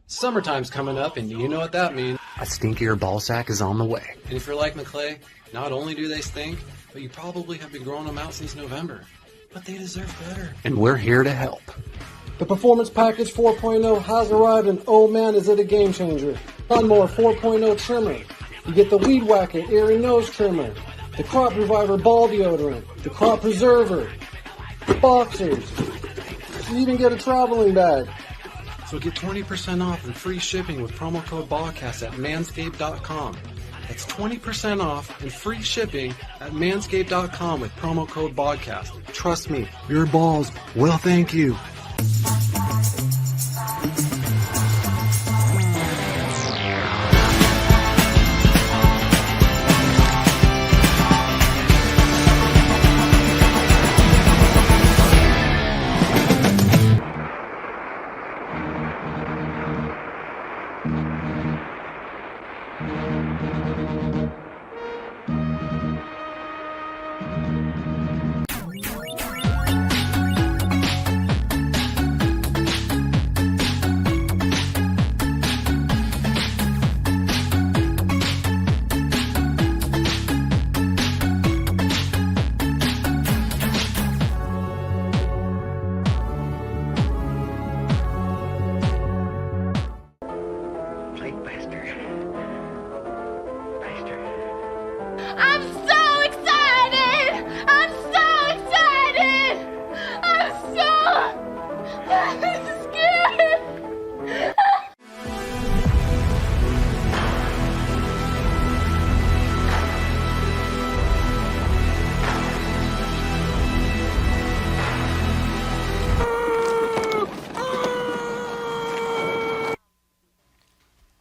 Summertime's coming up, and you know what that means. A stinkier ballsack is on the way. And if you're like McClay, not only do they stink, but you probably have been growing them out since November. But they deserve better. And we're here to help. The Performance Package 4.0 has arrived, and oh man, is it a game changer. Lawnmower 4.0 trimmer. You get the Weed Whacker ear and nose trimmer, the Crop Reviver ball deodorant, the Crop Preserver, boxers. You even get a traveling bag. So get 20% off and free shipping with promo code Bogcast at MANSCAPED.com. That's 20% off and free shipping at MANSCAPED.com with promo code Bogcast. Trust me, your balls will thank you.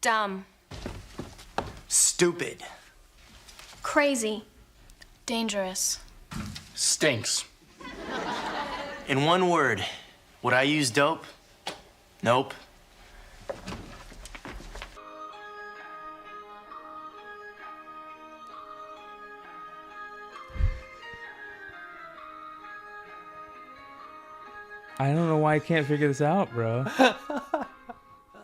Dumb. Stupid. Crazy. Dangerous. Stinks. In one word, would I use dope? Nope. I don't know why I can't figure this out, bro.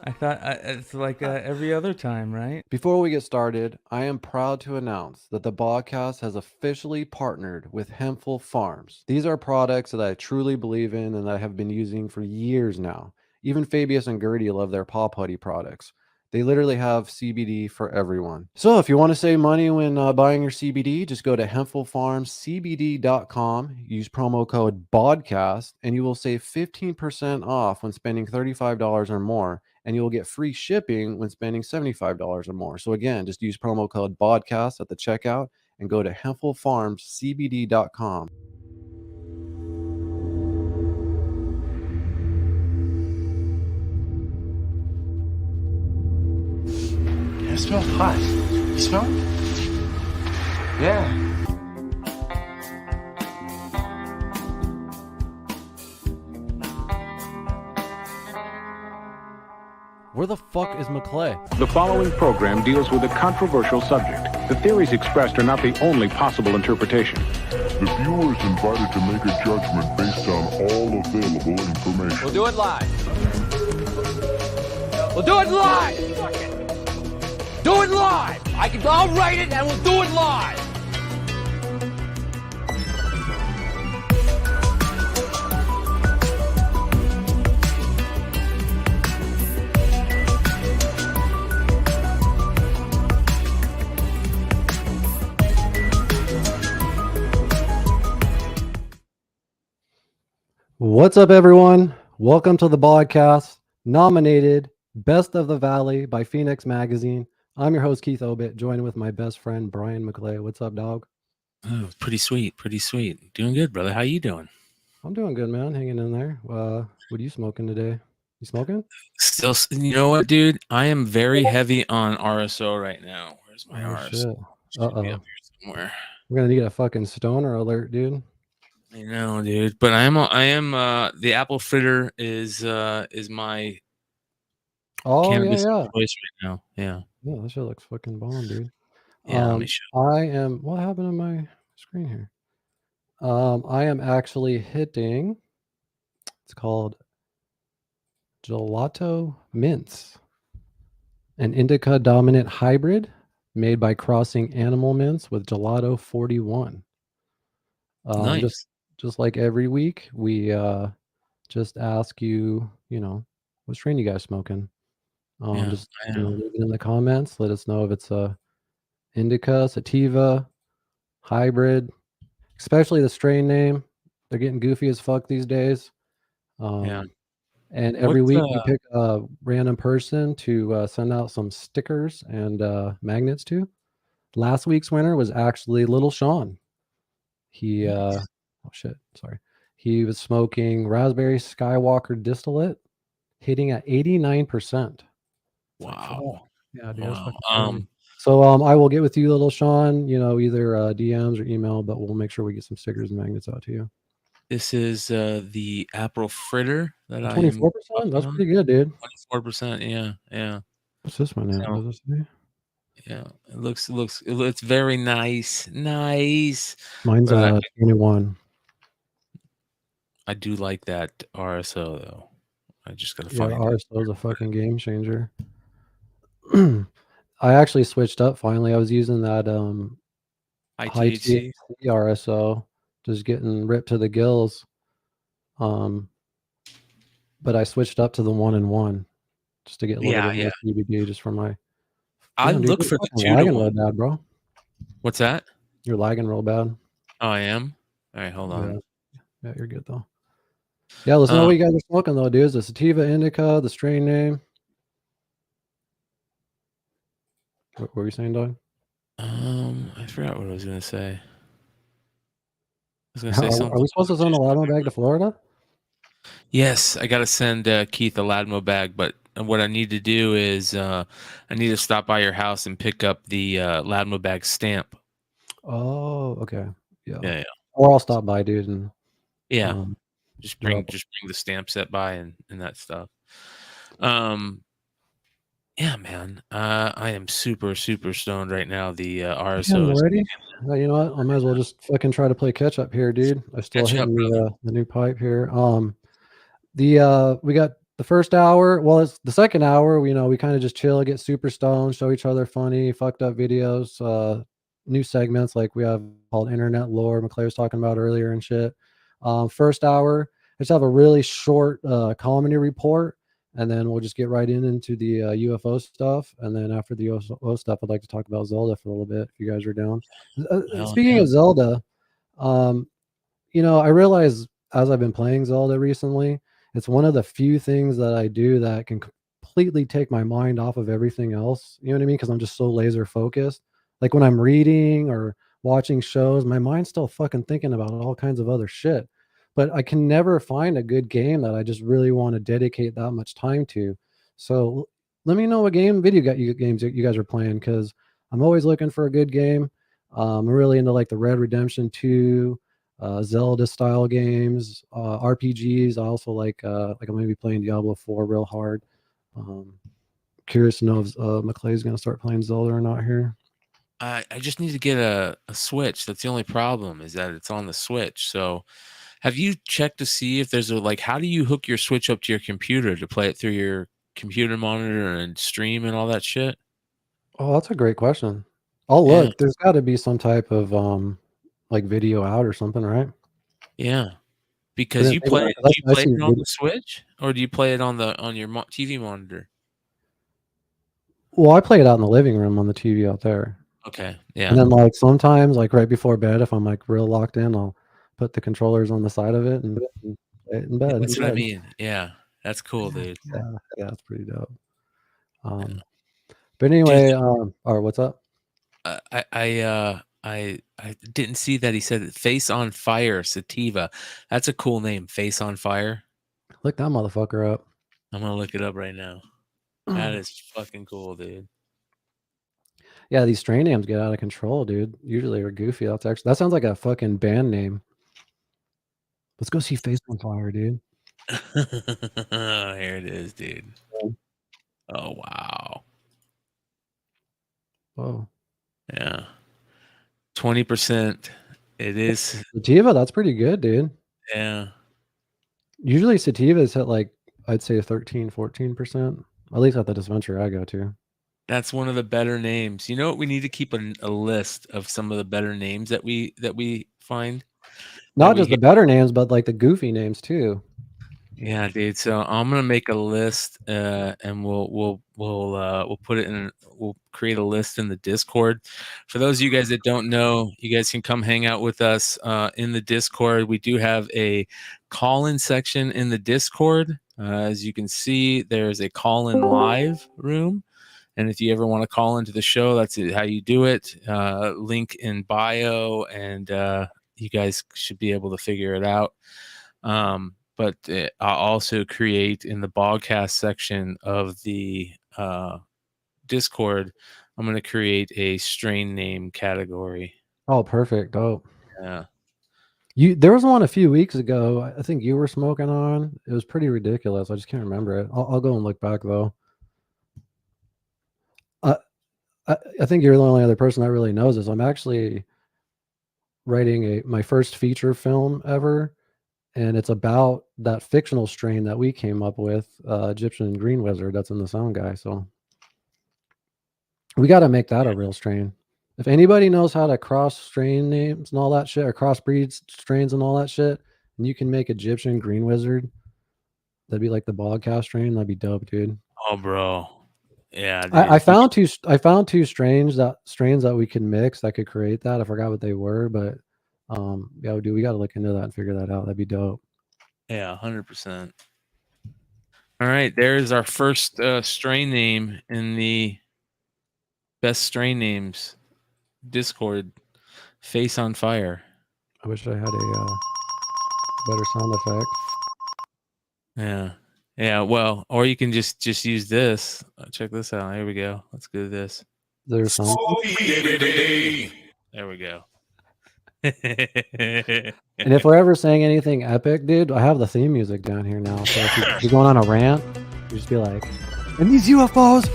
I thought it's like every other time, right? Before we get started, I am proud to announce that the Bogcast has officially partnered with Hempful Farms. These are products that I truly believe in and that I have been using for years now. Even Fabius and Gertie love their Paw Putty products. They literally have CBD for everyone. So if you want to save money when buying your CBD, just go to hempfulfarmscbd.com, use promo code BODCAST, and you will save 15% off when spending $35 or more. And you will get free shipping when spending $75 or more. So again, just use promo code BODCAST at the checkout and go to hempfulfarmscbd.com. Yeah, it smells hot. You smell it? Yeah. Where the fuck is McClay? The following program deals with a controversial subject. The theories expressed are not the only possible interpretation. The viewer is invited to make a judgment based on all available information. We'll do it live. We'll do it live! Do it live! I'll write it and we'll do it live! What's up, everyone? Welcome to the Bogcast, nominated Best of the Valley by Phoenix Magazine. I'm your host, Keith Obit, joined with my best friend, Brian McClay. What's up, dog? Oh, pretty sweet. Doing good, brother. How you doing? I'm doing good, man. Hanging in there. What are you smoking today? You smoking? Still, you know what, dude? I am very heavy on RSO right now. Where's my RSO? Uh-oh. Be up here somewhere. We're going to need a fucking stoner alert, dude. I know, dude. But I am the apple fritter is my cannabis choice right now. Yeah. Yeah, that shit looks fucking bomb, dude. Yeah, what happened to my screen here? I am actually hitting, it's called Gelato Mints An indica dominant hybrid made by crossing animal mints with gelato 41. Nice. Just like every week, we just ask you, what strain you guys smoking? Just leave it in the comments. Let us know if it's a indica, sativa, hybrid, especially the strain name. They're getting goofy as fuck these days. And every week we pick a random person to send out some stickers and magnets to. Last week's winner was actually Little Sean. He he was smoking raspberry Skywalker distillate, hitting at 89%. Wow. Yeah, dude. Wow. So I will get with you, Little Sean, either DMs or email, but we'll make sure we get some stickers and magnets out to you. This is the April Fritter that 24%? That's pretty good, dude. 24%, yeah. What's this one now? What does this say? Yeah, it's very nice. Nice. Mine's 21. I do like that RSO though. I just gotta find it. RSO is a fucking game changer. I actually switched up finally. I was using that high THC RSO, just getting ripped to the gills. But I switched up to the 1-in-1 just to get a little bit more CBD just for my. I look for the 2-to-1. Real bad, bro. What's that? You're lagging real bad. Oh, I am? All right, hold on. Yeah, you're good though. Yeah, let's know what you guys are smoking though, dudes. The sativa, indica, the strain name. What were you saying, Doug? I forgot what I was gonna say. I was gonna say something. Are we supposed to send a Ladmo bag to Florida? Yes, I gotta send Keith a Ladmo bag, but what I need to do is I need to stop by your house and pick up the Ladmo bag stamp. Oh, okay. Yeah. Or I'll stop by, dude, and just bring the stamp set by and that stuff. Yeah, man. I am super, super stoned right now. The RSO is ready. You know what? I might as well just fucking try to play catch up here, dude. I still hitting the new pipe here. We got the first hour. Well, it's the second hour. We kind of just chill, get super stoned, show each other funny, fucked up videos, new segments like we have called Internet Lore. McClay was talking about earlier and shit. First hour, I just have a really short comedy report. And then we'll just get right into the UFO stuff. And then after the UFO stuff, I'd like to talk about Zelda for a little bit, if you guys are down. Speaking of Zelda, I realize as I've been playing Zelda recently, it's one of the few things that I do that can completely take my mind off of everything else. You know what I mean? Because I'm just so laser focused. Like when I'm reading or watching shows, my mind's still fucking thinking about all kinds of other shit. But I can never find a good game that I just really want to dedicate that much time to. So let me know what games you guys are playing, because I'm always looking for a good game. I'm really into like the Red Redemption 2, Zelda style games, RPGs. I also like I'm gonna be playing Diablo 4 real hard. Curious to know if McClay's gonna start playing Zelda or not here. I just need to get a Switch. That's the only problem, is that it's on the Switch. So have you checked to see if there's how do you hook your Switch up to your computer to play it through your computer monitor and stream and all that shit? Oh, that's a great question. Oh, look, there's got to be some type of like video out or something, right? Yeah, because you play it on the Switch, or do you play it on your TV monitor? Well, I play it out in the living room on the TV out there. Okay, yeah. And then like sometimes, like right before bed, if I'm like real locked in, I'll put the controllers on the side of it and play it in bed. That's what I mean. Yeah, that's cool, dude. Yeah, that's pretty dope. But anyway, or what's up? I didn't see that he said Face on Fire Sativa. That's a cool name, Face on Fire. Look that motherfucker up. I'm gonna look it up right now. That is fucking cool, dude. Yeah, these strain names get out of control, dude. Usually they're goofy. That sounds like a fucking band name. Let's go see Face on Fire, dude. Here it is, dude. Oh, wow. Whoa. Yeah. 20%. It is. Sativa, that's pretty good, dude. Yeah. Usually sativa is at like, I'd say 13, 14%. At least at the dispensary I go to. That's one of the better names. You know what? We need to keep a list of some of the better names that we find. Not just the better names, but like the goofy names too. Yeah, dude. So I'm gonna make a list, and we'll put it in. We'll create a list in the Discord. For those of you guys that don't know, you guys can come hang out with us in the Discord. We do have a call-in section in the Discord. As you can see, there's a call-in live room. And if you ever want to call into the show, that's how you do it. Link in bio, and you guys should be able to figure it out. But I'll also create in the Bogcast section of the Discord, I'm going to create a strain name category. Oh, perfect. Oh, yeah. There was one a few weeks ago. I think you were smoking on. It was pretty ridiculous. I just can't remember it. I'll go and look back though. I think you're the only other person that really knows this. I'm actually writing my first feature film ever, and it's about that fictional strain that we came up with, Egyptian Green Wizard, that's in the Sound Guy. So we got to make that a real strain. If anybody knows how to cross strain names and all that shit, or crossbreed strains and all that shit, and you can make Egyptian Green Wizard, that'd be like the Bogcast strain. That'd be dope, dude. Oh, bro. Yeah, dude. I found two strains that we could mix that could create that. I forgot what they were, but yeah, we got to look into that and figure that out. That'd be dope. Yeah, 100%. All right, there's our first strain name in the best strain names Discord. Face on Fire. I wish I had a better sound effect. Yeah, well, or you can just use this. Check this out. Here we go. Let's do this. There's some. There we go. And if we're ever saying anything epic, dude, I have the theme music down here now. So if you're going on a rant, you just be like, and these UFOs,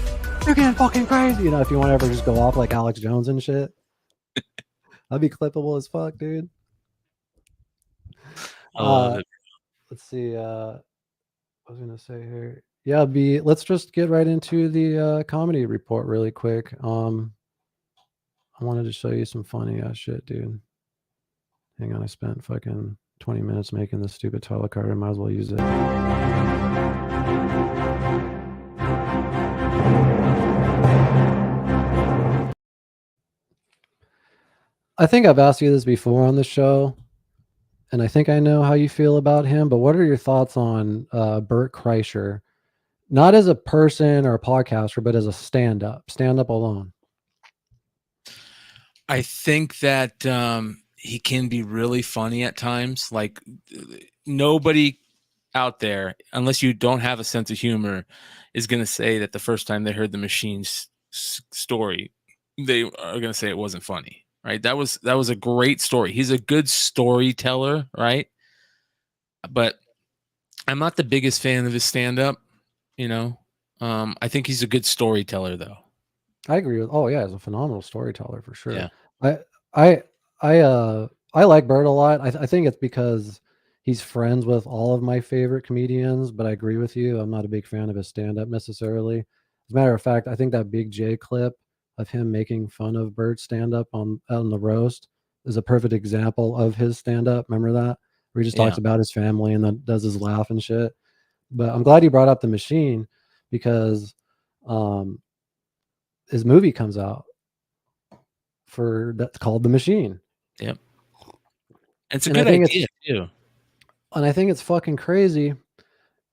they're getting fucking crazy. You know, if you want to ever just go off like Alex Jones and shit, that'd be clippable as fuck, dude. Let's see. I was gonna say here, yeah, let's just get right into the comedy report really quick. I wanted to show you some funny ass shit, dude. Hang on, I spent fucking 20 minutes making this stupid title card. I might as well use it. I think I've asked you this before on the show, and I think I know how you feel about him, but what are your thoughts on Bert Kreischer? Not as a person or a podcaster, but as a stand-up alone. I think that he can be really funny at times. Like, nobody out there, unless you don't have a sense of humor, is going to say that the first time they heard the Machine's story, they are going to say it wasn't funny. Right. That was a great story. He's a good storyteller. Right. But I'm not the biggest fan of his stand-up. You know, I think he's a good storyteller, though. I agree with. Oh yeah, he's a phenomenal storyteller for sure. Yeah. I like Bert a lot. I think it's because he's friends with all of my favorite comedians. But I agree with you. I'm not a big fan of his stand-up necessarily. As a matter of fact, I think that Big J clip of him making fun of Bert's stand-up on the roast is a perfect example of his stand-up. Remember that? Where he just talks about his family and then does his laugh and shit. But I'm glad you brought up the Machine, because his movie comes out that's called The Machine. Yep. It's a good idea too. And I think it's fucking crazy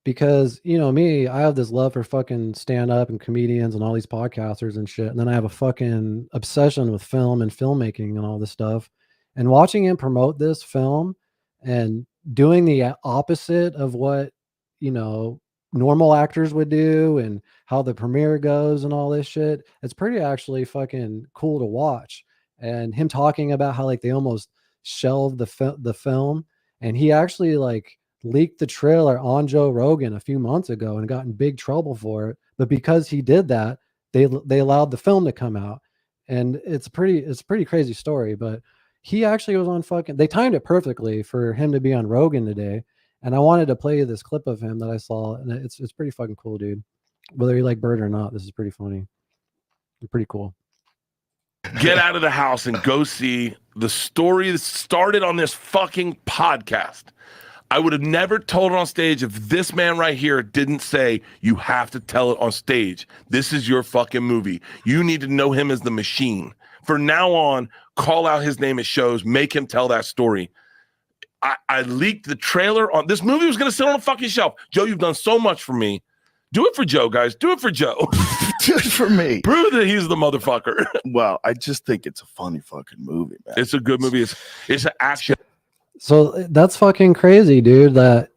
because, you know, me, I have this love for fucking stand-up and comedians and all these podcasters and shit. And then I have a fucking obsession with film and filmmaking and all this stuff. And watching him promote this film and doing the opposite of what, you know, normal actors would do and how the premiere goes and all this shit, it's pretty actually fucking cool to watch. And him talking about how like they almost shelved the film, and he actually like leaked the trailer on Joe Rogan a few months ago and got in big trouble for it. But because he did that, they allowed the film to come out, and it's a pretty crazy story. But he actually was on fucking. They timed it perfectly for him to be on Rogan today, and I wanted to play you this clip of him that I saw, and it's pretty fucking cool, dude. Whether you like Bert or not, this is pretty funny. Pretty cool. Get out of the house and go see the story that started on this fucking podcast. I would have never told it on stage if this man right here didn't say, you have to tell it on stage. This is your fucking movie. You need to know him as the Machine. From now on, call out his name at shows, make him tell that story. I leaked the trailer on this movie was going to sit on a fucking shelf. Joe, you've done so much for me. Do it for Joe, guys. Do it for Joe. Do it for me. Prove that he's the motherfucker. Well, I just think it's a funny fucking movie, man. It's a good movie. It's an action. So that's fucking crazy, dude, that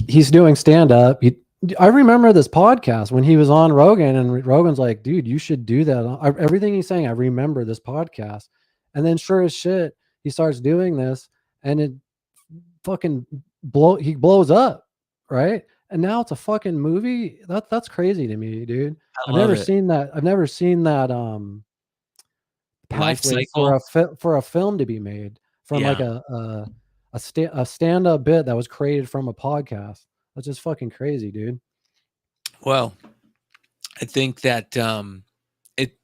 he's doing stand-up. I remember this podcast when he was on Rogan, and Rogan's like, dude, you should do that. Everything he's saying, I remember this podcast. And then sure as shit, he starts doing this, and it fucking he blows up, right? And now it's a fucking movie. That's crazy to me, dude. I've never seen that pathway for a film to be made from like a stand-up bit that was created from a podcast. That's just fucking crazy, dude. Well, I think that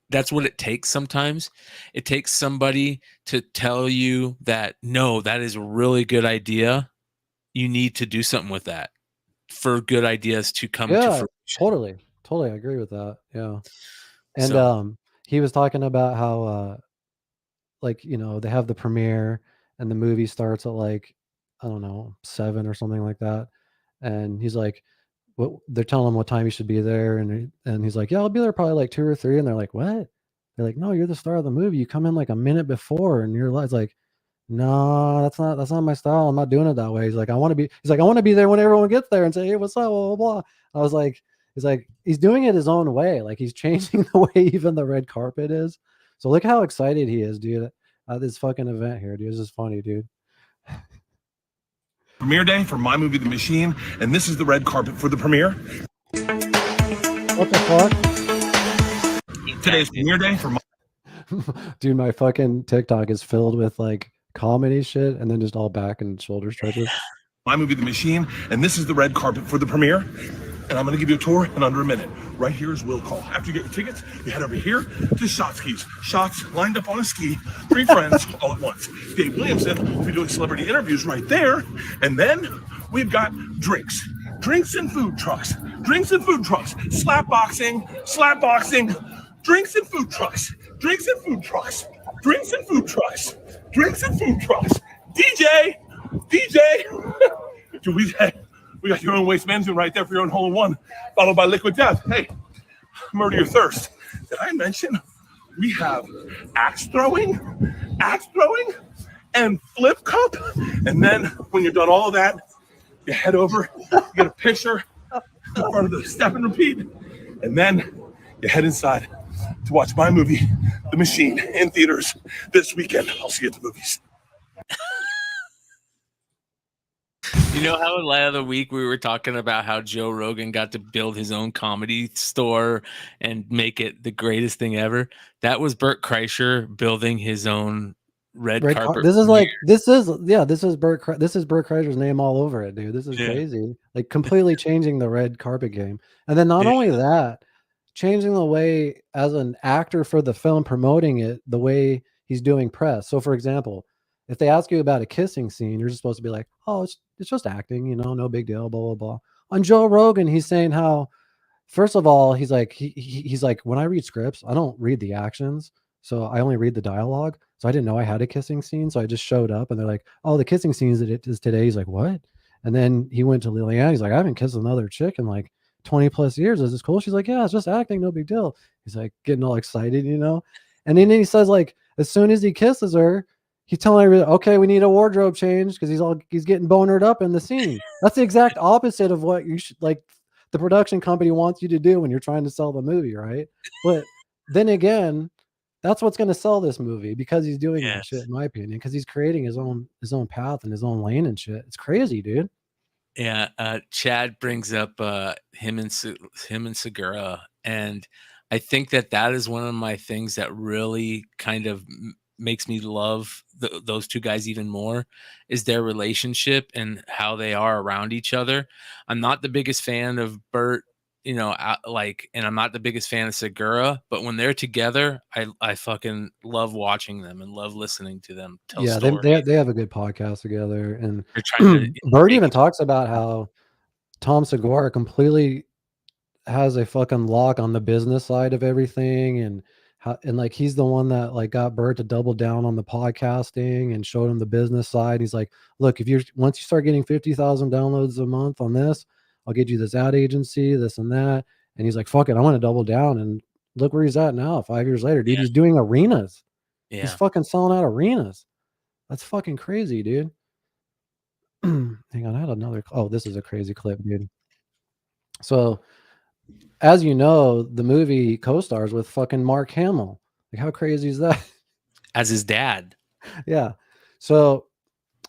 that's what it takes sometimes. It takes somebody to tell you that, no, that is a really good idea. You need to do something with that for good ideas to come to fruition. Totally. I agree with that. Yeah. And he was talking about how like, you know, they have the premiere and the movie starts at like, I don't know, 7 or something like that. And he's like, they're telling him what time he should be there, and he's like, yeah, I'll be there probably like 2 or 3. And they're like, what? They're like, no, you're the star of the movie. You come in like a minute before, and you're like, no, that's not my style. I'm not doing it that way. He's like, I want to be there when everyone gets there and say, hey, what's up, blah, blah, blah. I was like, he's doing it his own way. Like, he's changing the way even the red carpet is. So look how excited he is, dude, at this fucking event here, dude. This is funny, dude. Premiere day for my movie, The Machine, and this is the red carpet for the premiere. What the fuck? Today's premiere day for my... Dude, my fucking TikTok is filled with like comedy shit and then just all back and shoulder stretches. My movie, The Machine, and this is the red carpet for the premiere. And I'm going to give you a tour in under a minute. Right here is Will Call. After you get your tickets, you head over here to Shot Skis. Shots lined up on a ski, 3 friends all at once. Dave Williamson will be doing celebrity interviews right there. And then we've got drinks and food trucks, slap boxing, drinks and food trucks, DJ. Dude, we got your own waste management right there for your own hole in one, followed by liquid death. Hey, murder your thirst. Did I mention we have axe throwing, and flip cup? And then when you're done all of that, you head over, you get a picture in front of the step and repeat, and then you head inside to watch my movie, The Machine, in theaters this weekend. I'll see you at the movies. You know how last the week we were talking about how Joe Rogan got to build his own comedy store and make it the greatest thing ever? That was Bert Kreischer building his own red carpet. This is Bert Kreischer's name all over it, dude. This is crazy. Like, completely changing the red carpet game. And then not only that, changing the way as an actor for the film, promoting it the way he's doing press. So for example, if they ask you about a kissing scene, you're just supposed to be like, oh, it's just acting, you know, no big deal, blah, blah, blah. On Joe Rogan, he's saying how, first of all, he's like, he's like, when I read scripts, I don't read the actions. So I only read the dialogue. So I didn't know I had a kissing scene. So I just showed up and they're like, oh, the kissing scenes that it is today. He's like, what? And then he went to Liliana. He's like, I haven't kissed another chick in like 20 plus years. Is this cool? She's like, yeah, it's just acting, no big deal. He's like getting all excited, you know? And then he says, like, as soon as he kisses her, he's telling everybody, okay, we need a wardrobe change because he's getting bonered up in the scene. That's the exact opposite of what you should, like, the production company wants you to do when you're trying to sell the movie, right? But then again, that's what's going to sell this movie because he's doing that shit, in my opinion, because he's creating his own path and his own lane and shit. It's crazy, dude. Yeah, Chad brings up him and Segura, and I think that is one of my things that really kind of makes me love those two guys even more, is their relationship and how they are around each other. I'm not the biggest fan of Bert and I'm not the biggest fan of Segura, but when they're together, I fucking love watching them and love listening to them tell Yeah, stories. they have a good podcast together, and They're trying to Bert even talks about how Tom Segura completely has a fucking lock on the business side of everything, and like he's the one that like got Bert to double down on the podcasting and showed him the business side. He's like, look, once you start getting 50,000 downloads a month on this, I'll get you this ad agency, this and that. And he's like, fuck it, I want to double down. And look where he's at now, 5 years later, dude. He's doing arenas. Yeah. He's fucking selling out arenas. That's fucking crazy, dude. Hang on, I had another. Oh, this is a crazy clip, dude. So, as you know, the movie co-stars with fucking Mark Hamill. Like, how crazy is that? As his dad. Yeah. So,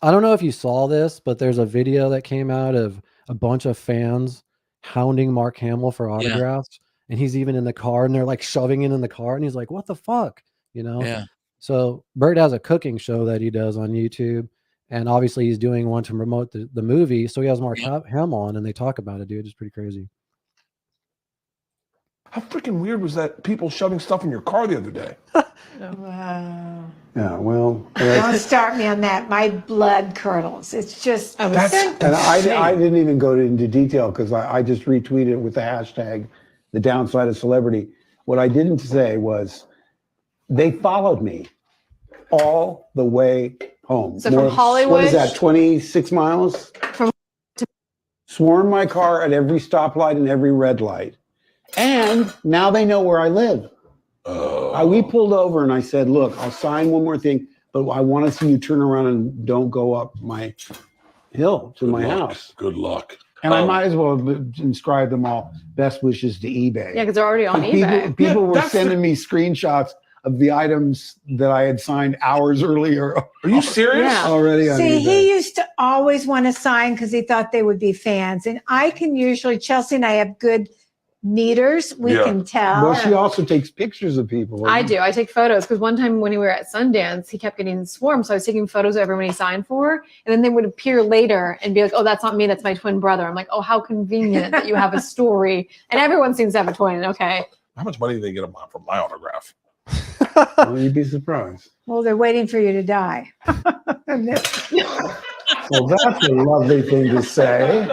I don't know if you saw this, but there's a video that came out of a bunch of fans hounding Mark Hamill for autographs. And he's even in the car, and they're like shoving it in the car. And he's like, what the fuck? You know? Yeah. So, Bert has a cooking show that he does on YouTube. And obviously, he's doing one to promote the movie. So, he has Mark Hamill on, and they talk about it, dude. It's pretty crazy. How freaking weird was that people shoving stuff in your car the other day? Wow. Yeah, well. Don't start me on that. My blood curdles. It's just. And I didn't even go into detail because I just retweeted it with the hashtag, the downside of celebrity. What I didn't say was they followed me all the way home. So from Hollywood. What is that, 26 miles? Swarmed my car at every stoplight and every red light. And now they know where I live. We pulled over and I said, look, I'll sign one more thing, but I want to see you turn around and don't go up my hill to my house. Good luck. And I might as well inscribe them all. Best wishes to eBay. Yeah, because they're already on eBay. People were sending me screenshots of the items that I had signed hours earlier. Are you serious? Yeah. Already on See, eBay. he used to always want to sign because he thought they would be fans. And I can usually, Chelsea and I have good meters, we can tell. Well, she also takes pictures of people. I do. I take photos because one time when we were at Sundance, he kept getting swarmed. So I was taking photos of everyone he signed for. And then they would appear later and be like, oh, that's not me. That's my twin brother. I'm like, oh, how convenient that you have a story. And everyone seems to have a twin. Okay. How much money do they get from my autograph? Well, you'd be surprised. Well, they're waiting for you to die. Well, that's a lovely thing to say.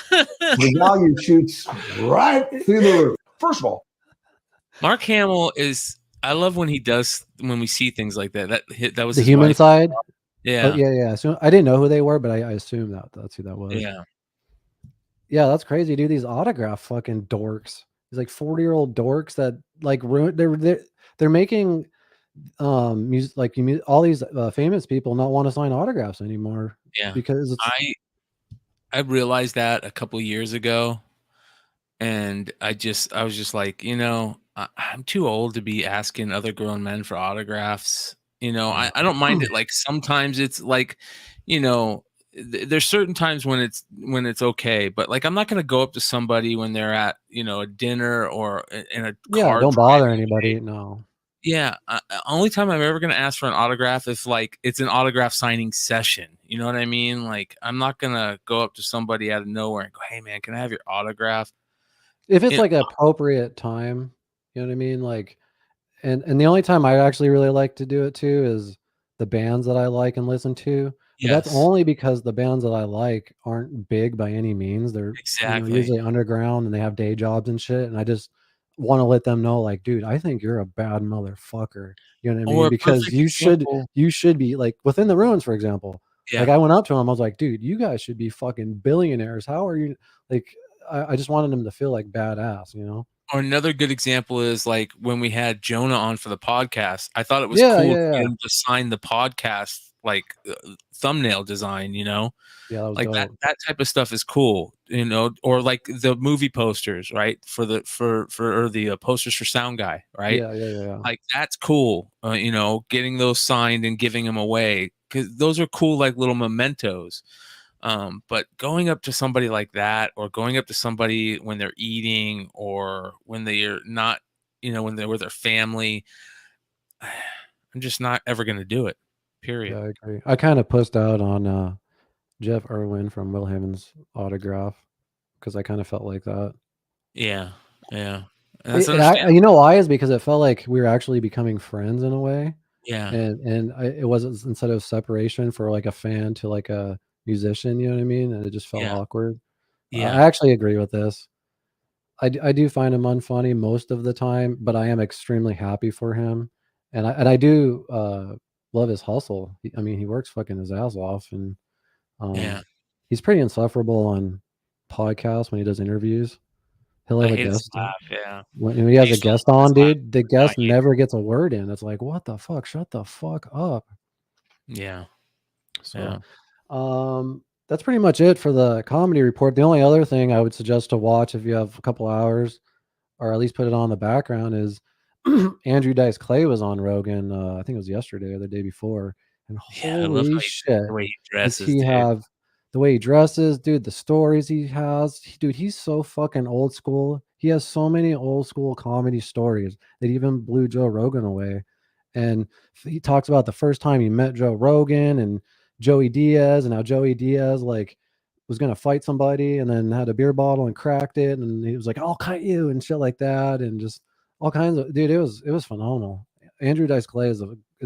The value shoots right through the roof. First of all, Mark Hamill I love when we see things like that. That was the his human wife. side. Yeah. Yeah. So I didn't know who they were, but I assumed that's who that was. Yeah. Yeah, that's crazy, dude. These autograph fucking dorks. These like 40-year-old dorks that like they're making music, like all these famous people not want to sign autographs anymore. Yeah. Because I realized that a couple years ago, and I was just like, I'm too old to be asking other grown men for autographs. I don't mind it. Like sometimes it's like, there's certain times when it's okay, but like I'm not going to go up to somebody when they're at a dinner or in a car. Don't bother anybody. No. Yeah, only time I'm ever going to ask for an autograph if like it's an autograph signing session. You know what I mean? Like I'm not going to go up to somebody out of nowhere and go, "Hey man, can I have your autograph?" If it's like an appropriate time, you know what I mean? Like, and the only time I actually really like to do it too is the bands that I like and listen to. But that's only because the bands that I like aren't big by any means. They're usually underground and they have day jobs and shit. And I just want to let them know, like, dude, I think you're a bad motherfucker. You know what I mean? Because you should be like Within the Ruins, for example. Yeah. Like I went up to him, I was like, dude, you guys should be fucking billionaires. How are you? Like, I just wanted him to feel like badass, Or another good example is like when we had Jonah on for the podcast. I thought it was cool for him to sign the podcast like thumbnail design, Yeah, that was like dope. that type of stuff is cool, or like the movie posters, right? For the posters for Sound Guy, right? Yeah. Like that's cool, getting those signed and giving them away because those are cool, like little mementos. But going up to somebody like that, or going up to somebody when they're eating, or when they're not, when they're with their family, I'm just not ever going to do it. Period. Yeah, I agree. I kind of pussed out on Jeff Irwin from Will Hammond's autograph because I kind of felt like that. Yeah. And that's understandable. You know why? Is because it felt like we were actually becoming friends in a way. Yeah. And it wasn't, instead of separation for like a fan to like a musician, you know what I mean? And it just felt awkward. Yeah. I actually agree with this. I do find him unfunny most of the time, but I am extremely happy for him. And I do love his hustle. I mean, he works fucking his ass off, and he's pretty insufferable on podcasts when he does interviews. He'll have a guest. When he has a guest on, dude, the guest never gets a word in. It's like, what the fuck? Shut the fuck up. Yeah. So, that's pretty much it for the comedy report. The only other thing I would suggest to watch if you have a couple hours, or at least put it on the background, is Andrew Dice Clay was on Rogan. I think it was yesterday or the day before. And holy shit, the way he dresses, the way he dresses, dude, the stories he has, dude, he's so fucking old school. He has so many old school comedy stories that even blew Joe Rogan away. And he talks about the first time he met Joe Rogan and Joey Diaz, and how Joey Diaz like was gonna fight somebody and then had a beer bottle and cracked it, and he was like, "I'll cut you," and shit like that, and just all kinds of, dude. It was phenomenal. Andrew Dice Clay is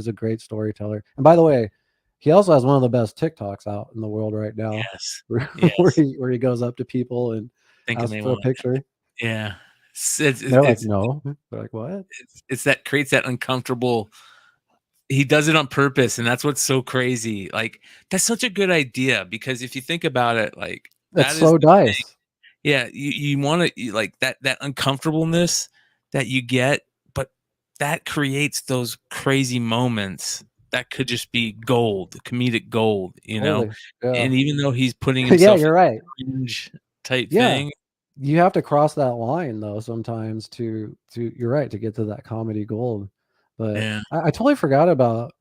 a great storyteller. And by the way, he also has one of the best TikToks out in the world right now. Yes. where he goes up to people and asks for a picture. Yeah. They're like, no. They're like, what? It's that creates that uncomfortable. He does it on purpose, and that's what's so crazy. Like, that's such a good idea, because if you think about it, like, that's so Dice. Yeah, you want to, like, that uncomfortableness that you get, but that creates those crazy moments that could just be gold, comedic gold, you know. And even though he's putting himself you're right, cringe type thing, you have to cross that line though sometimes to you're right, to get to that comedy gold. But I totally forgot about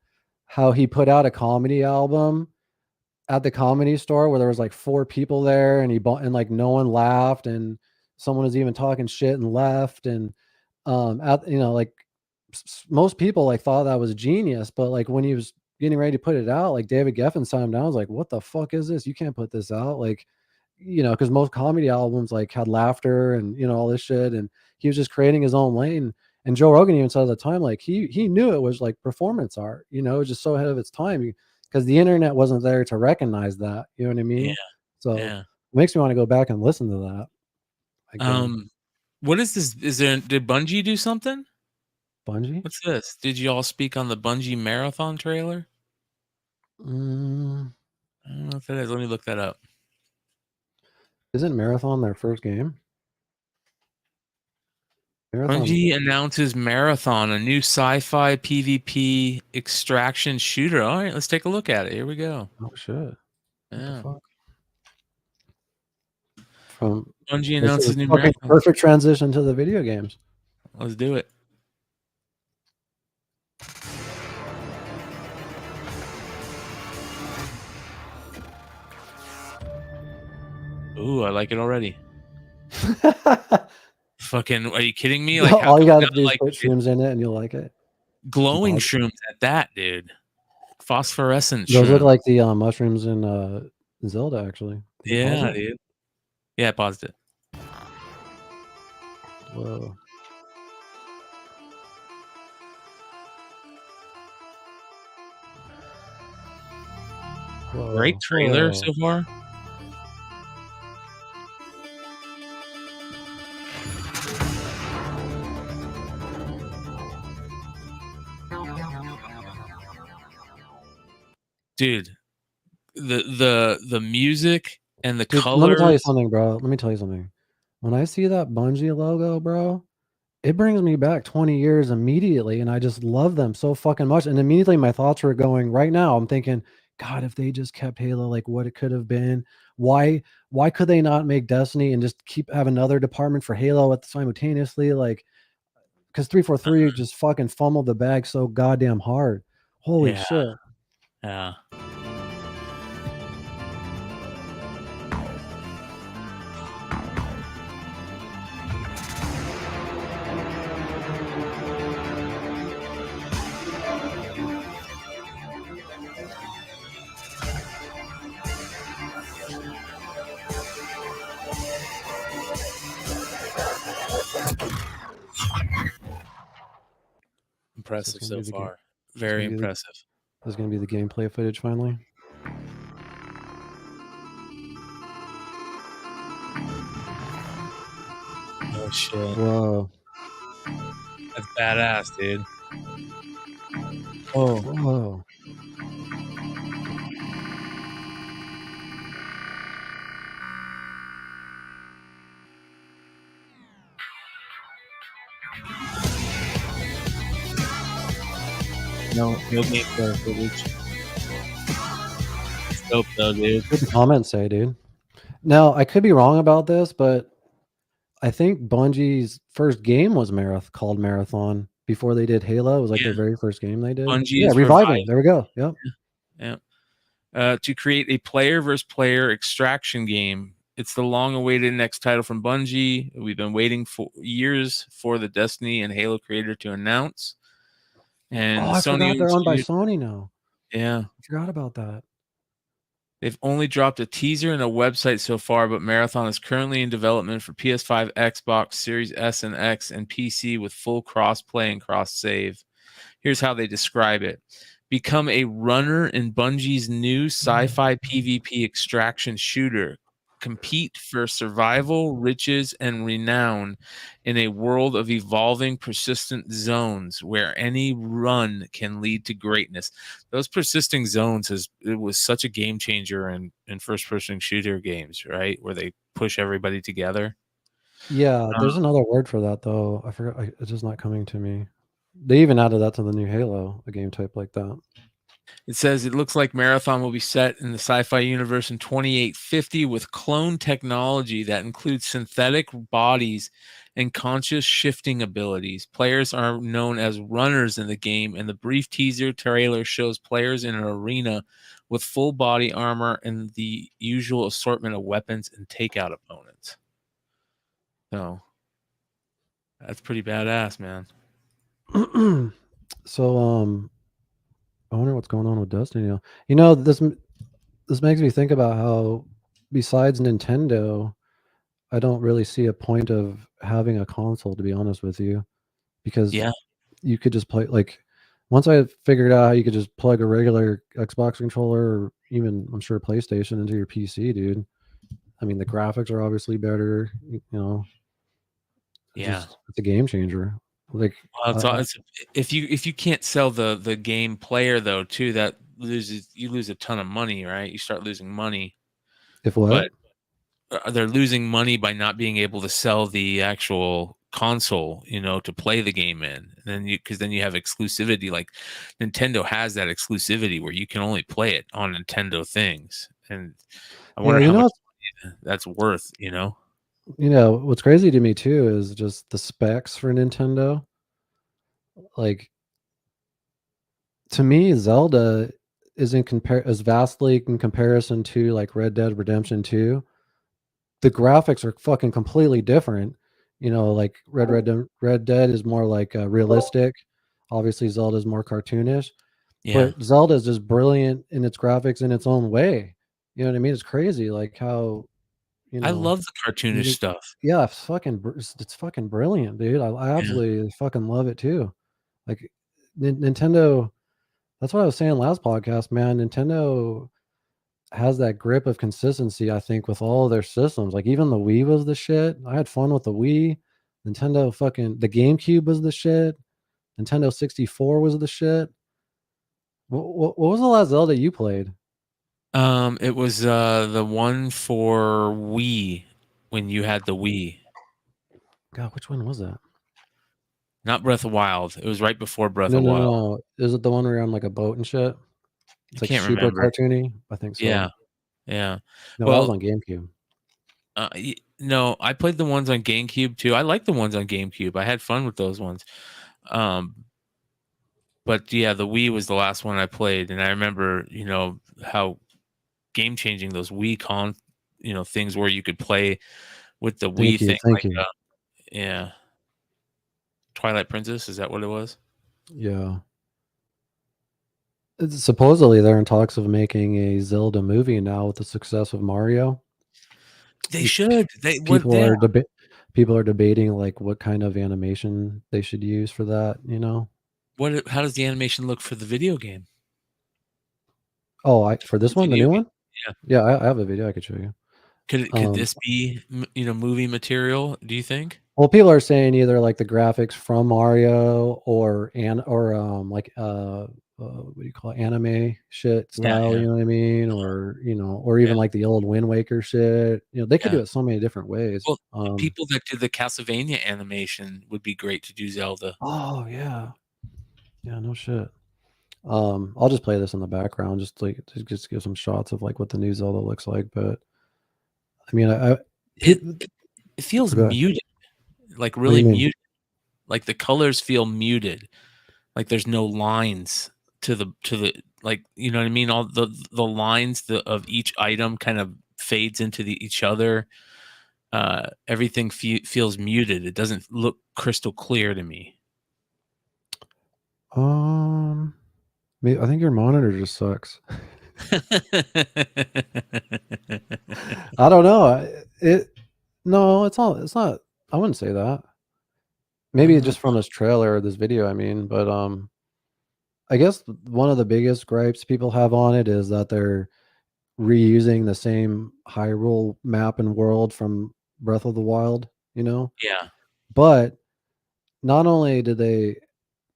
how he put out a comedy album at the Comedy Store where there was like 4 people there, and he bought, and like no one laughed, and someone was even talking shit and left, and like most people like thought that was genius. But like when he was getting ready to put it out, like David Geffen sat him down. I was like, what the fuck is this? You can't put this out. Like, you know, because most comedy albums like had laughter and, you know, all this shit, and he was just creating his own lane. And Joe Rogan even said at the time, like he knew it was like performance art, you know, it was just so ahead of its time because the internet wasn't there to recognize that, you know what I mean? Yeah. So it makes me want to go back and listen to that again. What is this? Did Bungie do something? Bungie? What's this? Did you all speak on the Bungie marathon trailer? I don't know if that is. Let me look that up. Isn't Marathon their first game? Bungie announces Marathon, a new sci-fi PvP extraction shooter. All right, let's take a look at it. Here we go. Oh shit! Yeah. From Bungie announces new Marathon. Perfect transition to the video games. Let's do it. Ooh, I like it already. Fucking, are you kidding me? Like, all you gotta do is put shrooms in it and you'll like it. Glowing shrooms at that, dude. Phosphorescent Those shrooms. look like the mushrooms in Zelda, actually. Yeah, dude. Yeah, I paused it. Whoa. Great trailer so far. Dude, the music and the colors. Let me tell you something, bro. Let me tell you something. When I see that Bungie logo, bro, it brings me back 20 years immediately, and I just love them so fucking much. And immediately my thoughts were going right now. I'm thinking, God, if they just kept Halo like what it could have been, why could they not make Destiny and just have another department for Halo at the simultaneously? Like, because 343 just fucking fumbled the bag so goddamn hard. Holy shit. Yeah. Impressive so gonna be the far. it's Very gonna be the- impressive. This is going to be the gameplay footage finally. Oh shit. Whoa. That's badass, dude. Oh. Whoa. No gameplay footage. It's dope though, dude. What the comments say, dude? Now, I could be wrong about this, but I think Bungie's first game was called Marathon before they did Halo. It was like their very first game they did. Bungie's Reviving. There we go. Yep. Yeah. To create a player versus player extraction game. It's the long-awaited next title from Bungie. We've been waiting for years for the Destiny and Halo creator to announce. And I forgot they're owned by Sony now. Yeah. I forgot about that. They've only dropped a teaser and a website so far, but Marathon is currently in development for PS5, Xbox, Series S and X, and PC with full cross-play and cross-save. Here's how they describe it. Become a runner in Bungie's new sci-fi PvP extraction shooter. Compete for survival, riches, and renown in a world of evolving, persistent zones where any run can lead to greatness. Those persisting zones it was such a game changer in first-person shooter games, right? Where they push everybody together. Yeah, there's another word for that though. I forgot. It's just not coming to me. They even added that to the new Halo, a game type like that. It says it looks like Marathon will be set in the sci-fi universe in 2850 with clone technology that includes synthetic bodies and conscious shifting abilities. Players are known as runners in the game, and the brief teaser trailer shows players in an arena with full body armor and the usual assortment of weapons and takeout opponents. So that's pretty badass, man. So I wonder what's going on with Destiny now. You know, this makes me think about how besides Nintendo, I don't really see a point of having a console, to be honest with you, because you could just play, like, once I figured out how you could just plug a regular Xbox controller or even, I'm sure, PlayStation into your PC, dude. I mean, the graphics are obviously better, you know. It's a game changer. Like, if you can't sell the game player though, too, that you lose a ton of money, right? You start losing money. If what? But they're losing money by not being able to sell the actual console, you know, to play the game in. And then because then you have exclusivity. Like Nintendo has that exclusivity where you can only play it on Nintendo things. And I wonder how much that's worth, you know. You know, what's crazy to me too is just the specs for Nintendo. Like, to me, Zelda is is vastly in comparison to like Red Dead Redemption 2. The graphics are fucking completely different. You know, like Red Dead is more like realistic. Obviously, Zelda is more cartoonish. Yeah. But Zelda is just brilliant in its graphics in its own way. You know what I mean? It's crazy, like how. You know, I love the cartoonish stuff. Yeah, it's fucking brilliant, dude. I absolutely fucking love it too. Like Nintendo, that's what I was saying last podcast, man. Nintendo has that grip of consistency, I think, with all their systems. Like even the Wii was the shit. I had fun with the Wii. Nintendo the GameCube was the shit. Nintendo 64 was the shit. What was the last Zelda you played? It was the one for Wii when you had the Wii. God, which one was that? Not Breath of Wild. It was right before Breath of Wild. No. Is it the one where you're on like a boat and shit? It's like can't super remember. cartoony. I think so. Yeah. No, I was on GameCube. No, I played the ones on GameCube too. I like the ones on GameCube. I had fun with those ones. But yeah, the Wii was the last one I played, and I remember, you know, how game changing those Wii things where you could play with the Wii thing. Thank you. Yeah. Twilight Princess, is that what it was? Yeah. Supposedly they're in talks of making a Zelda movie now with the success of Mario. They should. people are debating like what kind of animation they should use for that, you know. How does the animation look for the video game? Oh, for this one, the new one? Yeah. I have a video I could show you. Could this be movie material, do you think? Well, people are saying either like the graphics from Mario or like what do you call it, anime shit style, you know what I mean? Or, you know, or even like the old Wind Waker shit. You know, they could do it so many different ways. Well, people that do the Castlevania animation would be great to do Zelda. Oh yeah. Yeah, no shit. I'll just play this in the background, just give some shots of like what the new Zelda looks like. But I mean, it feels muted, like really muted. Like the colors feel muted, like there's no lines to the like, you know what I mean? All the lines of each item kind of fades into each other. Everything feels muted. It doesn't look crystal clear to me. I think your monitor just sucks. I don't know. No, it's not. I wouldn't say that. Maybe just from this trailer or this video, I mean, but I guess one of the biggest gripes people have on it is that they're reusing the same Hyrule map and world from Breath of the Wild, you know? Yeah. But not only did they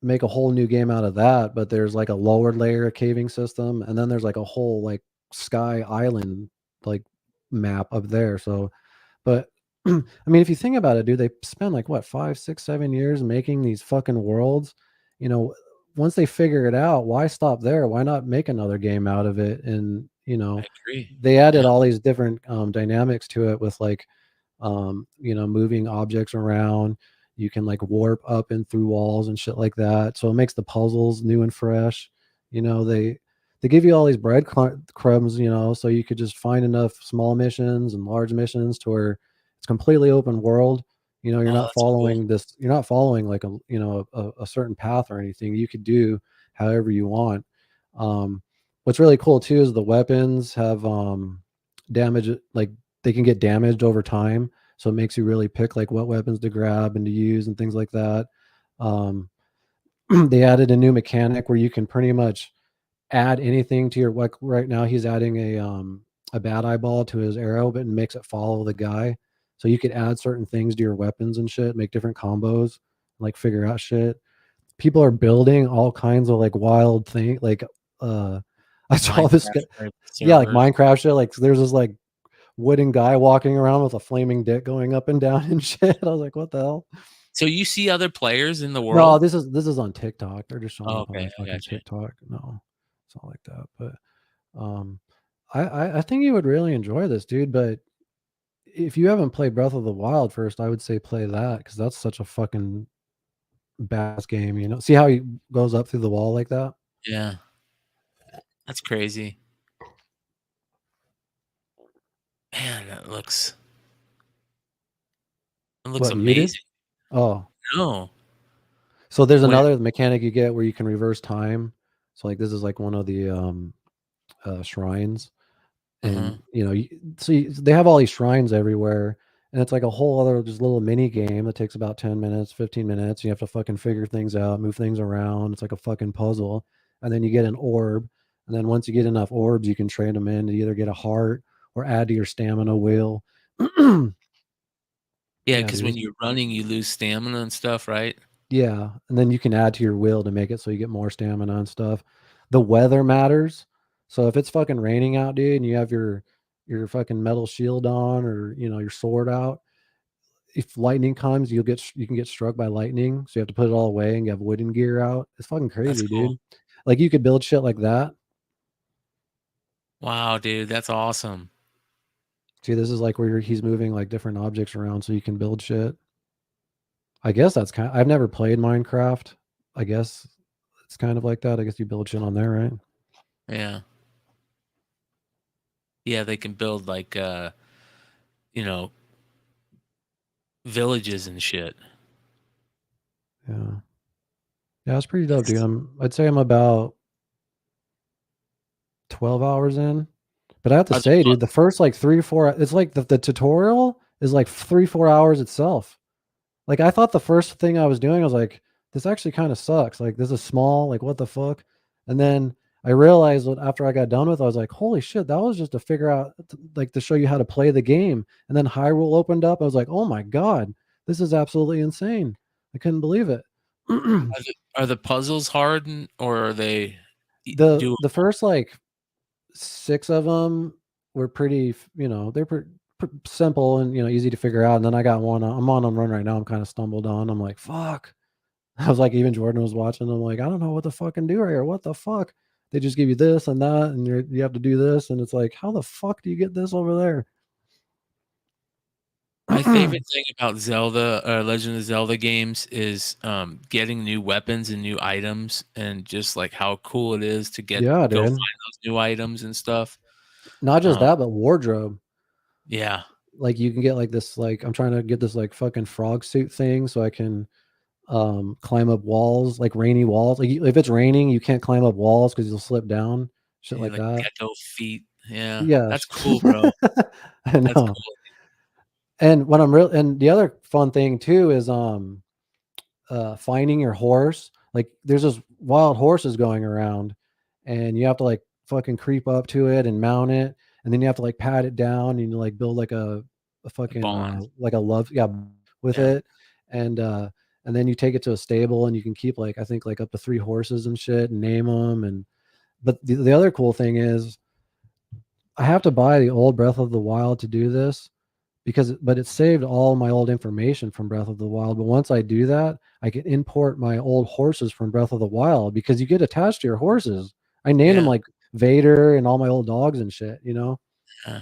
make a whole new game out of that, but there's like a lower layer caving system, and then there's like a whole like sky island like map up there. So, but I mean, if you think about it, dude, they spend like what 5, 6, 7 years making these fucking worlds. You know, once they figure it out, why stop there? Why not make another game out of it? And you know, they added all these different dynamics to it with like you know, moving objects around. You can like warp up and through walls and shit like that. So it makes the puzzles new and fresh. You know, they give you all these breadcrumbs, you know, so you could just find enough small missions and large missions to where it's completely open world. You know, you're not following you're not following like a certain path or anything. You could do however you want. What's really cool too is the weapons have damage, like they can get damaged over time. So it makes you really pick like what weapons to grab and to use and things like that. They added a new mechanic where you can pretty much add anything to your, like right now he's adding a bad eyeball to his arrow, but it makes it follow the guy. So you could add certain things to your weapons and shit, make different combos, like figure out shit. People are building all kinds of like wild things. Like I saw this guy, like Minecraft shit. Like there's this like wooden guy walking around with a flaming dick going up and down and shit. I was like, what the hell? So you see other players in the world? No, this is on TikTok. They're just showing up on fucking TikTok. No, it's not like that. But I think you would really enjoy this, dude. But if you haven't played Breath of the Wild first, I would say play that, because that's such a fucking badass game. You know, see how he goes up through the wall like that? Yeah, that's crazy. Man, that looks amazing. Muted? Oh no. So there's another mechanic you get where you can reverse time. So like this is like one of the shrines, and you know, they have all these shrines everywhere, and it's like a whole other just little mini game that takes about 10 minutes, 15 minutes. You have to fucking figure things out, move things around. It's like a fucking puzzle, and then you get an orb, and then once you get enough orbs, you can trade them in to either get a heart or add to your stamina wheel. Yeah, because when you're running, you lose stamina and stuff, right? Yeah, and then you can add to your will to make it so you get more stamina and stuff. The weather matters. So if it's fucking raining out, dude, and you have your fucking metal shield on, or you know, your sword out, if lightning comes, you can get struck by lightning. So you have to put it all away and you have wooden gear out. It's fucking crazy, dude. Like you could build shit like that. Wow, dude, that's awesome. See, this is like where he's moving like different objects around so you can build shit. I guess that's I've never played Minecraft. I guess it's kind of like that. I guess you build shit on there, right? Yeah. Yeah, they can build like you know, villages and shit. Yeah. Yeah, it's pretty dope, dude. I'd say I'm about 12 hours in. But I have to say, dude, the first like 3 or 4, it's like the tutorial is like 3-4 hours itself. Like I thought the first thing I was doing, I was like, this actually kind of sucks. Like this is small. Like what the fuck? And then I realized that after I got done with it, I was like, holy shit, that was just to figure out, like to show you how to play the game. And then Hyrule opened up. I was like, oh my God, this is absolutely insane. I couldn't believe it. Are the puzzles hard or are they the first like 6 of them were pretty, they're pretty simple and, easy to figure out. And then I got one, I'm on run right now. I'm kind of stumbled on. I'm like, fuck. I was like, even Jordan was watching. I'm like, I don't know what to fucking do right here. What the fuck? They just give you this and that, and you have to do this. And it's like, how the fuck do you get this over there? My favorite thing about Zelda or Legend of Zelda games is getting new weapons and new items, and just like how cool it is to go find those new items and stuff. Not just that, but wardrobe. Yeah. Like you can get like this, like I'm trying to get this like fucking frog suit thing so I can climb up walls, like rainy walls. Like if it's raining, you can't climb up walls because you'll slip down. Shit like that. Gecko feet. Yeah. Yeah. That's cool, bro. I know. That's cool. And when and the other fun thing too is finding your horse. Like there's this wild horses going around and you have to like fucking creep up to it and mount it, and then you have to like pat it down and you like build like a fucking like a love with it, and then you take it to a stable and you can keep like I think like up to 3 horses and shit and name them. But the other cool thing is I have to buy the old Breath of the Wild to do this but it saved all my old information from Breath of the Wild. But once I do that, I can import my old horses from Breath of the Wild because you get attached to your horses. I named them like Vader and all my old dogs and shit, Yeah.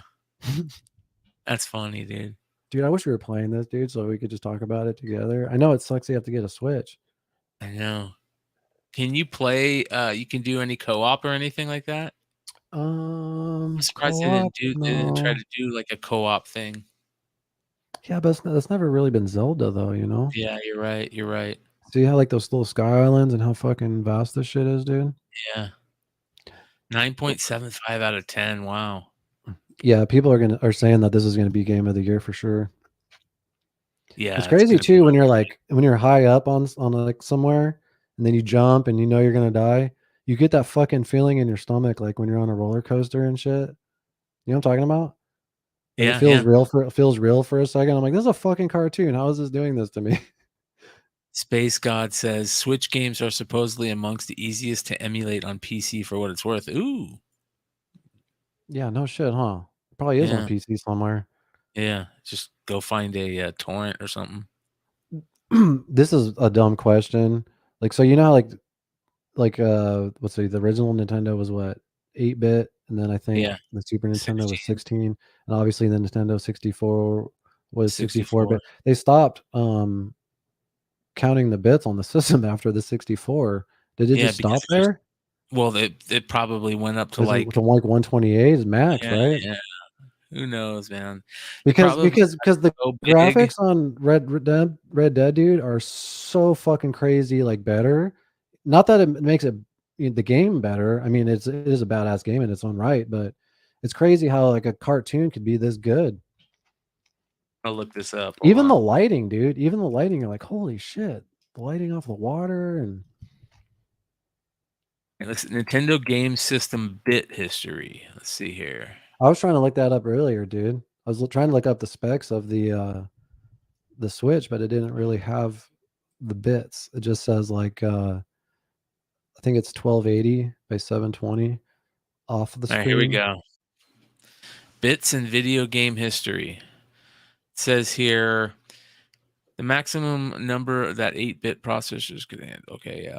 That's funny, dude. Dude, I wish we were playing this, dude, so we could just talk about it together. I know it sucks you have to get a Switch. I know. Can you play you can do any co-op or anything like that? I'm surprised they didn't try to do like a co-op thing. Yeah, but that's never really been Zelda though, Yeah, you're right. You're right. See how like those little sky islands and how fucking vast this shit is, dude? Yeah. 9.75 out of 10. Wow. Yeah, people are saying that this is gonna be game of the year for sure. Yeah. It's crazy too when you're high up on like somewhere and then you jump and you're gonna die. You get that fucking feeling in your stomach like when you're on a roller coaster and shit. You know what I'm talking about? And it feels real for a second. I'm like, this is a fucking cartoon. How is this doing this to me? Space God says Switch games are supposedly amongst the easiest to emulate on PC for what it's worth. Ooh. Yeah, no shit, huh? It probably is on PC somewhere. Yeah, just go find a torrent or something. This is a dumb question. Like, so you know how let's see, the original Nintendo was what, 8-bit, and then I think the Super Nintendo was 16, and obviously the Nintendo 64 was 64-bit. They stopped counting the bits on the system after the 64. Did it just stop there? Well, it probably went up to like 128 is max, right? Yeah. Who knows, man? Because the graphics on Red Dead, dude, are so fucking crazy, like better. Not that it makes it the game better. I mean, it is a badass game in its own right, but it's crazy how like a cartoon could be this good. I'll look this up. Even the lighting, dude. Even the lighting, you're like, holy shit! The lighting off the water and. Nintendo Game System bit history. Let's see here. I was trying to look that up earlier, dude. I was trying to look up the specs of the Switch, but it didn't really have the bits. It just says like I think it's 1280 by 720 off of the screen. All right, here we go. Bits and video game history. It says here the maximum number that 8-bit processors could handle. Okay.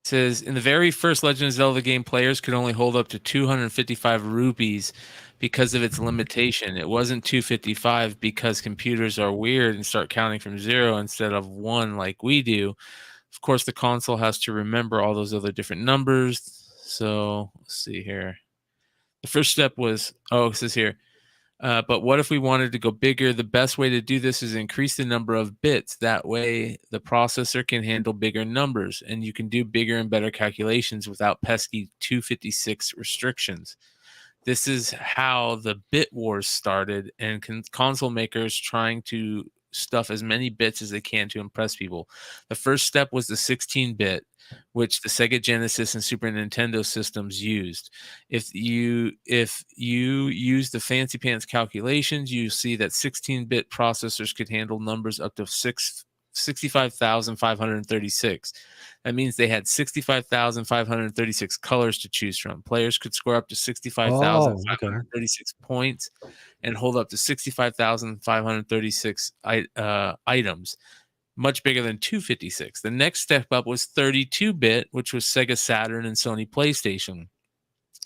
It says in the very first Legend of Zelda game, players could only hold up to 255 rupees because of its limitation. It wasn't 255 because computers are weird and start counting from 0 instead of 1 like we do. Of course, the console has to remember all those other different numbers. So let's see here. The first step was, it says here, but what if we wanted to go bigger? The best way to do this is increase the number of bits. That way, the processor can handle bigger numbers, and you can do bigger and better calculations without pesky 256 restrictions. This is how the bit wars started, and console makers trying to stuff as many bits as they can to impress people. The first step was the 16-bit, which the Sega Genesis and Super Nintendo systems used. If you use the fancy pants calculations, you see that 16-bit processors could handle numbers up to 65,536. That means they had 65,536 colors to choose from. Players could score up to 65,536 points and hold up to 65,536 items, much bigger than 256. The next step up was 32-bit, which was Sega Saturn and Sony PlayStation.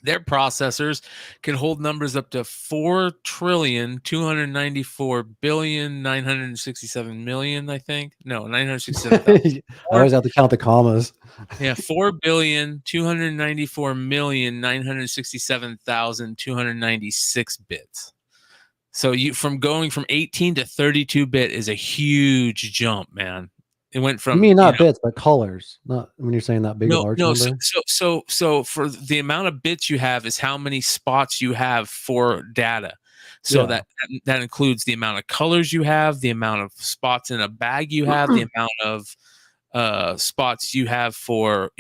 Their processors can hold numbers up to 4,294,967,000,000, I think. No, 967,000. I always have to count the commas. Yeah, 4,294,967,296 bits. So you going from 18 to 32-bit is a huge jump, man. It went from, You mean not bits, but colors. Not when you're saying that big large number. So for the amount of bits you have is how many spots you have for data. So that includes the amount of colors you have, the amount of spots in a bag you have, the amount of spots you have for,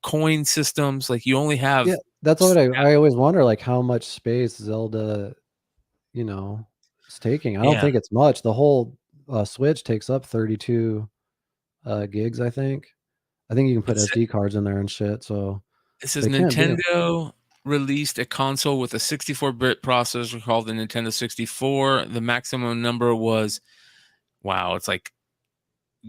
coin systems. Like you only have. Yeah, that's what I always wonder, like how much space Zelda, is taking. I don't think it's much. The whole Switch takes up 32 gigs, I think. I think you can put SD cards in there and shit. So it says Nintendo released a console with a 64-bit processor called the Nintendo 64. The maximum number was, it's like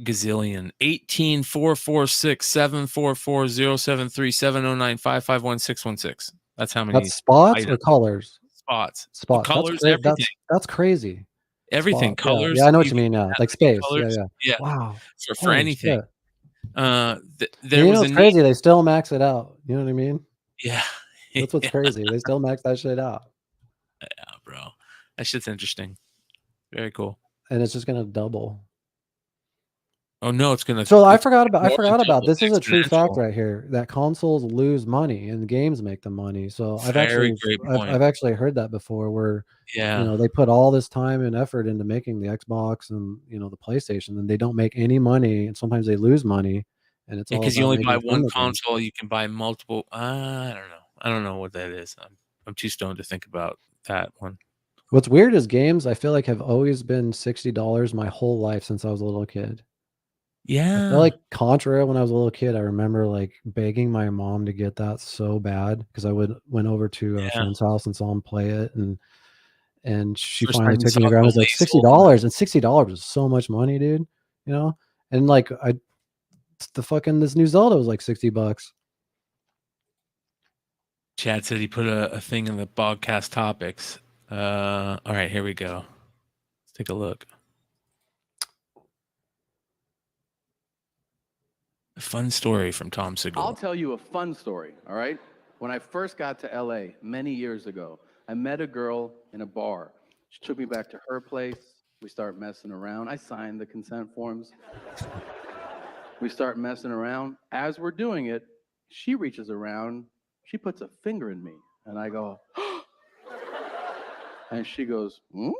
gazillion. 18,446,744,073,709,551,616. That's how many. That's spots items. or colors? Spots. Spots. Colors, that's, everything. That's crazy. Everything. Spots. Colors. Yeah, I know what you mean now. Like space. Colors. Yeah. Wow. For anything. There was crazy. They still max it out. You know what I mean? Yeah. That's what's crazy. They still max that shit out. Yeah, bro. That shit's interesting. Very cool. And it's just gonna double. Oh no, it's gonna. So I forgot about this. Is a true fact right here that consoles lose money and games make the money. So I've actually heard that before, where they put all this time and effort into making the Xbox and the PlayStation, and they don't make any money, and sometimes they lose money. And it's because you only buy one console, you can buy multiple. I don't know what that is. I'm too stoned to think about that one. What's weird is games, I feel like, have always been $60 my whole life since I was a little kid. Yeah. I feel like Contra, when I was a little kid, I remember like begging my mom to get that so bad because I went over to a friend's house and saw him play it, and she finally took me to grandma's like $60, and $60 is so much money, dude. And like this new Zelda was like $60. Chad said he put a thing in the Bogcast topics. All right, here we go. Let's take a look. A fun story from Tom Segura. I'll tell you a fun story, all right? When I first got to LA many years ago, I met a girl in a bar. She took me back to her place. We start messing around. I signed the consent forms. We start messing around. As we're doing it, she reaches around. She puts a finger in me, and I go, and she goes, hmm?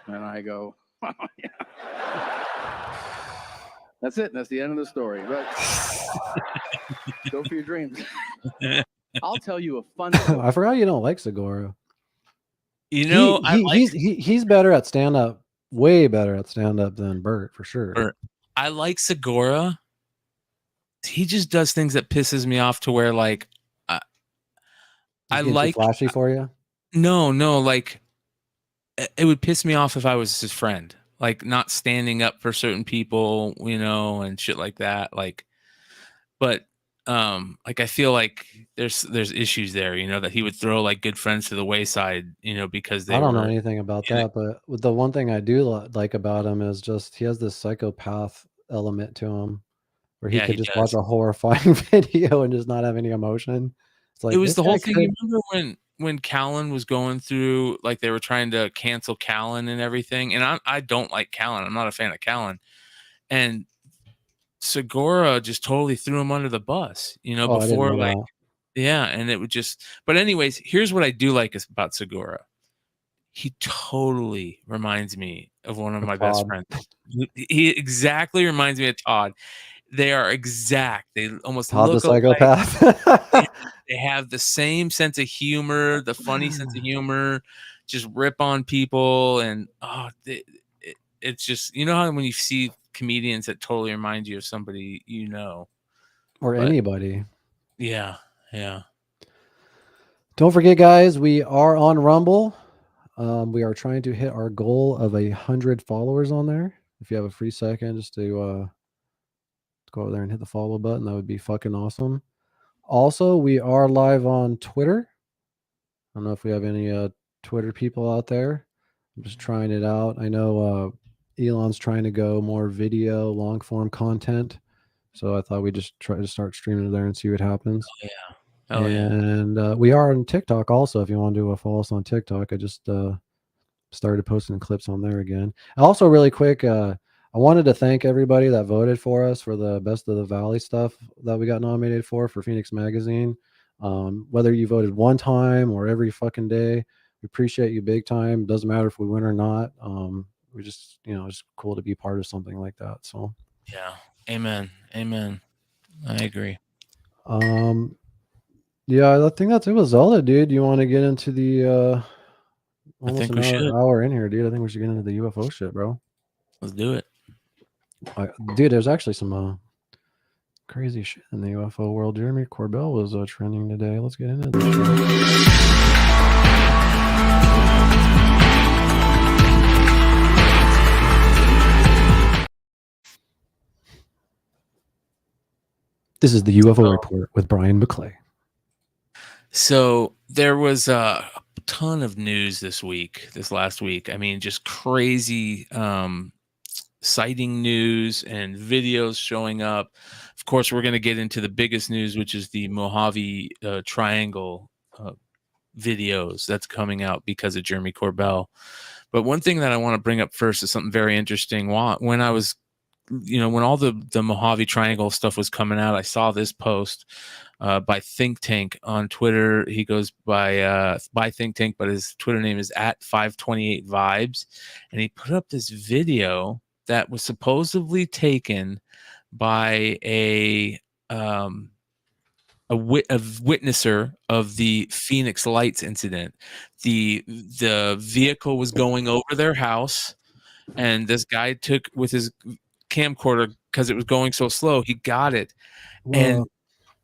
And I go, oh, yeah. That's it. That's the end of the story. But go for your dreams. I'll tell you a fun story. I forgot you don't like Segura. He's better at stand-up, way better at stand-up than Bert, for sure. I like Segura. He just does things that pisses me off to where, like, I like flashy for you. No, like it would piss me off if I was his friend. Like not standing up for certain people, and shit like that. Like, but like I feel like there's issues there, that he would throw like good friends to the wayside, because I don't know anything about that. But the one thing I do like about him is just he has this psychopath element to him, where he could just watch a horrifying video and just not have any emotion. It's like it was the whole thing. You remember when Callan was going through, like they were trying to cancel Callan and everything. And I don't like Callan. I'm not a fan of Callan. And Segura just totally threw him under the bus, before like, Yeah, and it would just. But anyways, here's what I do like about Segura. He totally reminds me of one of my best Todd. friends. He exactly reminds me of Todd. They are exact. They almost Todd the look alike. psychopath. They have the same sense of humor, the funny sense of humor, just rip on people. And it's just, you know how when you see comedians that totally remind you of somebody, you know. Or But anybody. yeah. Don't forget, guys, we are on Rumble. We are trying to hit our goal of 100 followers on there. If you have a free second just to go over there and hit the follow button, that would be fucking awesome. Also, we are live on Twitter. I don't know if we have any Twitter people out there. I'm just trying it out. I know Elon's trying to go more video, long form content. So I thought we'd just try to start streaming there and see what happens. Oh, yeah. Hell yeah. And we are on TikTok also. If you want to follow us on TikTok, I just started posting clips on there again. Also, really quick, I wanted to thank everybody that voted for us for the Best of the Valley stuff that we got nominated for Phoenix Magazine. Whether you voted one time or every fucking day, we appreciate you big time. Doesn't matter if we win or not. We just, it's cool to be part of something like that. So yeah. Amen. I agree. Yeah, I think that's it with Zelda, dude. You want to get into the almost an hour in here, dude? I think we should get into the UFO shit, bro. Let's do it. Dude, there's actually some crazy shit in the UFO world. Jeremy Corbell was trending today. Let's get into this shit. This is the UFO Report with Brian McClay. So there was a ton of news this last week. I mean, just crazy sighting news and videos showing up. Of course, we're going to get into the biggest news, which is the Mojave Triangle videos that's coming out because of Jeremy Corbell. But one thing that I want to bring up first is something very interesting. When I was, when all the Mojave Triangle stuff was coming out, I saw this post by Think Tank on Twitter. He goes by Think Tank, but his Twitter name is @528vibes, and he put up this video that was supposedly taken by a witnesser of the Phoenix Lights incident. The vehicle was going over their house, and this guy took with his camcorder, because it was going so slow, he got it. Whoa.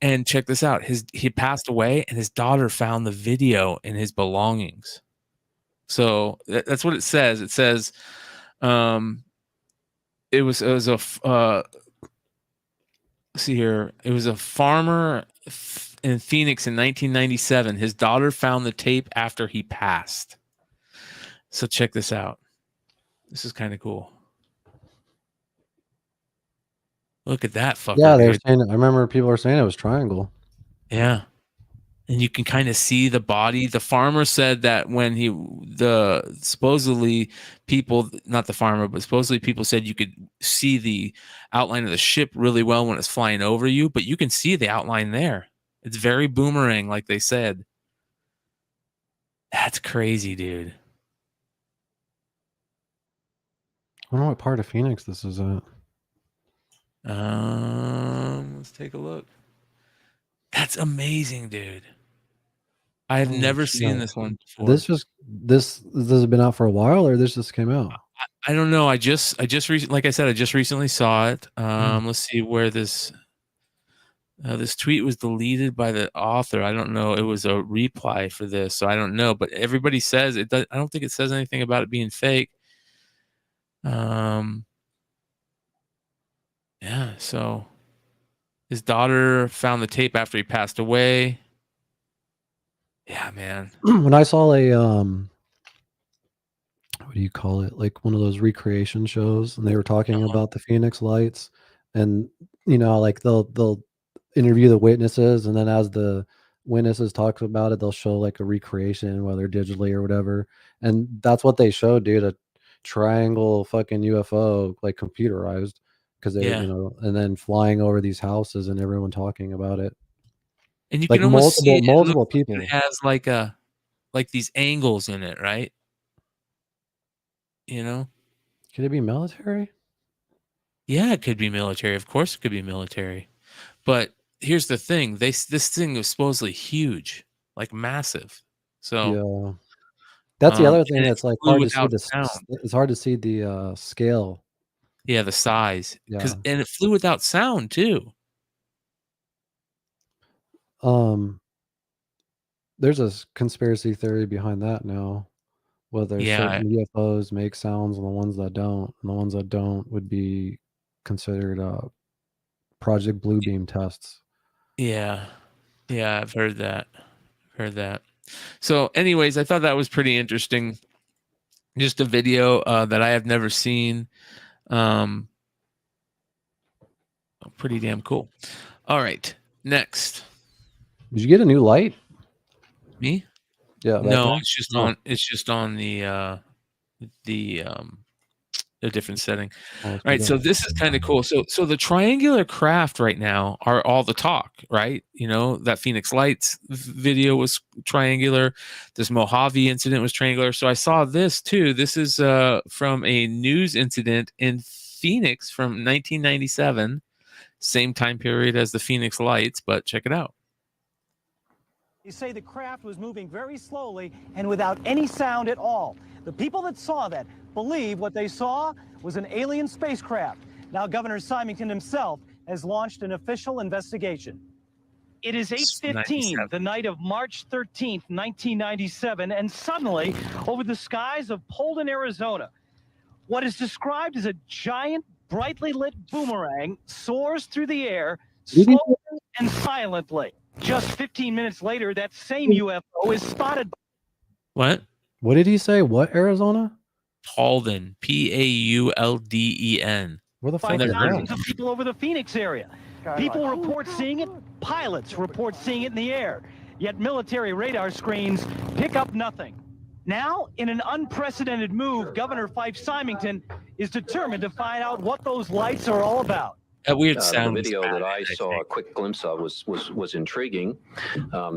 And check this out. He passed away, and his daughter found the video in his belongings. So that's what it says. It says it was a see here. It was a farmer in Phoenix in 1997. His daughter found the tape after he passed. So check this out. This is kind of cool. Look at that fucker. Yeah, they were saying. I remember people were saying it was triangle. Yeah, and you can kind of see the body. The farmer said that when supposedly people, not the farmer, but supposedly people said you could see the outline of the ship really well when it's flying over you, but you can see the outline there. It's very boomerang, like they said. That's crazy, dude. I don't know what part of Phoenix this is at. Let's take a look. That's amazing, dude. I have never seen this one before. This has been out for a while, or this just came out? I don't know. I just like I said, I just recently saw it. Let's see where this tweet was deleted by the author. I don't know. It was a reply for this, so I don't know. But everybody says it does. I don't think it says anything about it being fake. Yeah. So his daughter found the tape after he passed away. Yeah, man. When I saw a what do you call it? Like one of those recreation shows, and they were talking about the Phoenix Lights, and like they'll interview the witnesses, and then as the witnesses talk about it, they'll show like a recreation, whether digitally or whatever, and that's what they showed, dude. A triangle fucking UFO, like computerized, because they and then flying over these houses and everyone talking about it. And you Like can almost see it. multiple It people. has like these angles in it, right? You know? Could it be military? Yeah, it could be military. Of course, it could be military. But here's the thing: this thing was supposedly huge, like massive. So Yeah, that's the other thing and it that's like flew hard to see without the. sound. It's hard to see the scale. Yeah, the size, Yeah. and it flew without sound too. There's a conspiracy theory behind that now. Whether Yeah. certain UFOs make sounds and the ones that don't, and the ones that don't would be considered Project Bluebeam tests. Yeah, I've heard that. So, anyways, I thought that was pretty interesting. Just a video that I have never seen. Pretty damn cool. All right, next. Did you get a new light? Me? Yeah. No, there? it's just Oh. on. It's just on the a different setting. Oh, All right, so this is kind of cool. So the triangular craft right now are all the talk, right? You know, that Phoenix Lights video was triangular. This Mojave incident was triangular. So I saw this too. This is from a news incident in Phoenix from 1997, same time period as the Phoenix Lights, but check it out. They say the craft was moving very slowly and without any sound at all. The people that saw that believe what they saw was an alien spacecraft. Now, Governor Symington himself has launched an official investigation. It is 8:15, the night of March 13th, 1997, and suddenly, over the skies of Polden, Arizona, what is described as a giant, brightly lit boomerang soars through the air, slowly and silently. Just 15 minutes later, that same UFO is spotted. What? What did he say? What Arizona? Paulden, Paulden. Where the By fuck is thousands that? of people over the Phoenix area. People report seeing it. Pilots report seeing it in the air. Yet military radar screens pick up nothing. Now, in an unprecedented move, Governor Fife Symington is determined to find out what those lights are all about. That weird sound. The video that I saw a quick glimpse of was intriguing.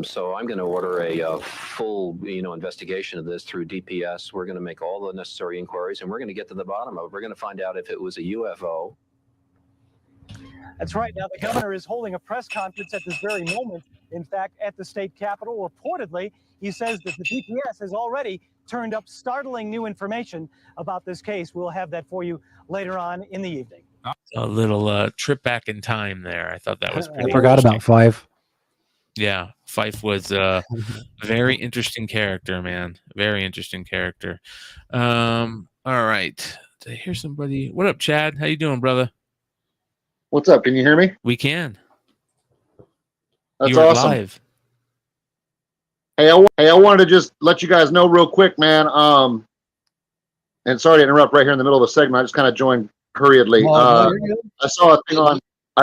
So I'm going to order a full, investigation of this through DPS. We're going to make all the necessary inquiries, and we're going to get to the bottom of it. We're going to find out if it was a UFO. That's right. Now, the governor is holding a press conference at this very moment. In fact, at the state capitol, reportedly, he says that the DPS has already turned up startling new information about this case. We'll have that for you later on in the evening. A little trip back in time there. I thought that was pretty I forgot about Fife. Yeah, Fife was a very interesting character, man. Very interesting character. All right. Did I hear somebody? What up, Chad? How you doing, brother? What's up? Can you hear me? We can. That's You are awesome. live. Hey, I wanted to just let you guys know real quick, man. And sorry to interrupt right here in the middle of a segment. I just kind of joined hurriedly. Oh, no, you're good. I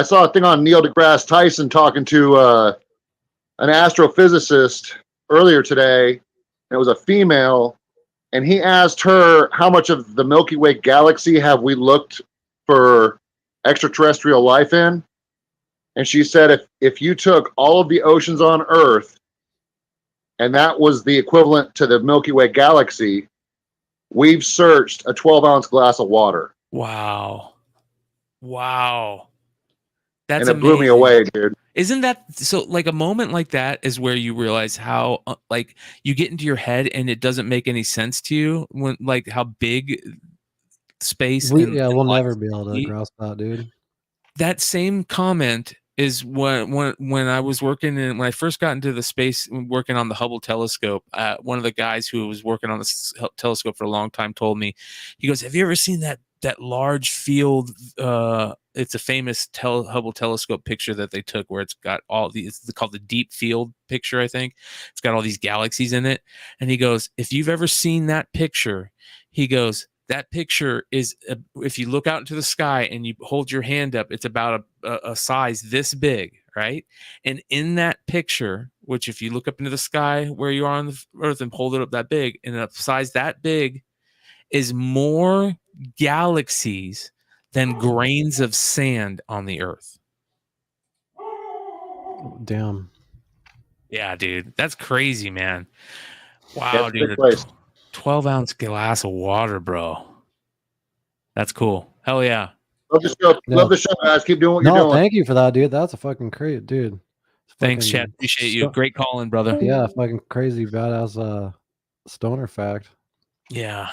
saw a thing on Neil deGrasse Tyson talking to an astrophysicist earlier today. It was a female, and he asked her how much of the Milky Way galaxy have we looked for extraterrestrial life in, and she said if you took all of the oceans on Earth, and that was the equivalent to the Milky Way galaxy, we've searched a 12-ounce glass of water. Wow. And That's it blew me away, dude. Isn't that so? Like a moment like that is where you realize how like you get into your head and it doesn't make any sense to you when like how big space. We'll and never be able to grasp that, dude. That same comment is when I was working in when I first got into the space working on the Hubble telescope. One of the guys who was working on the telescope for a long time told me, he goes, "Have you ever seen that large field?" It's a famous Hubble telescope picture that they took where it's got all these. It's called the deep field picture, I think. It's got all these galaxies in it. And he goes, "If you've ever seen that picture," he goes, "that picture is if you look out into the sky and you hold your hand up, it's about a size this big, right? And in that picture, which if you look up into the sky where you are on the Earth and hold it up that big, in a size that big, is more galaxies than grains of sand on the Earth." Damn. Yeah, dude. That's crazy, man. Yeah, Wow, it's a big dude. place. 12-ounce glass of water, bro. That's cool. Hell yeah. Love the show. Yeah. Love the show, guys. Keep doing what you're No, doing. thank you for that, dude. That's a fucking great, dude. It's Thanks, fucking Chad. Appreciate you. Great calling, brother. Yeah, fucking crazy badass stoner fact. Yeah,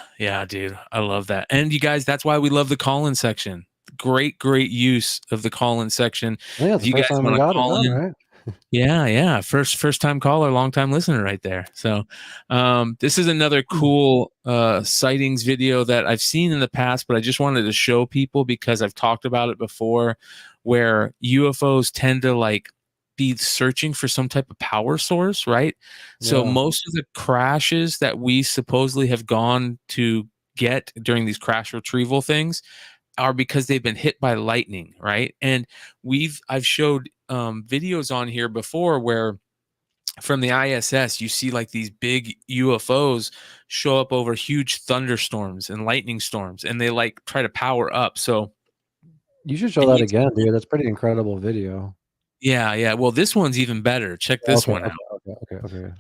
dude. I love that. And you guys, that's why we love the call-in section. Great use of the call-in section. Yeah, it's If the first time we got it done, in, right? yeah. First time caller, long time listener right there. So this is another cool sightings video that I've seen in the past, but I just wanted to show people because I've talked about it before, where UFOs tend to like be searching for some type of power source, right? So Yeah. most of the crashes that we supposedly have gone to get during these crash retrieval things are because they've been hit by lightning, right? And I've showed videos on here before where from the ISS you see like these big UFOs show up over huge thunderstorms and lightning storms, and they like try to power up. So You should show that again, dude. That's pretty incredible video. yeah. Well, this one's even better. Check this one out. Okay.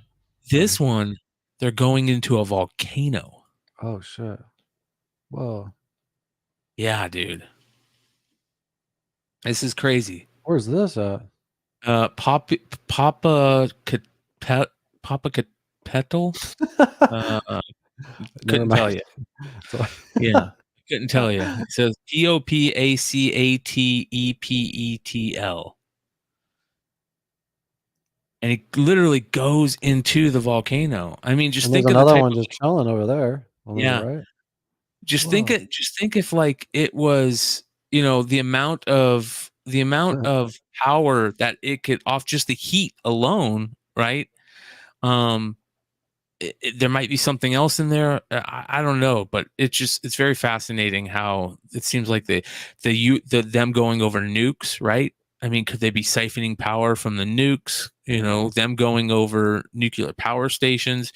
This one, they're going into a volcano. Oh shit. Whoa. Yeah, dude. This is crazy. Where's this at? Papa Capetal. Couldn't tell you. Yeah, couldn't tell you. It says POPACATEPETL, and it literally goes into the volcano. I mean, just And think there's of the another type one of, just chilling over there. On the yeah. right. Just think if like it was, you know, the amount of power that it could off just the heat alone, right? There might be something else in there. I don't know, but it's very fascinating how it seems like them going over nukes, right? I mean, could they be siphoning power from the nukes? You know, them going over nuclear power stations.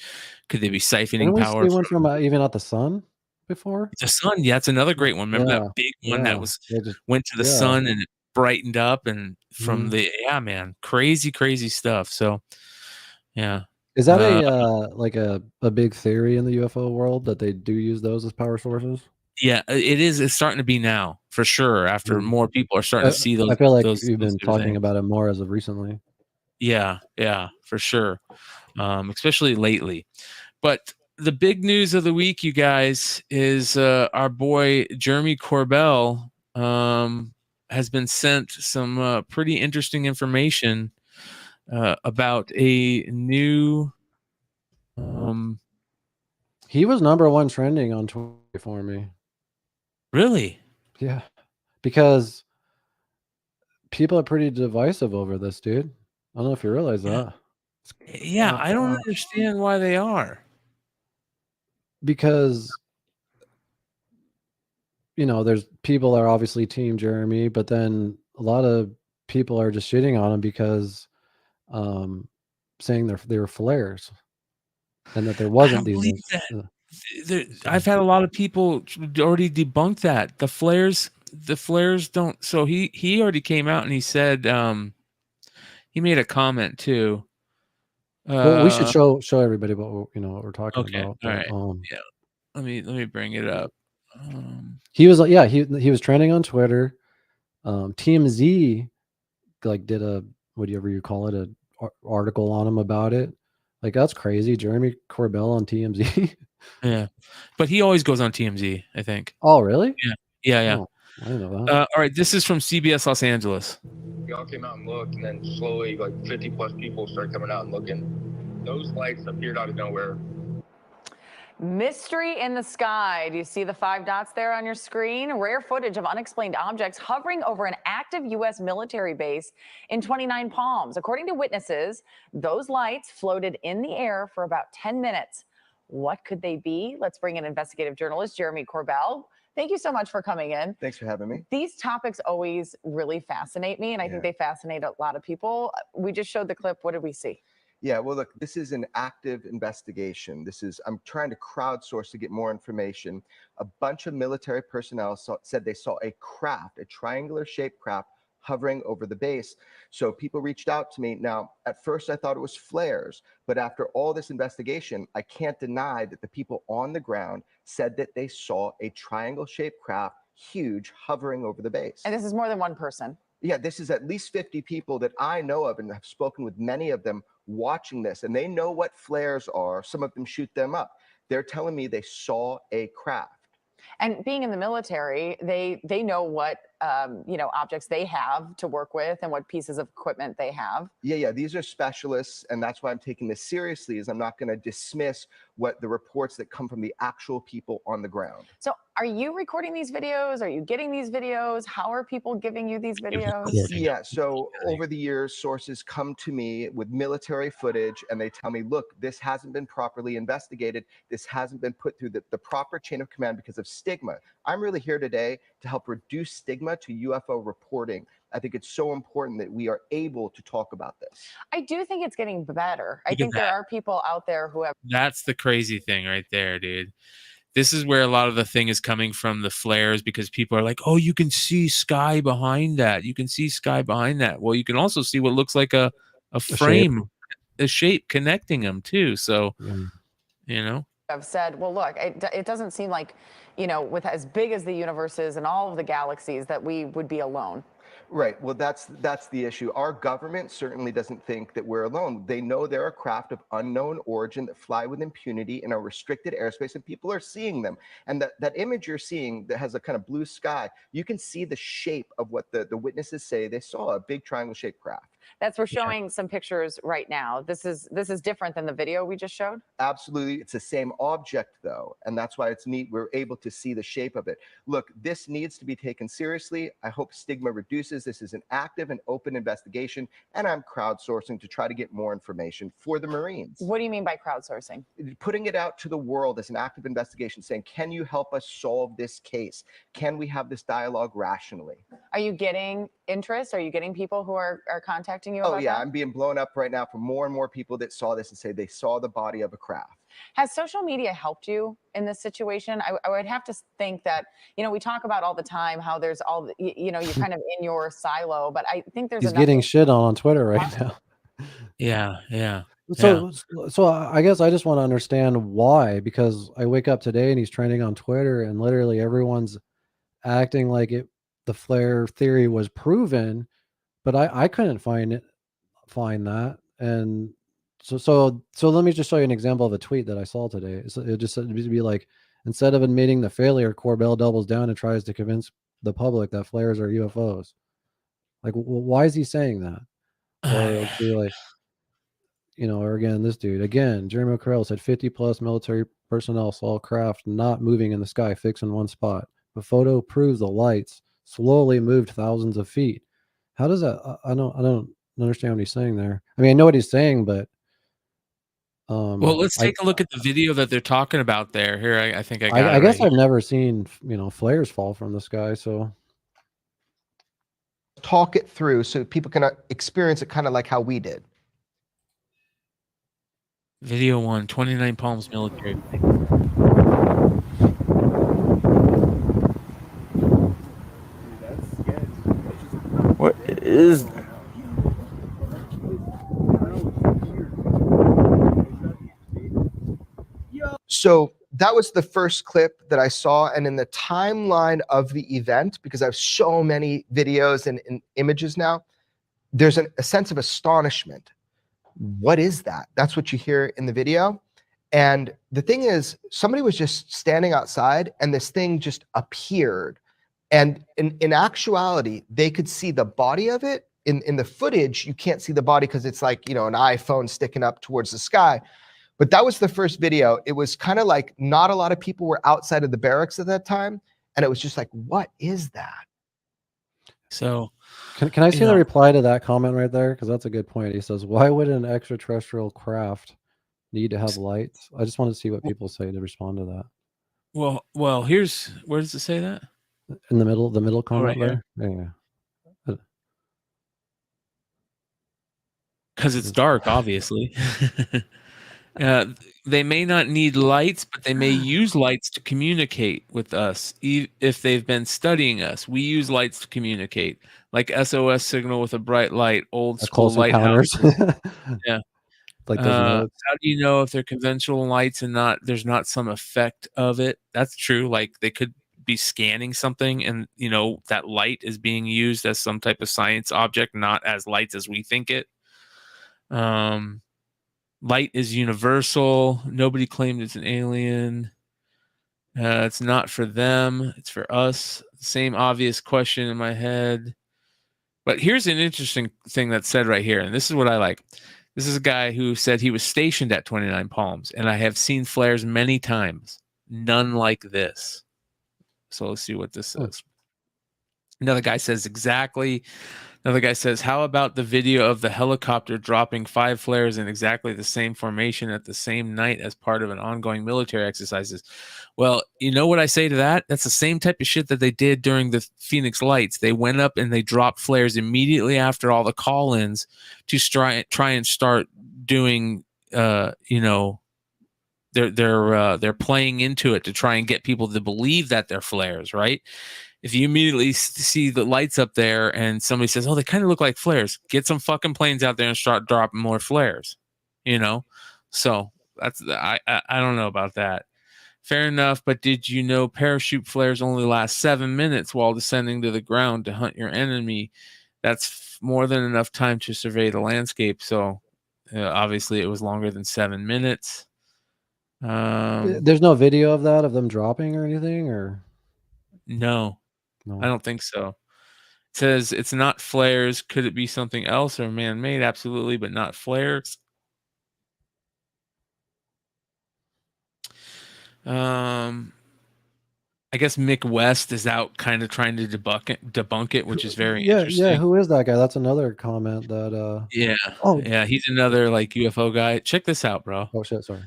Could they be siphoning Didn't we power see one from even at the sun before? the sun? Yeah, it's another great one. Remember that big one that was went to the sun and it brightened up, and from the man, crazy stuff. So yeah. Is that like a big theory in the UFO world that they do use those as power sources? Yeah, it is. It's starting to be now for sure. After more people are starting to see those. I feel like those, you've been talking things. about it more as of recently. Yeah, for sure. Especially lately. But the big news of the week, you guys, is our boy Jeremy Corbell has been sent some pretty interesting information about a new. He was #1 trending on Twitter for me. Really? Yeah, because people are pretty divisive over this, dude. I don't know if you realize that. Yeah, I don't understand why they are. Because, you know, there's people that are obviously Team Jeremy, but then a lot of people are just shitting on him because saying they were flares and that there wasn't these. I've had a lot of people already debunk that. The flares don't. So he already came out and he said he made a comment too. Well, we should show everybody what we're talking about. All right. Yeah. Let me bring it up. He was he was trending on Twitter. TMZ like did a whatever you call it, an article on him about it. Like, that's crazy. Jeremy Corbell on TMZ. Yeah, but he always goes on TMZ, I think. Oh, really? Yeah. Oh, I didn't know that. All right, this is from CBS Los Angeles. We all came out and looked, and then slowly, like 50 plus people started coming out and looking. Those lights appeared out of nowhere. Mystery in the sky. Do you see the 5 dots there on your screen? Rare footage of unexplained objects hovering over an active U.S. military base in 29 Palms. According to witnesses, those lights floated in the air for about 10 minutes. What could they be? Let's bring in investigative journalist Jeremy Corbell. Thank you so much for coming in. Thanks for having me. These topics always really fascinate me, and I think they fascinate a lot of people. We just showed the clip. What did we see? Yeah, well, look, this is an active investigation. I'm trying to crowdsource to get more information. A bunch of military personnel said they saw a craft, a triangular shaped craft, hovering over the base. So people reached out to me. Now, at first I thought it was flares, but after all this investigation, I can't deny that the people on the ground said that they saw a triangle-shaped craft, huge, hovering over the base. And this is more than one person. Yeah, this is at least 50 people that I know of and have spoken with many of them watching this, and they know what flares are. Some of them shoot them up. They're telling me they saw a craft. And being in the military, they know what objects they have to work with and what pieces of equipment they have. Yeah, these are specialists, and that's why I'm taking this seriously, is I'm not going to dismiss what the reports that come from the actual people on the ground. So are you recording these videos? Are you getting these videos? How are people giving you these videos? Yeah, so over the years, sources come to me with military footage and they tell me, look, this hasn't been properly investigated. This hasn't been put through the proper chain of command because of stigma. I'm really here today to help reduce stigma to UFO reporting. I think it's so important that we are able to talk about this. I do think it's getting better. I Look at think there that. are people out there who have. That's the crazy thing right there, dude. This is where a lot of the thing is coming from, the flares, because people are like, oh, you can see sky behind that. You can see sky behind that. Well, you can also see what looks like a frame, a shape connecting them too. So, Have said, well, look, it doesn't seem like, with as big as the universe is and all of the galaxies, that we would be alone. Right. Well, that's the issue. Our government certainly doesn't think that we're alone. They know there are craft of unknown origin that fly with impunity in a restricted airspace, and people are seeing them. And that image you're seeing that has a kind of blue sky, you can see the shape of what the witnesses say they saw, a big triangle-shaped craft. We're showing some pictures right now. This is different than the video we just showed. Absolutely. It's the same object, though. And that's why it's neat. We're able to see the shape of it. Look, this needs to be taken seriously. I hope stigma reduces. This is an active and open investigation, and I'm crowdsourcing to try to get more information for the Marines. What do you mean by crowdsourcing? Putting it out to the world as an active investigation, saying, can you help us solve this case? Can we have this dialogue rationally? Are you getting interest? Are you getting people who are contacting you Oh, about yeah. that? I'm being blown up right now from more and more people that saw this and say they saw the body of a craft. Has social media helped you in this situation? I would have to think that, we talk about all the time how there's all, you're kind of in your silo, but I think there's He's getting shit on Twitter right now. Yeah. So I guess I just want to understand why, because I wake up today and he's trending on Twitter and literally everyone's acting like the flare theory was proven, but I couldn't find that. And so let me just show you an example of a tweet that I saw today. So it just said to be like, instead of admitting the failure, Corbell doubles down and tries to convince the public that flares are UFOs. Like, why is he saying that? Or it'll be like, or again, this dude, Jeremy O'Carroll said 50 plus military personnel saw craft not moving in the sky, fixed in one spot. The photo proves the lights slowly moved thousands of feet. How does that? I don't understand what he's saying there. I mean, I know what he's saying, but well, let's take a look at the video that they're talking about there. Here, I think I got it. I guess I've never seen flares fall from the sky, so Talk it through so people can experience it kind of like how we did. Video 1, 29 Palms military. What is that? So that was the first clip that I saw. And in the timeline of the event, because I have so many videos and images now, there's a sense of astonishment. What is that? That's what you hear in the video. And the thing is, somebody was just standing outside and this thing just appeared. And in actuality, they could see the body of it. In the footage, you can't see the body because it's like, an iPhone sticking up towards the sky. But that was the first video. It was kind of like not a lot of people were outside of the barracks at that time. And it was just like, what is that? So can I see the reply to that comment right there? Because that's a good point. He says, why would an extraterrestrial craft need to have lights? I just want to see what people say to respond to that. Well, where does it say that? In the middle comment right there. Yeah. Because it's dark, obviously. They may not need lights, but they may use lights to communicate with us if they've been studying us. We use lights to communicate, like SOS signal with a bright light, old school Close lighthouse. encounters. Yeah. Like those notes. How do you know if they're conventional lights and there's not some effect of it? That's true. Like they could be scanning something and that light is being used as some type of science object, not as lights as we think it. Light is universal. Nobody claimed it's an alien. It's not for them. It's for us. Same obvious question in my head. But here's an interesting thing that's said right here. And this is what I like. This is a guy who said he was stationed at 29 Palms. And I have seen flares many times. None like this. So let's see what this says. Another guy says Another guy says, how about the video of the helicopter dropping 5 flares in exactly the same formation at the same night as part of an ongoing military exercises? Well, you know what I say to that? That's the same type of shit that they did during the Phoenix Lights. They went up and they dropped flares immediately after all the call-ins to try and start doing, they're playing into it to try and get people to believe that they're flares, right? If you immediately see the lights up there and somebody says, oh, they kind of look like flares, get some fucking planes out there and start dropping more flares, So that's, I don't know about that. Fair enough. But did you know parachute flares only last 7 minutes while descending to the ground to hunt your enemy? That's more than enough time to survey the landscape. So obviously it was longer than 7 minutes. There's no video of that, of them dropping or anything, or? No. I don't think so. It says it's not flares. Could it be something else or man-made? Absolutely, but not flares. I guess Mick West is out kind of trying to debunk it, which is very interesting. Yeah, who is that guy? That's another comment that yeah. Oh yeah, he's another like UFO guy. Check this out, bro. Oh shit, sorry.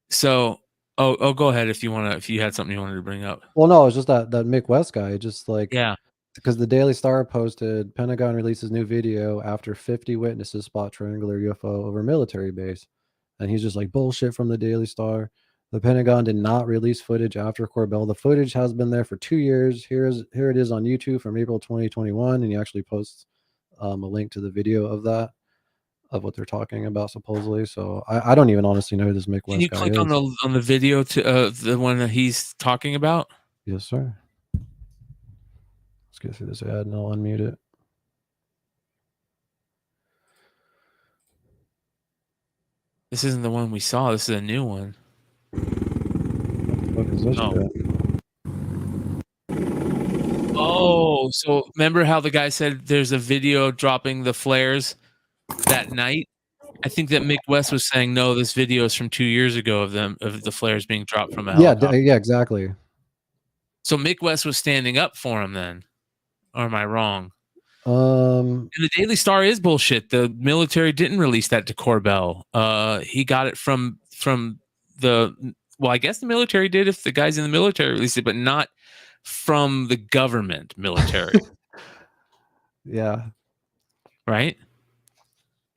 So go ahead if you had something you wanted to bring up. Well, no, it's just that Mick West guy, just like, yeah, because the Daily Star posted Pentagon releases new video after 50 witnesses spot triangular UFO over military base, and he's just like, bullshit from the Daily Star. The Pentagon did not release footage after Corbell. The footage has been there for 2 years. Here it is on YouTube from April 2021, and he actually posts a link to the video of that, of what they're talking about supposedly. So I don't even honestly know who this Mick West guy is. Can you click on the video to the one that he's talking about? Yes, sir. Let's get through this ad and I'll unmute it. This isn't the one we saw. This is a new one. What is this? Oh, so remember how the guy said there's a video dropping the flares that night? I think that Mick West was saying, no, this video is from 2 years ago of the flares being dropped from a helicopter. Yeah, exactly. So Mick West was standing up for him then, or am I wrong? And the Daily Star is bullshit. The military didn't release that to Corbell. He got it from the, well, I guess the military did if the guys in the military released it, but not from the government military. Yeah. Right?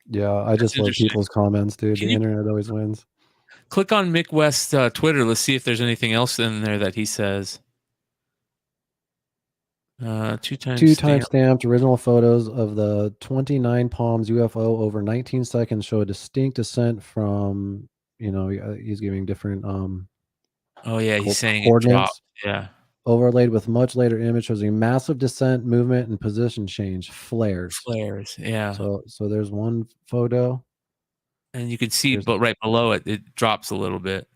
Yeah, I just love people's comments, dude. The internet always wins. Click on Mick West's Twitter. Let's see if there's anything else in there that he says. 2 times stamped original photos of the 29 Palms UFO over 19 seconds show a distinct descent from, he's giving different oh yeah, he's saying coordinates. It dropped. Yeah. Overlaid with much later image shows a massive descent, movement, and position change. Flares, yeah. So there's one photo, and you can see, but right below it, it drops a little bit.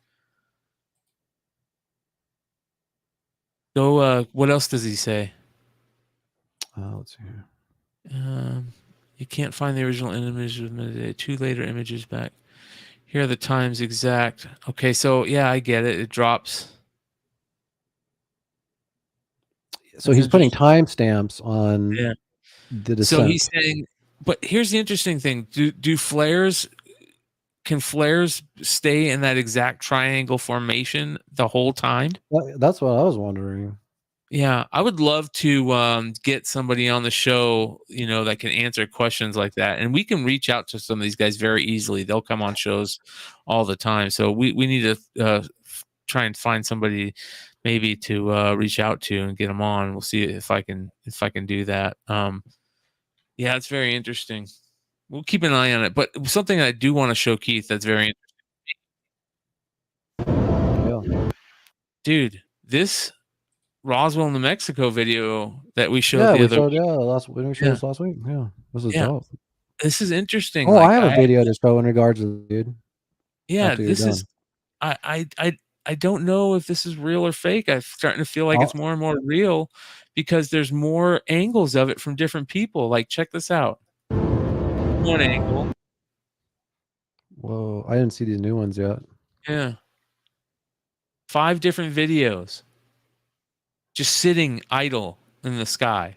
So, what else does he say? Let's see here. You can't find the original image of 2 later images back. Here are the times exact. Okay, so yeah, I get it. It drops. So he's putting timestamps on the descent. So he's saying, but here's the interesting thing: can flares stay in that exact triangle formation the whole time? That's what I was wondering. Yeah, I would love to get somebody on the show, that can answer questions like that, and we can reach out to some of these guys very easily. They'll come on shows all the time, so we need to try and find somebody maybe to reach out to and get them on. We'll see if I can do that. Yeah, it's very interesting. We'll keep an eye on it. But something I do want to show Keith that's very interesting. Yeah. Dude, this Roswell, New Mexico video that we showed Yeah, the we other showed week. when we showed this last week. Yeah, this is Yeah. dope. This is interesting. Oh, Like, I have a video to show in regards to this, dude. Yeah, After you're this done. is I don't know if this is real or fake. I'm starting to feel like I'll- it's more and more real because there's more angles of it from different people. Like, check this out. One angle. Whoa, I didn't see these new ones yet. Yeah. 5 different videos. Just sitting idle in the sky.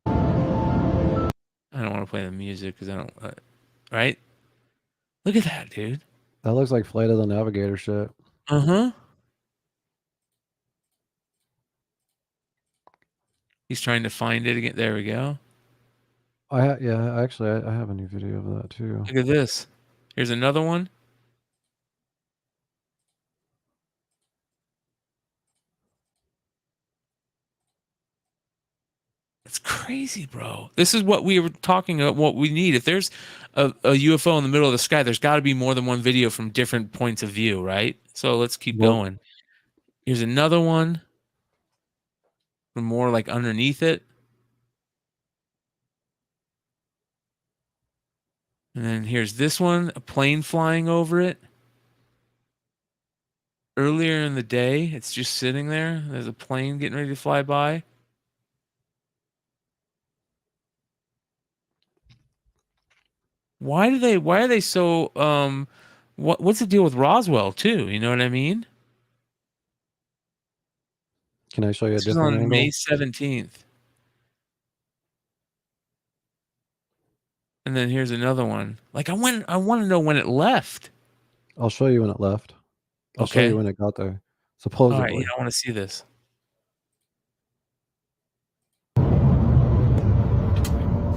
I don't want to play the music because I don't. Right? Look at that, dude. That looks like Flight of the Navigator shit. Uh-huh. He's trying to find it again. There we go. Yeah, actually, I have a new video of that too. Look at this. Here's another one. It's crazy, bro. This is what we were talking about, what we need. If there's a UFO in the middle of the sky, there's got to be more than one video from different points of view, right? So let's keep going. Here's another one. From more like underneath it. And then here's this one, a plane flying over it. Earlier in the day, it's just sitting there. There's a plane getting ready to fly by. Why are they so what's the deal with Roswell too? You know what I mean? Can I show you a This is different on angle? May 17th. And then here's another one. Like I want to know when it left. I'll show you when it left. I'll show Okay. you when it got there. All Supposedly. right, I want to see this.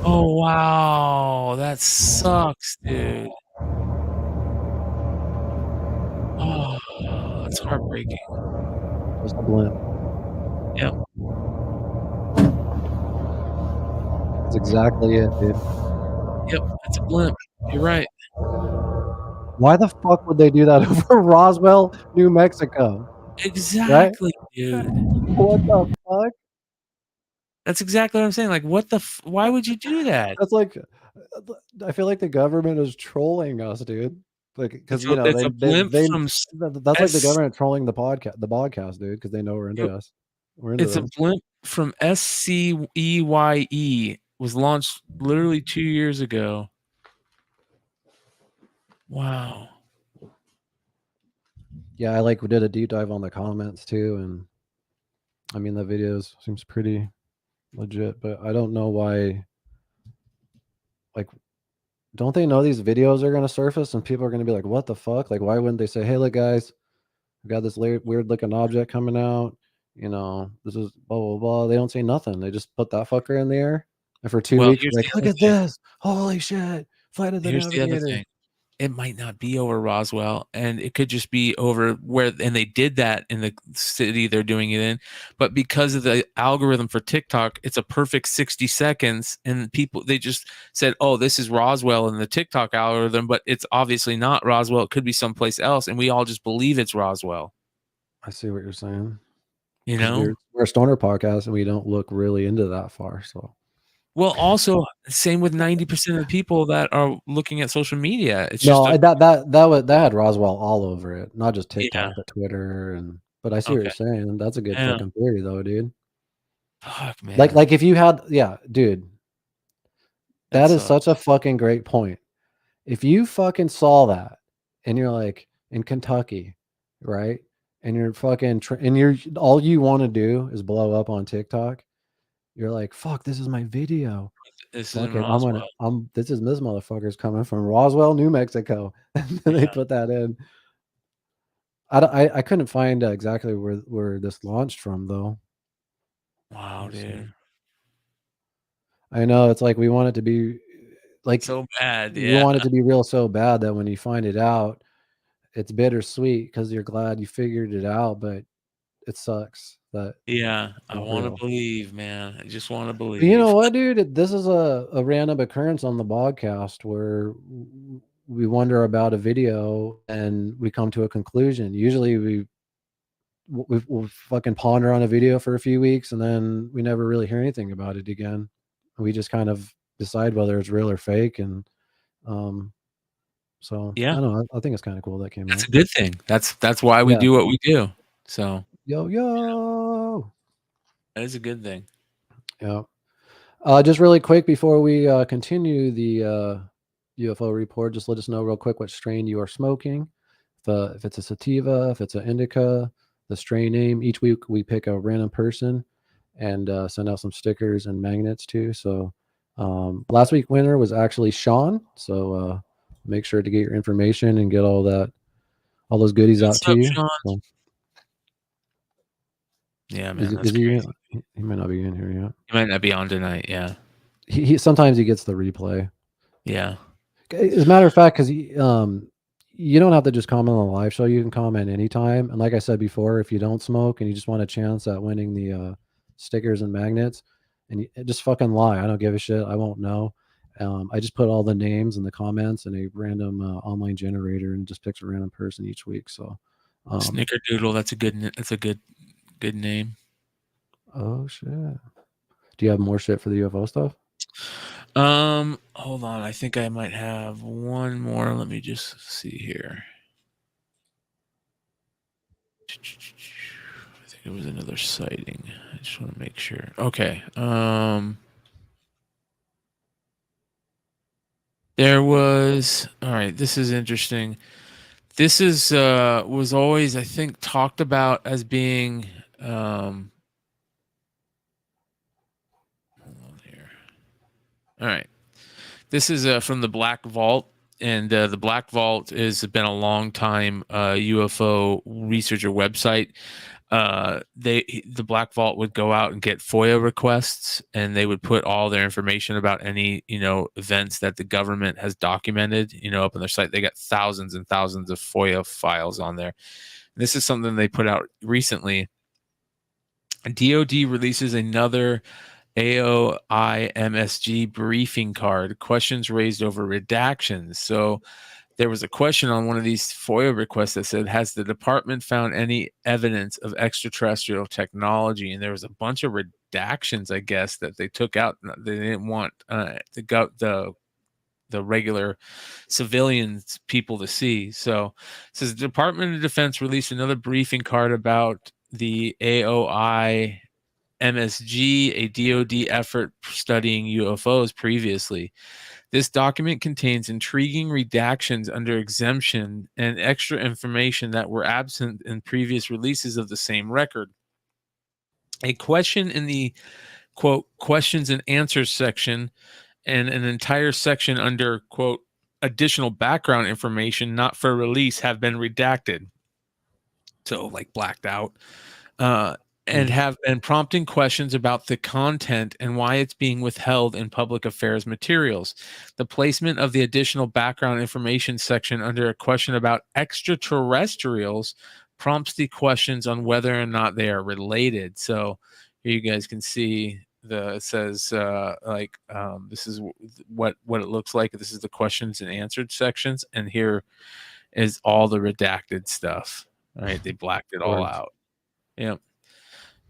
Oh wow, that sucks, dude. Oh, that's heartbreaking. Just a blimp. Yep. That's exactly it, dude. Yep, it's a blimp. You're right. Why the fuck would they do that over Roswell, New Mexico? Exactly, dude. What the fuck? That's exactly what I'm saying. Like, what the? Why would you do that? That's like, I feel like the government is trolling us, dude. Like, because It's a blimp from that's like the government trolling the Bogcast, dude, because they know we're into us. We're into It's this. a blimp from SCEYE. Was launched literally 2 years ago. Wow. Yeah, I like did a deep dive on the comments too, and I mean the videos seems pretty legit, but I don't know why. Like, don't they know these videos are gonna surface and people are gonna be like, "What the fuck?" Like, why wouldn't they say, "Hey, look, guys, we got this weird looking object coming out. You know, this is blah blah blah." They don't say nothing. They just put that fucker in the air, and for 2 weeks, here's like, the "Look other at thing. this! Holy shit! Flight of the Here's the other Navigator." thing. It might not be over Roswell, and it could just be over where, and they did that in the city they're doing it in, but because of the algorithm for TikTok, it's a perfect 60 seconds, and they just said, "Oh, this is Roswell" in the TikTok algorithm, but it's obviously not Roswell. It could be someplace else, and we all just believe it's Roswell. I see what you're saying. You 'Cause know? we're a stoner podcast, and we don't look really into that far. So, Well, also, same with 90% of the people that are looking at social media. It's no, just that had Roswell all over it, not just TikTok, Yeah. but Twitter, and but I see what you're Okay. saying. That's a good Yeah. fucking theory, though, dude. Fuck, man. Like if you had, yeah, dude, that is sucks. such a fucking great point. If you fucking saw that, and you're like in Kentucky, right, and you're fucking and you're all you want to do is blow up on TikTok, you're like, fuck, this is my video. This is in Fucking, Roswell. this motherfucker's coming from Roswell, New Mexico. And then they put that in. I couldn't find exactly where this launched from though. Wow, dude. I know it's like we want it to be like So bad, you yeah. want it to be real so bad that when you find it out, it's bittersweet because you're glad you figured it out, but it sucks that Yeah, I not want to real. believe, man. I just want to But you know believe. what, dude? This is a random occurrence on the Bogcast where we wonder about a video and we come to a conclusion. Usually we'll fucking ponder on a video for a few weeks and then we never really hear anything about it again. We just kind of decide whether it's real or fake. And so I Yeah. don't know. I think it's kind of cool that came That's out. a good thing. That's why we Yeah. do what we do. So Yo. that is a good thing. Yeah. Just really quick before we continue the UFO report, just let us know real quick what strain you are smoking. If it's a sativa, if it's an indica, the strain name. Each week we pick a random person and send out some stickers and magnets too. So last week winner was actually Sean. So make sure to get your information and get all those goodies out What's to up, you. Sean? So, Yeah, man, that's is he? crazy. He might not be in here yet. He might not be on tonight. Yeah. He sometimes he gets the replay. Yeah. As a matter of fact, because you don't have to just comment on the live show. You can comment anytime. And like I said before, if you don't smoke and you just want a chance at winning the stickers and magnets, and just fucking lie. I don't give a shit. I won't know. I just put all the names in the comments in a random online generator and just picks a random person each week. So Snickerdoodle. That's a good name. Oh shit. Do you have more shit for the UFO stuff? Hold on. I think I might have one more. Let me just see here. I think it was another sighting. I just want to make sure. Okay. There was, all right, this is interesting. This is was always, I think, talked about as being hold on here. All right. This is from the Black Vault, and the Black Vault has been a long time UFO researcher website. The Black Vault would go out and get FOIA requests, and they would put all their information about any events that the government has documented up on their site. They got thousands and thousands of FOIA files on there. And this is something they put out recently. DoD releases another AOI MSG briefing card, questions raised over redactions. So there was a question on one of these FOIA requests that said, has the department found any evidence of extraterrestrial technology? And there was a bunch of redactions, I guess, that they took out. They didn't want the regular civilians people to see. So it says the Department of Defense released another briefing card about the AOI MSG, a DoD effort studying UFOs previously. This document contains intriguing redactions under exemption and extra information that were absent in previous releases of the same record. A question in the quote questions and answers section and an entire section under quote additional background information not for release have been redacted. So like blacked out. And have been prompting questions about the content and why it's being withheld in public affairs materials. The placement of the additional background information section under a question about extraterrestrials prompts the questions on whether or not they are related. So here you guys can see it says this is what it looks like. This is the questions and answered sections, and here is all the redacted stuff. All right, they blacked it all out. Yep.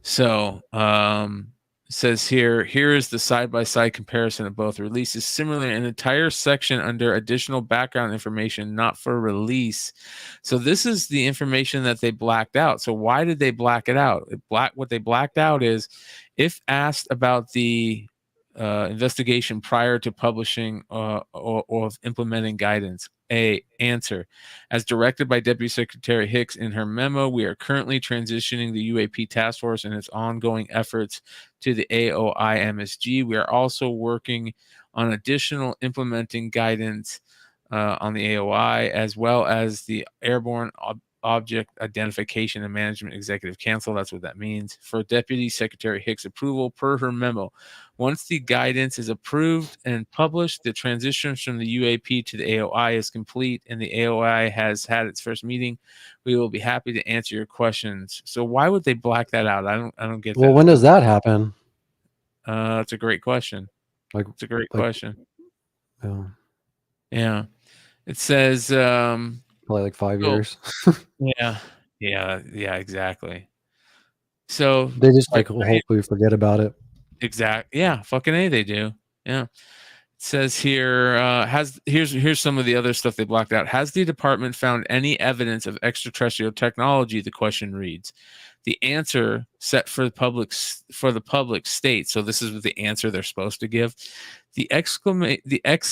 So it says here is the side-by-side comparison of both releases. Similarly, an entire section under additional background information not for release. So this is the information that they blacked out. So why did they black it out? What they blacked out is if asked about the investigation prior to publishing or of implementing guidance. Answer. As directed by Deputy Secretary Hicks in her memo, we are currently transitioning the UAP task force and its ongoing efforts to the AOI MSG. We are also working on additional implementing guidance on the AOI, as well as the airborne Object Identification and Management Executive Council. That's what that means. For Deputy Secretary Hicks' approval per her memo. Once the guidance is approved and published, the transition from the UAP to the AOI is complete, and the AOI has had its first meeting. We will be happy to answer your questions. So why would they black that out? I don't get that. Well, when does that happen? That's a great question. It's a great question. Yeah. Yeah. It says Probably like 5 years. Yeah, exactly. So They just like hopefully forget about it. Yeah, fucking A, they do. Yeah. It says here, here's some of the other stuff they blocked out. Has the department found any evidence of extraterrestrial technology? The question reads. The answer set for the public states. So this is the answer they're supposed to give. The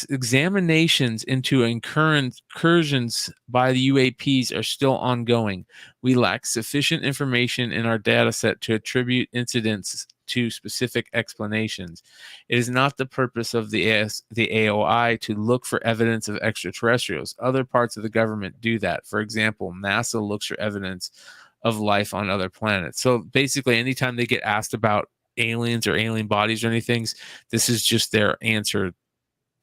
examinations into incursions by the UAPs are still ongoing. We lack sufficient information in our data set to attribute incidents to specific explanations. It is not the purpose of the AOI to look for evidence of extraterrestrials. Other parts of the government do that. For example, NASA looks for evidence of life on other planets. So basically, anytime they get asked about aliens or alien bodies or anything, this is just their answer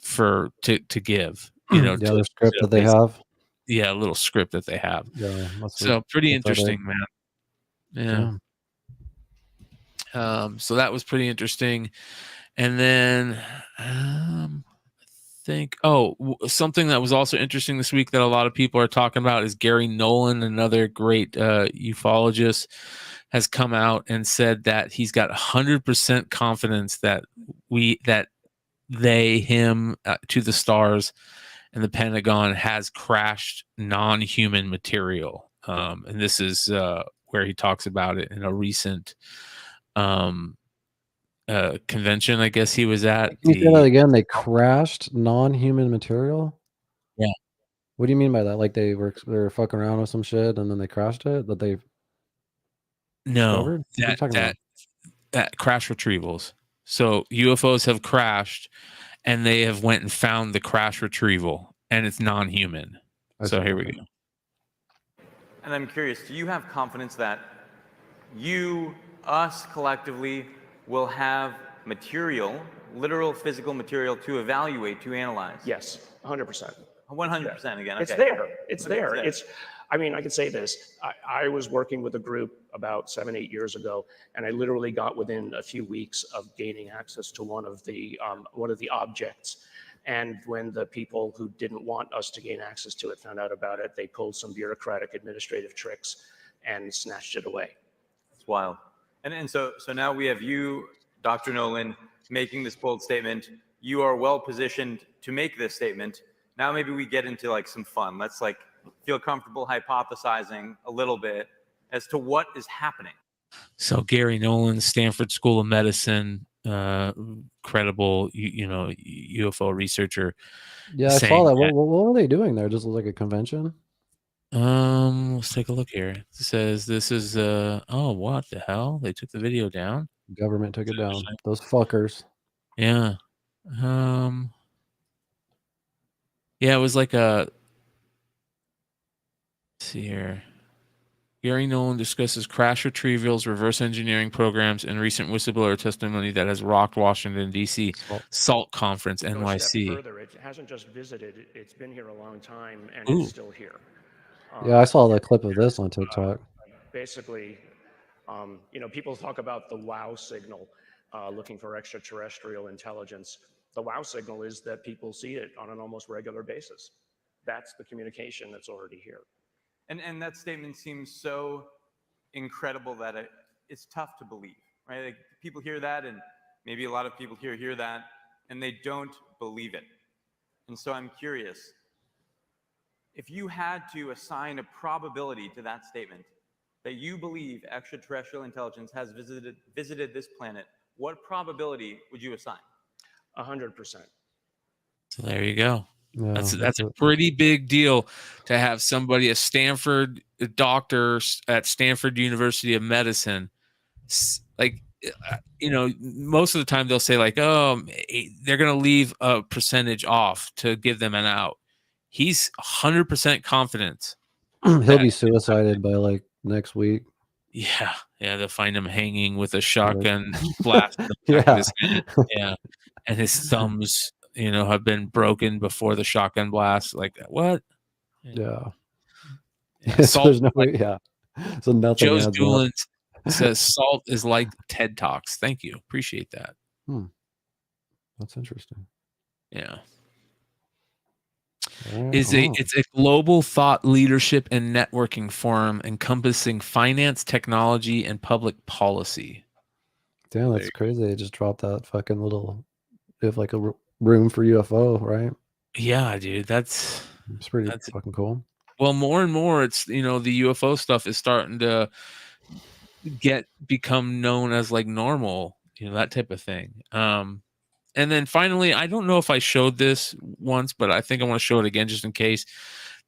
to give. The script that they have. Yeah, a little script that they have. Yeah, so pretty interesting, man. Yeah. So that was pretty interesting. And then something that was also interesting this week that a lot of people are talking about is Gary Nolan, another great ufologist, has come out and said that he's got 100% confidence that him to the stars and the Pentagon has crashed non-human material. And this is where he talks about it in a recent convention, I guess he was at. Can you say that again? They crashed non-human material? Yeah. What do you mean by that? Like they were fucking around with some shit and then they crashed it? That they No, that crash retrievals. So UFOs have crashed and they have went and found the crash retrieval and it's non-human. So here we go. And I'm curious, do you have confidence that us collectively will have material, literal physical material to evaluate, to analyze? Yes, 100%. 100% again. It's okay. there. It's there. I mean, I can say this. I was working with a group about 7-8 years ago, and I literally got within a few weeks of gaining access to one of the objects. And when the people who didn't want us to gain access to it found out about it, they pulled some bureaucratic administrative tricks and snatched it away. It's wild. And so now we have you, Dr. Nolan, making this bold statement. You are well positioned to make this statement. Now maybe we get into like some fun. Let's like feel comfortable hypothesizing a little bit as to what is happening. So Gary Nolan, Stanford School of Medicine, credible, UFO researcher. Yeah, I saw that. What were they doing there? Just like a convention? Let's take a look here. It says this is what the hell? They took the video down. Government took it down. Those fuckers. Yeah. Yeah, it was like let's see here. Gary Nolan discusses crash retrievals, reverse engineering programs, and recent whistleblower testimony that has rocked Washington, D.C. SALT Conference, NYC. Further, it hasn't just visited. It's been here a long time, and Ooh. it's still here. Yeah, I saw the clip of this on TikTok. Basically, people talk about the WOW signal, looking for extraterrestrial intelligence. The WOW signal is that people see it on an almost regular basis. That's the communication that's already here. And that statement seems so incredible that it's tough to believe, right? Like people hear that, and maybe a lot of people hear that, and they don't believe it. And so I'm curious, if you had to assign a probability to that statement that you believe extraterrestrial intelligence has visited this planet, what probability would you assign? 100%. So there you go. Yeah, that's a pretty big deal to have somebody, a doctor at Stanford University of Medicine, like, most of the time they'll say like, oh, they're going to leave a percentage off to give them an out. He's 100% confident He'll be suicided by like next week. Yeah, they'll find him hanging with a shotgun blast in the back Yeah. of his head. Yeah, and his thumbs, have been broken before the shotgun blast. Like what? Yeah. Yeah, So there's no way. Yeah. So nothing Joe's adds up. Dueling says salt is like TED Talks. Thank you, appreciate that. That's interesting. Yeah. Right It's a global thought leadership and networking forum encompassing finance, technology, and public policy. Damn, that's crazy. They just dropped that fucking little, if like a room for UFO, right? Yeah, dude, it's pretty fucking cool. Well, more and more, it's the UFO stuff is starting to become known as like normal, that type of thing. And then finally, I don't know if I showed this once, but I think I want to show it again just in case.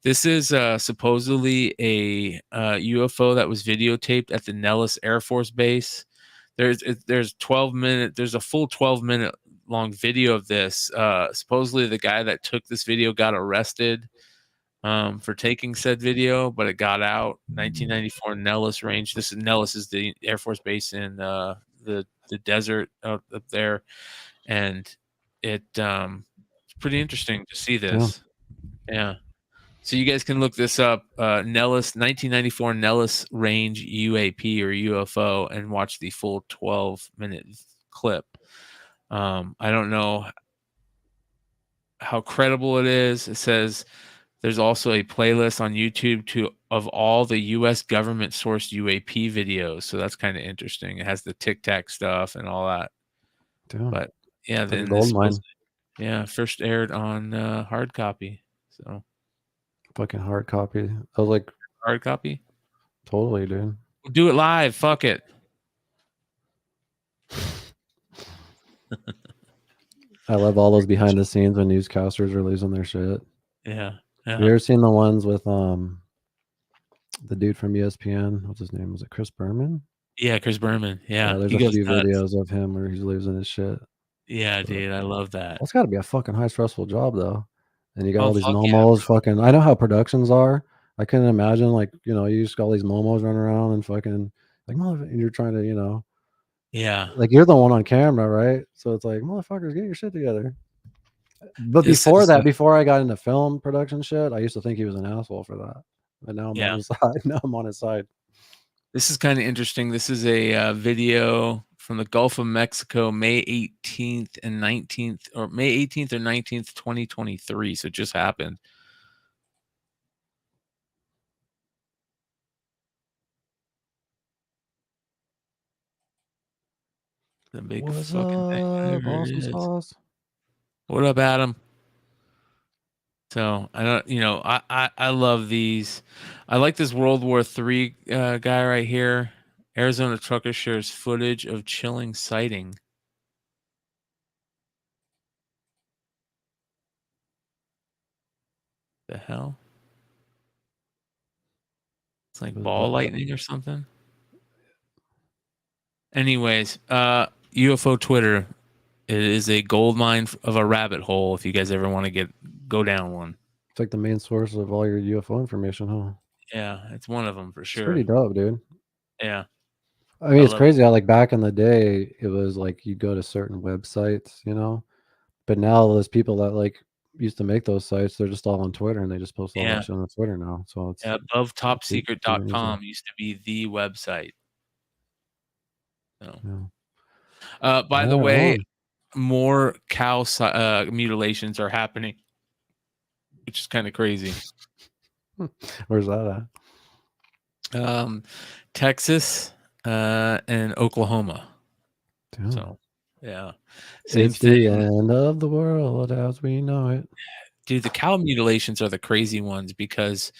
This is supposedly a UFO that was videotaped at the Nellis Air Force Base. There's a full 12-minute long video of this. Supposedly the guy that took this video got arrested for taking said video, but it got out. 1994 Nellis Range. Nellis is the Air Force Base in the desert up there. And it's pretty interesting to see this. Yeah. So you guys can look this up, Nellis 1994 Nellis Range UAP or UFO, and watch the full 12-minute clip. I don't know how credible it is. It says there's also a playlist on YouTube of all the U.S. government sourced UAP videos. So that's kind of interesting. It has the Tic Tac stuff and all that. Damn. But yeah, then gold mine. First aired on hard copy. So Fucking hard copy. I was like, hard copy? Totally, dude. We'll do it live. Fuck it. I love all those behind the scenes when newscasters are losing their shit. Yeah. Have you ever seen the ones with the dude from ESPN? What's his name? Was it Chris Berman? Yeah, Chris Berman. Yeah. There's He a goes few nuts. videos of him where he's losing his shit. Yeah, dude. I love that. That's got to be a fucking high stressful job though. And you got Oh, all these fuck yeah, momos fucking. I know how productions are. I couldn't imagine like, you just got all these momos running around and fucking like, and you're trying to, Yeah. like you're the one on camera, right? So it's like, motherfuckers, get your shit together. But This before is, that, before I got into film production shit, I used to think he was an asshole for that. But now I'm on his side. Now I'm on his side. This is kind of interesting. This is a video from the Gulf of Mexico, May 18th and 19th, or May 18th or 19th, 2023. So it just happened. The big What's fucking thing. up, Whatever it awesome is. sauce? What up, Adam? So I don't, I love these. I like this World War III guy right here. Arizona trucker shares footage of chilling sighting. The hell? It's like ball lightning or something. Anyways, UFO Twitter. It is a gold mine of a rabbit hole if you guys ever want to go down one. It's like the main source of all your UFO information, huh? Yeah, it's one of them for sure. It's pretty dope, dude. Yeah. I mean, it's crazy how like back in the day, it was like you go to certain websites, but now those people that like used to make those sites, they're just all on Twitter and they just post all that shit on Twitter now. So it's AboveTopSecret.com used to be the website. So. Yeah. By the way, more cow mutilations are happening, which is kind of crazy. Where's that at? Texas and Oklahoma. Damn. So, yeah. Same It's thing. the end of the world as we know it. Dude, the cow mutilations are the crazy ones because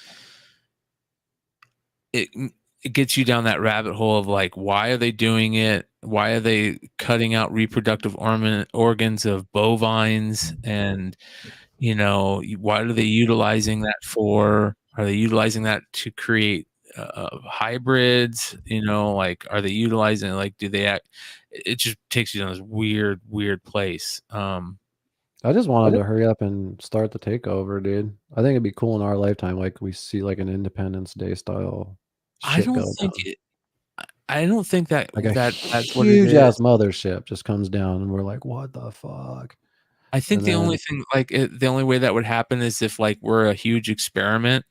it gets you down that rabbit hole of like, why are they doing it? Why are they cutting out reproductive organs of bovines? And, what are they utilizing that for? Are they utilizing that to create hybrids? Like, are they utilizing, like, do they act? It just takes you down this weird place. I just wanted to hurry up and start the takeover, dude. I think it'd be cool in our lifetime, like we see like an Independence Day style. I don't think it. I don't think that like a that's what it huge is. ass mothership just comes down, and we're like, what the fuck? I think And the then- only thing, the only way that would happen is if like we're a huge experiment,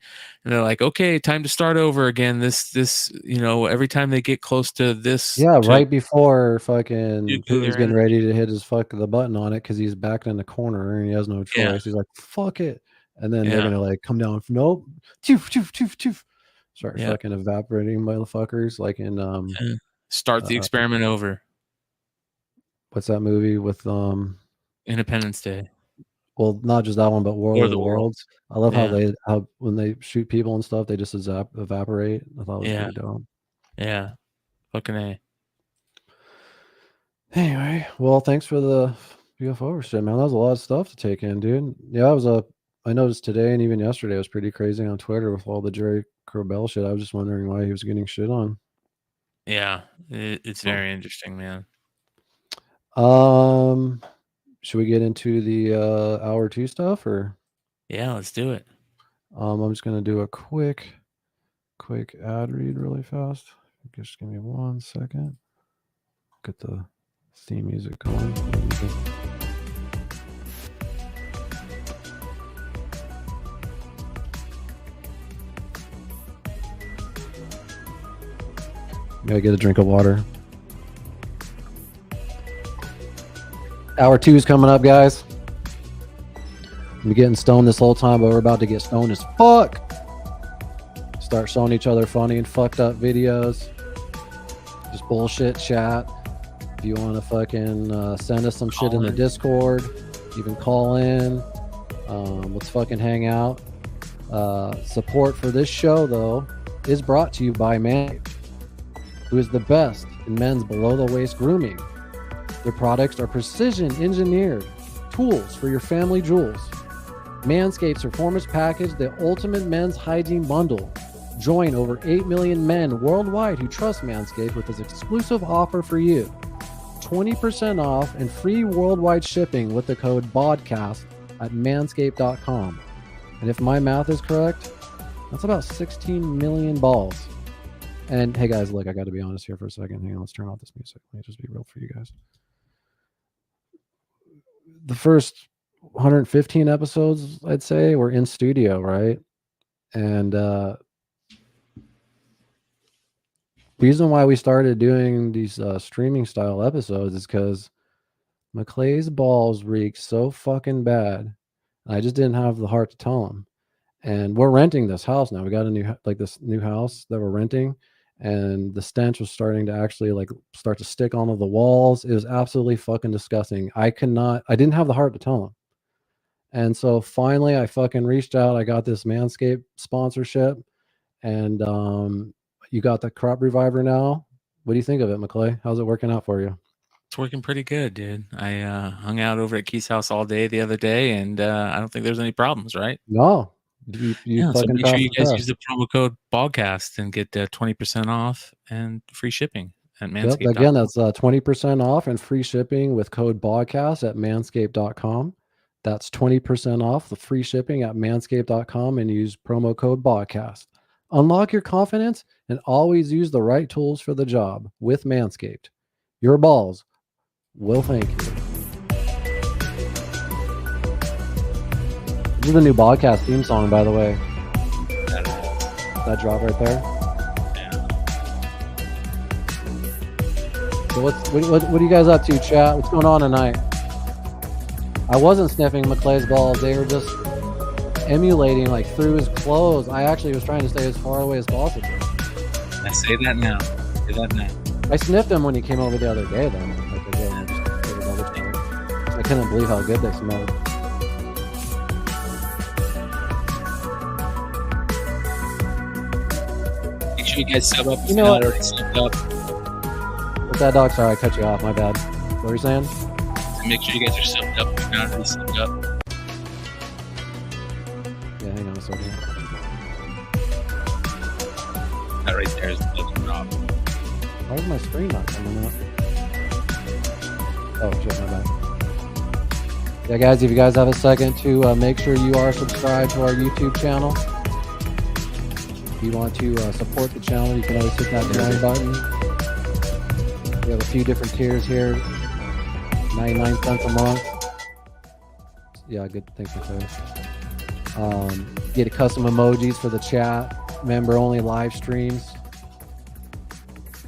and they're like, okay, time to start over again. This, every time they get close to this, Yeah, to right before fucking nuclear Putin's getting ready to hit his the button on it because he's backed in the corner and he has no choice. Yeah. He's like, fuck it. And then they're Yeah. gonna like come down, nope, toof, toof, toof, toof. Start Yeah. fucking evaporating motherfuckers like in start the experiment over. what's that movie with Independence Day. well, not just that one, but War of the Worlds. I love Yeah. how when they shoot people and stuff, they just evaporate. I thought it was Yeah. pretty dope. Yeah. Fucking A. Anyway, well, thanks for the UFO shit, man. That was a lot of stuff to take in, dude. Yeah, I noticed today and even yesterday it was pretty crazy on Twitter with all the Jerry Corbell shit. I was just wondering why he was getting shit on. Yeah. It's very interesting, man. Should we get into the hour 2 stuff or? Yeah, let's do it. I'm just gonna do a quick ad read really fast. Just give me 1 second. Get the theme music going. Gotta get a drink of water. Hour 2 is coming up, guys. We're getting stoned this whole time, but we're about to get stoned as fuck. Start showing each other funny and fucked up videos. Just bullshit chat. If you want to fucking send us some shit in the Discord, you can call in. Let's fucking hang out. Support for this show, though, is brought to you by MANSCAPED, who is the best in men's below-the-waist grooming. Their products are precision-engineered tools for your family jewels. Manscaped's Performance Package, the ultimate men's hygiene bundle. Join over 8 million men worldwide who trust Manscaped with this exclusive offer for you. 20% off and free worldwide shipping with the code BODCAST at manscaped.com. And if my math is correct, that's about 16 million balls. And hey guys, look, I got to be honest here for a second. Hang on, let's turn off this music. Let me just be real for you guys. The first 115 episodes, I'd say, were in studio, right? And the reason why we started doing these streaming style episodes is because McClay's balls reek so fucking bad. I just didn't have the heart to tell him. And we're renting this house now. We got this new house that we're renting, and the stench was starting to actually start to stick onto the walls. It was absolutely fucking disgusting. I didn't have the heart to tell him. And so finally I fucking reached out. I got this Manscaped sponsorship, and you got the crop reviver now. What do you think of it, McClay? How's it working out for you? It's working pretty good, dude. I hung out over at Key's house all day the other day, and I don't think there's any problems, right? No. So fucking make sure you guys passed use the promo code Bogcast and get 20% off and free shipping at Yep, Manscaped. again, that's 20% off and free shipping with code BODCAST at manscaped.com. That's 20% off the free shipping at manscaped.com and use promo code BODCAST. Unlock your confidence and always use the right tools for the job with Manscaped. Your balls will thank you. This is the new Bogcast theme song, by the way. That drop right there. So what are you guys up to, chat? What's going on tonight? I wasn't sniffing McClay's balls. They were just emulating through his clothes. I actually was trying to stay as far away as possible. I say that now. Say that now. I sniffed him when he came over the other day, though. I couldn't believe how good they smelled. Make sure you guys sub up. You know what? Already subbed up. What's that, dog? Sorry, I cut you off. My bad. What were you saying? So make sure you guys are subbed up. If you're not already subbed up. Yeah, hang on a second. That right there is the drop. Why is my screen not coming up? Oh, shit, my bad. Yeah, guys, if you guys have a second to make sure you are subscribed to our YouTube channel. If you want to support the channel, you can always hit that join button. We have a few different tiers here. 99 cents a month. Yeah, good. Thanks for that. Get custom emojis for the chat. Member only live streams.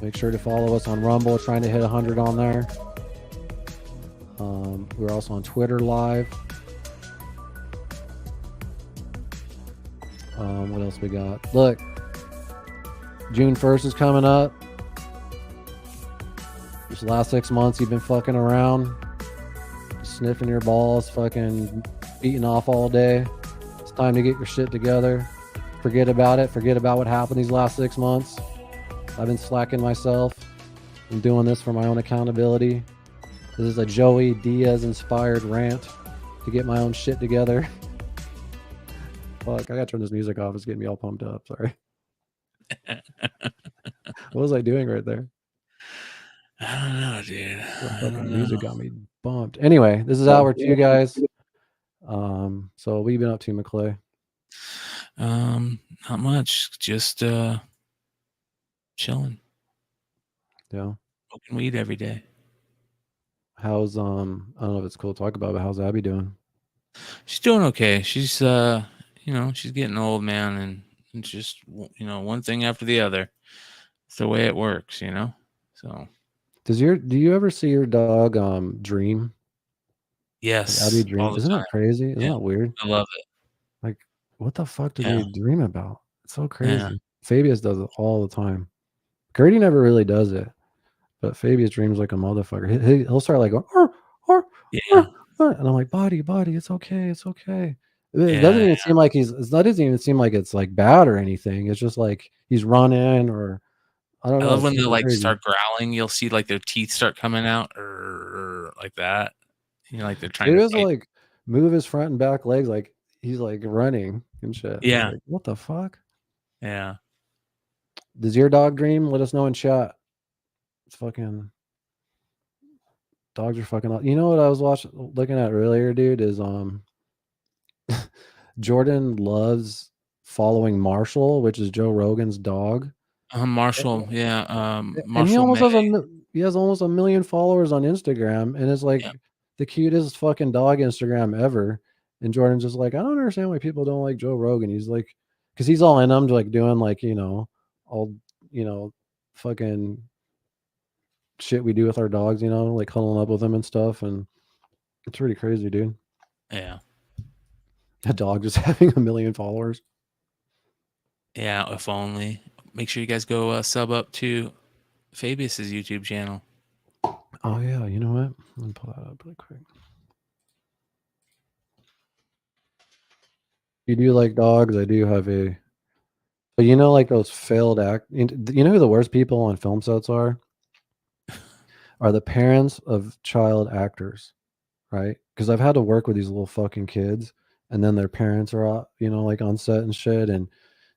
Make sure to follow us on Rumble. Trying to hit 100 on there. We're also on Twitter live. What else we got? Look, June 1st is coming up. This last 6 months you've been fucking around, sniffing your balls, fucking beating off all day. It's time to get your shit together. Forget about it. Forget about what happened these last 6 months. I've been slacking myself. I'm doing this for my own accountability. This is a Joey Diaz inspired rant to get my own shit together. Fuck, I gotta turn this music off. It's getting me all pumped up. Sorry. What was I doing right there? I don't know, dude. The fucking music got me bumped. Anyway, this is Albert, you guys. So what you been up to, McClay? Not much. Just chilling. Yeah. Smoking weed every day. How's I don't know if it's cool to talk about, but how's Abby doing? She's doing okay. She's you know, she's getting old, man, and it's just, you know, one thing after the other. It's the way it works, you know. So do you ever see your dog dream? yes, Like Abby dream. all the Isn't time. that crazy? Isn't Yeah, that weird? I love it. Like, what the fuck do Yeah. they dream about? It's so crazy. Yeah. Fabius does it all the time. Gertie never really does it, but Fabius dreams like a motherfucker. He'll start like going, Yeah. and I'm like, body, it's okay, it's okay. It Yeah, doesn't even seem like it doesn't even seem like it's like bad or anything. It's just like he's running, or I don't I know. love It's when they super like crazy. start growling. You'll see like their teeth start coming out, or like that. You know, like they're trying He to does fight. like move his front and back legs like he's like running and shit. It's Yeah. like, what the fuck? Yeah. Does your dog dream? Let us know in chat. It's fucking dogs are fucking. You know what I was looking at earlier, dude? Is Jordan loves following Marshall, which is Joe Rogan's dog. Marshall, yeah. And he Marshall almost has May. he has almost 1 million followers on Instagram, and it's like the cutest fucking dog Instagram ever. And Jordan's just like, I don't understand why people don't like Joe Rogan. He's like, because he's all in them, like doing like, you know, all, you know, fucking shit we do with our dogs, you know, like cuddling up with them and stuff. And it's pretty crazy, dude. Yeah. A dog just having 1 million followers. Yeah, if only. Make sure you guys go sub up to Fabius's YouTube channel. Oh yeah, you know what? Let me pull that up really quick. You do like dogs? I do have a. But you know, like those failed you know who the worst people on film sets are? Are the parents of child actors, right? Because I've had to work with these little fucking kids, and then their parents are, you know, like on set and shit, and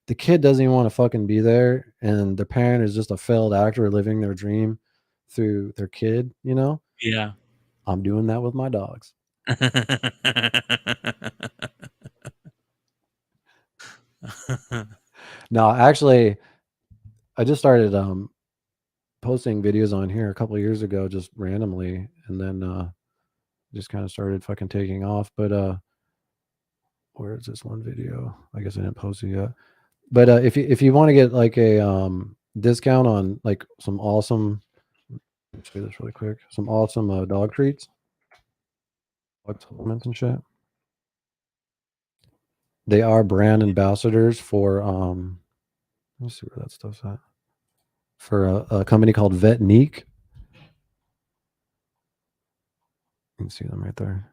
the kid doesn't even want to fucking be there, and the parent is just a failed actor living their dream through their kid, you know? Yeah. I'm doing that with my dogs. No, actually, I just started posting videos on here a couple of years ago, just randomly, and then just kind of started fucking taking off. But where is this one video? I guess I didn't post it yet. But if you want to get like a discount on like some awesome, let's do this really quick, some awesome dog treats, dog supplements and shit. They are brand ambassadors for let me see where that stuff's at. For a company called Vetnique. You can see them right there.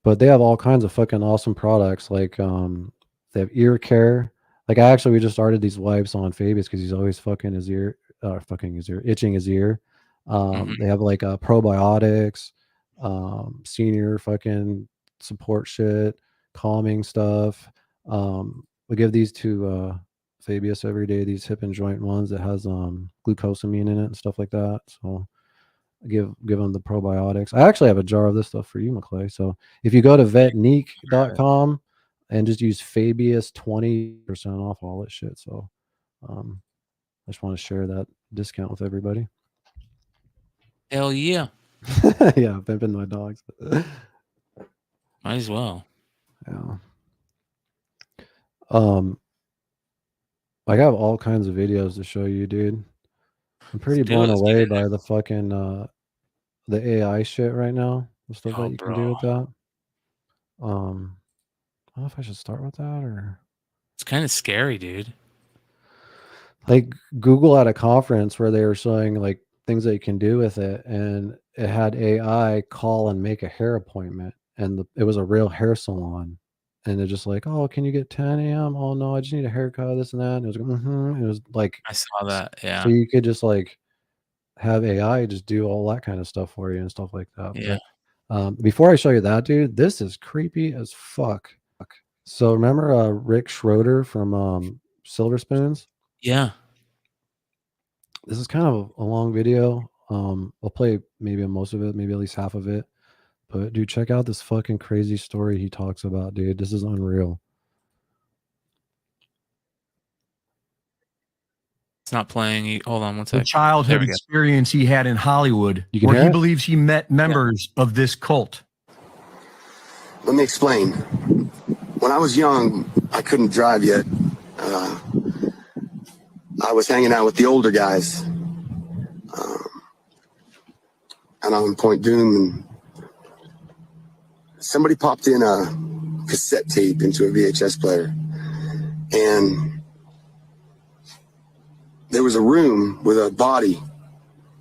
But they have all kinds of fucking awesome products. Like they have ear care. Like we just started these wipes on Fabius because he's always itching his ear. They have like probiotics, senior fucking support shit, calming stuff. We give these to Fabius every day, these hip and joint ones that has glucosamine in it and stuff like that. So give them the probiotics. I actually have a jar of this stuff for you, McClay. So if you go to vetneek.com and just use Fabius, 20% off all that shit. So I just want to share that discount with everybody. Hell yeah. Yeah, pimping my dogs. Might as well. Yeah. I have all kinds of videos to show you, dude. I'm pretty blown away by the fucking the AI shit right now. The stuff that you can do with that. I don't know if I should start with that or it's kind of scary, dude. Like Google at a conference where they were showing like things that you can do with it, and it had AI call and make a hair appointment, and it was a real hair salon. And they're just like, oh, can you get 10 a.m.? Oh no, I just need a haircut, this and that. And it was like, It was like I saw that, yeah. So you could just like have AI just do all that kind of stuff for you and stuff like that. Yeah. But, before I show you that, dude, this is creepy as fuck. So remember Rick Schroeder from Silver Spoons? Yeah. This is kind of a long video. I'll play maybe most of it, maybe at least half of it. But dude, check out this fucking crazy story he talks about, dude. This is unreal. It's not playing. Hold on one The second. childhood experience he had in Hollywood, You can where hear he it? believes he met members of this cult. Let me explain. When I was young, I couldn't drive yet. I was hanging out with the older guys. And on Point Doom, and somebody popped in a cassette tape into a VHS player. And there was a room with a body,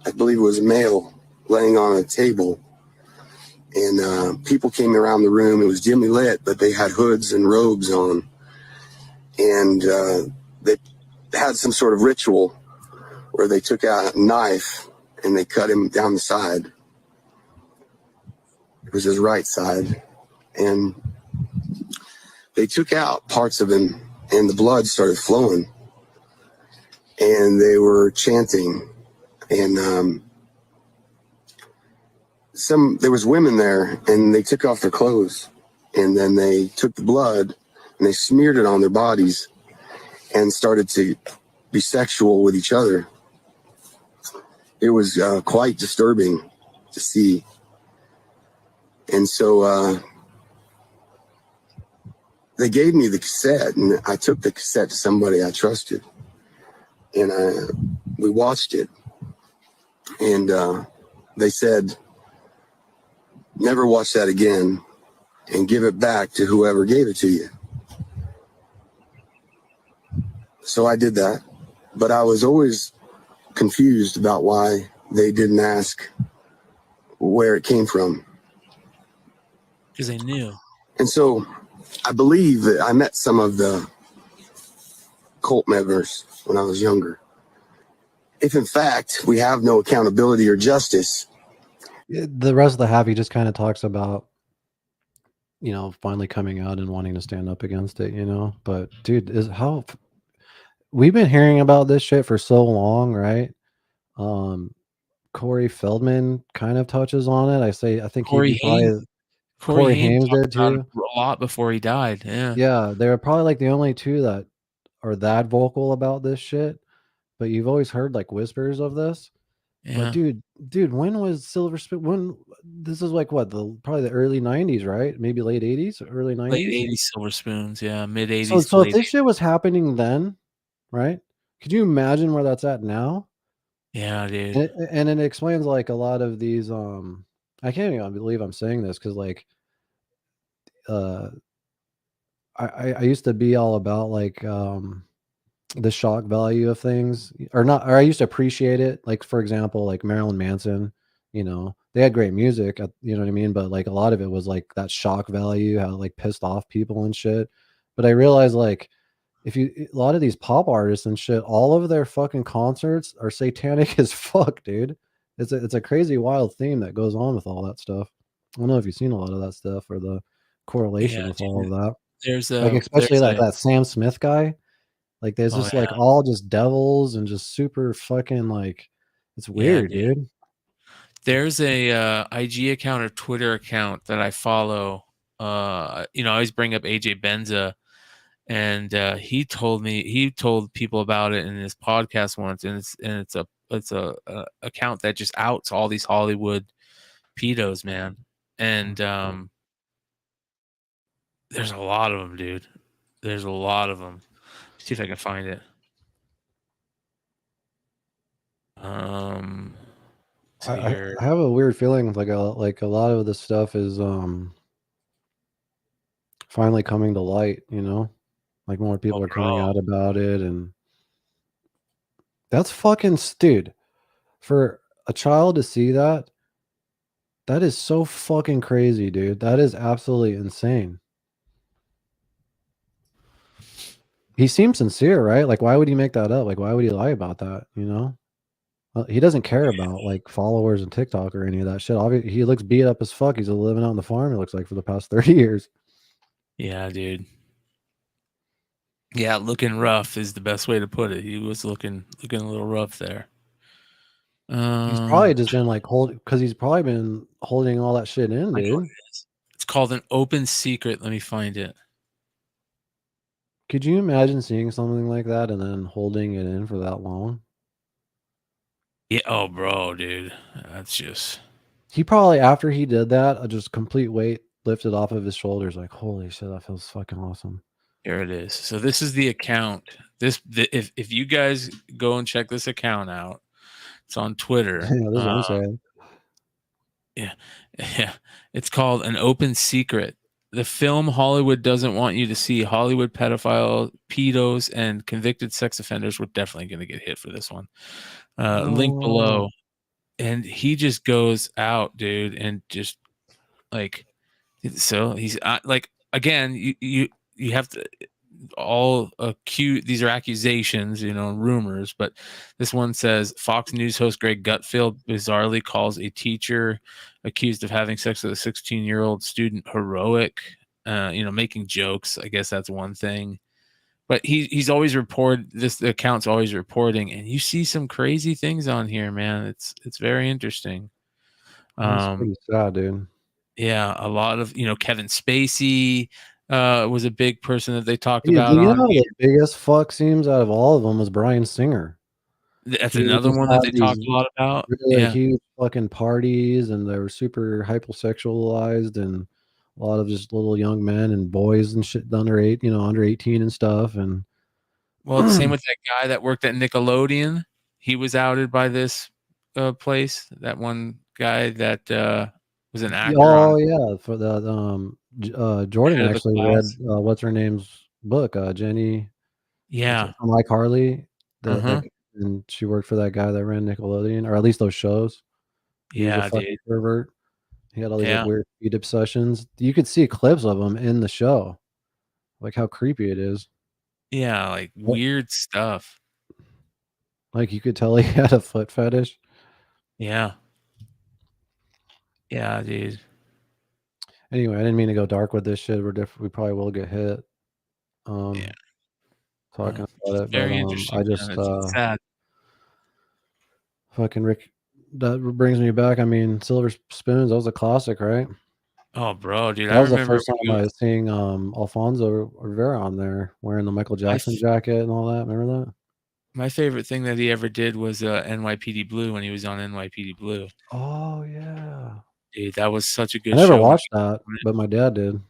I believe it was a male, laying on a table. And people came around the room. It was dimly lit, but they had hoods and robes on. And they had some sort of ritual where they took out a knife and they cut him down the side. It was his right side. And they took out parts of him, and the blood started flowing. And they were chanting. And there was women there, and they took off their clothes, and then they took the blood and they smeared it on their bodies and started to be sexual with each other. It was quite disturbing to see. And so they gave me the cassette, and I took the cassette to somebody I trusted, and we watched it. And they said, never watch that again and give it back to whoever gave it to you. So I did that, but I was always confused about why they didn't ask where it came from. Because they knew. And so I believe that I met some of the cult members when I was younger. If in fact we have no accountability or justice, The rest of the half, he just kind of talks about, finally coming out and wanting to stand up against it, But dude, we've been hearing about this shit for so long, right? Corey Feldman kind of touches on it. I think Corey Haim did talked about it too. a lot before he died. Yeah. Yeah, they're probably like the only two that are that vocal about this shit. But you've always heard like whispers of this. Yeah. But dude, when was Silver Spoon? When this is like what probably the early 90s, right? Maybe late 80s, early 90s. Late 80s Silver Spoons, yeah, mid 80s. So if this shit was happening then, right? Could you imagine where that's at now? Yeah, dude. And it explains like a lot of these. I can't even believe I'm saying this because like, I used to be all about like the shock value of things, or I used to appreciate it. Like for example, like Marilyn Manson, they had great music, you know what I mean? But like a lot of it was like that shock value, how it, like pissed off people and shit. But I realized like a lot of these pop artists and shit, all of their fucking concerts are satanic as fuck, dude. It's a crazy wild theme that goes on with all that stuff. I don't know if you've seen a lot of that stuff or the correlation with all of that. There's especially that Sam Smith guy. Like there's just like all just devils and just super fucking like it's weird, dude. There's a IG account or Twitter account that I follow. I always bring up AJ Benza, and he told people about it in his podcast once, and it's a account that just outs all these Hollywood pedos, man. And there's a lot of them, dude. There's a lot of them. See if I can find it. I have a weird feeling like a lot of this stuff is finally coming to light, like more people are coming out about it, and that's fucking dude. For a child to see that is so fucking crazy, dude. That is absolutely insane. He seems sincere, right? Like, why would he make that up? Like, why would he lie about that? He doesn't care about like followers and TikTok or any of that shit. Obviously, he looks beat up as fuck. He's living out on the farm, it looks like, for the past 30 years. Yeah, dude. Yeah, looking rough is the best way to put it. He was looking a little rough there. He's probably just been like because he's probably been holding all that shit in, dude. It's called an open secret. Let me find it. Could you imagine seeing something like that and then holding it in for that long? Yeah. Oh, bro, dude. That's just. He probably, after he did that, just complete weight lifted off of his shoulders. Like, holy shit, that feels fucking awesome. Here it is. So this is the account. If you guys go and check this account out, it's on Twitter. Yeah, this is what I'm saying. Yeah. It's called An Open Secret. The film Hollywood doesn't want you to see. Hollywood pedos, and convicted sex offenders. We're definitely going to get hit for this one. Link below. And he just goes out, dude, and just like, so he's like, again, you have to all acute. These are accusations, rumors, but this one says Fox News host Greg Gutfeld bizarrely calls a teacher accused of having sex with a 16-year-old student heroic, making jokes. I guess that's one thing, but he's always the account's always reporting, and you see some crazy things on here, man. It's very interesting. That's pretty sad, dude. Yeah, a lot of Kevin Spacey was a big person that they talked Dude, about. The biggest fuck seems out of all of them was Bryan Singer. That's another one that they talked a lot about. Really huge fucking parties, and they were super hypersexualized, and a lot of just little young men and boys and shit under 18 and stuff. And well, same with that guy that worked at Nickelodeon. He was outed by this place. That one guy that was an actor. Oh yeah, for the Jordan actually read what's her name's book, Jenny. Yeah, Mike Harley. And she worked for that guy that ran Nickelodeon, or at least those shows. He was a fucking pervert. He had all these like, weird feet obsessions. You could see clips of him in the show, like how creepy it is. Yeah, like weird stuff. Like you could tell he had a foot fetish. Yeah. Yeah, dude. Anyway, I didn't mean to go dark with this shit. We probably will get hit. Talking about it, very but interesting. I just sad. Fucking Rick. That brings me back. I mean, Silver Spoons. That was a classic, right? Oh, bro, dude. That was the first time I was seeing Alfonso Rivera on there wearing the Michael Jackson jacket and all that. Remember that? My favorite thing that he ever did was NYPD Blue when he was on NYPD Blue. Oh yeah, dude, that was such a good show. I never watched that, but my dad did.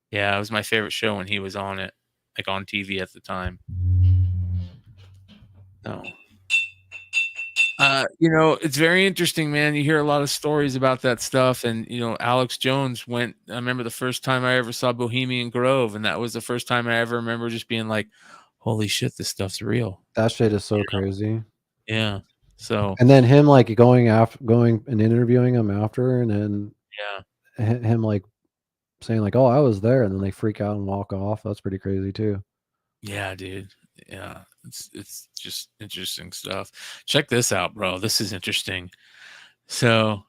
Yeah, it was my favorite show when he was on it, like on TV at the time. No. It's very interesting, man. You hear a lot of stories about that stuff, and Alex Jones went. I remember the first time I ever saw Bohemian Grove, and that was the first time I ever remember just being like, "Holy shit, this stuff's real." That shit is so crazy. Yeah. So. And then him like going and interviewing him after, and then him like saying like, "Oh, I was there," and then they freak out and walk off. That's pretty crazy too. Yeah, dude. Yeah, it's just interesting stuff. Check this out, bro. This is interesting. So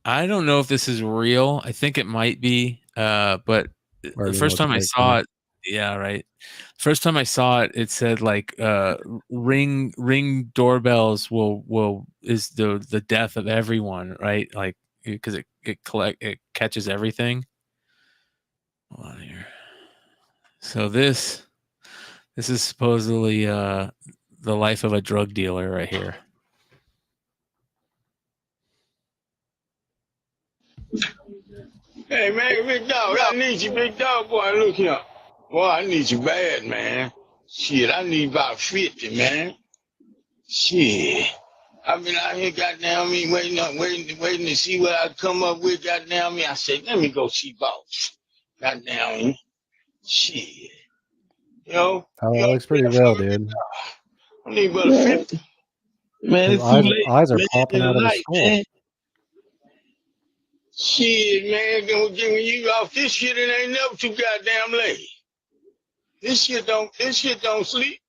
I don't know if this is real. I think it might be. But the first time I saw it, Yeah, right. First time I saw it, it said like ring doorbells will is the death of everyone, right? Like because it catches everything. Hold on here. So this is supposedly the life of a drug dealer right here. Hey, man, big dog, I need you, big dog. Boy, look here. Boy, I need you bad, man. Shit, I need about 50, man. Shit. I've been out here, goddamn me, waiting to see what I come up with, goddamn me. I said, let me go see boss. Goddamn me. Shit. Oh, that looks pretty real, dude. I need about 50. Man, His it's too late. eyes are Man, popping out of his tonight, skull. man. Shit, man, gonna give you off this shit, it ain't never too goddamn late. This shit don't sleep.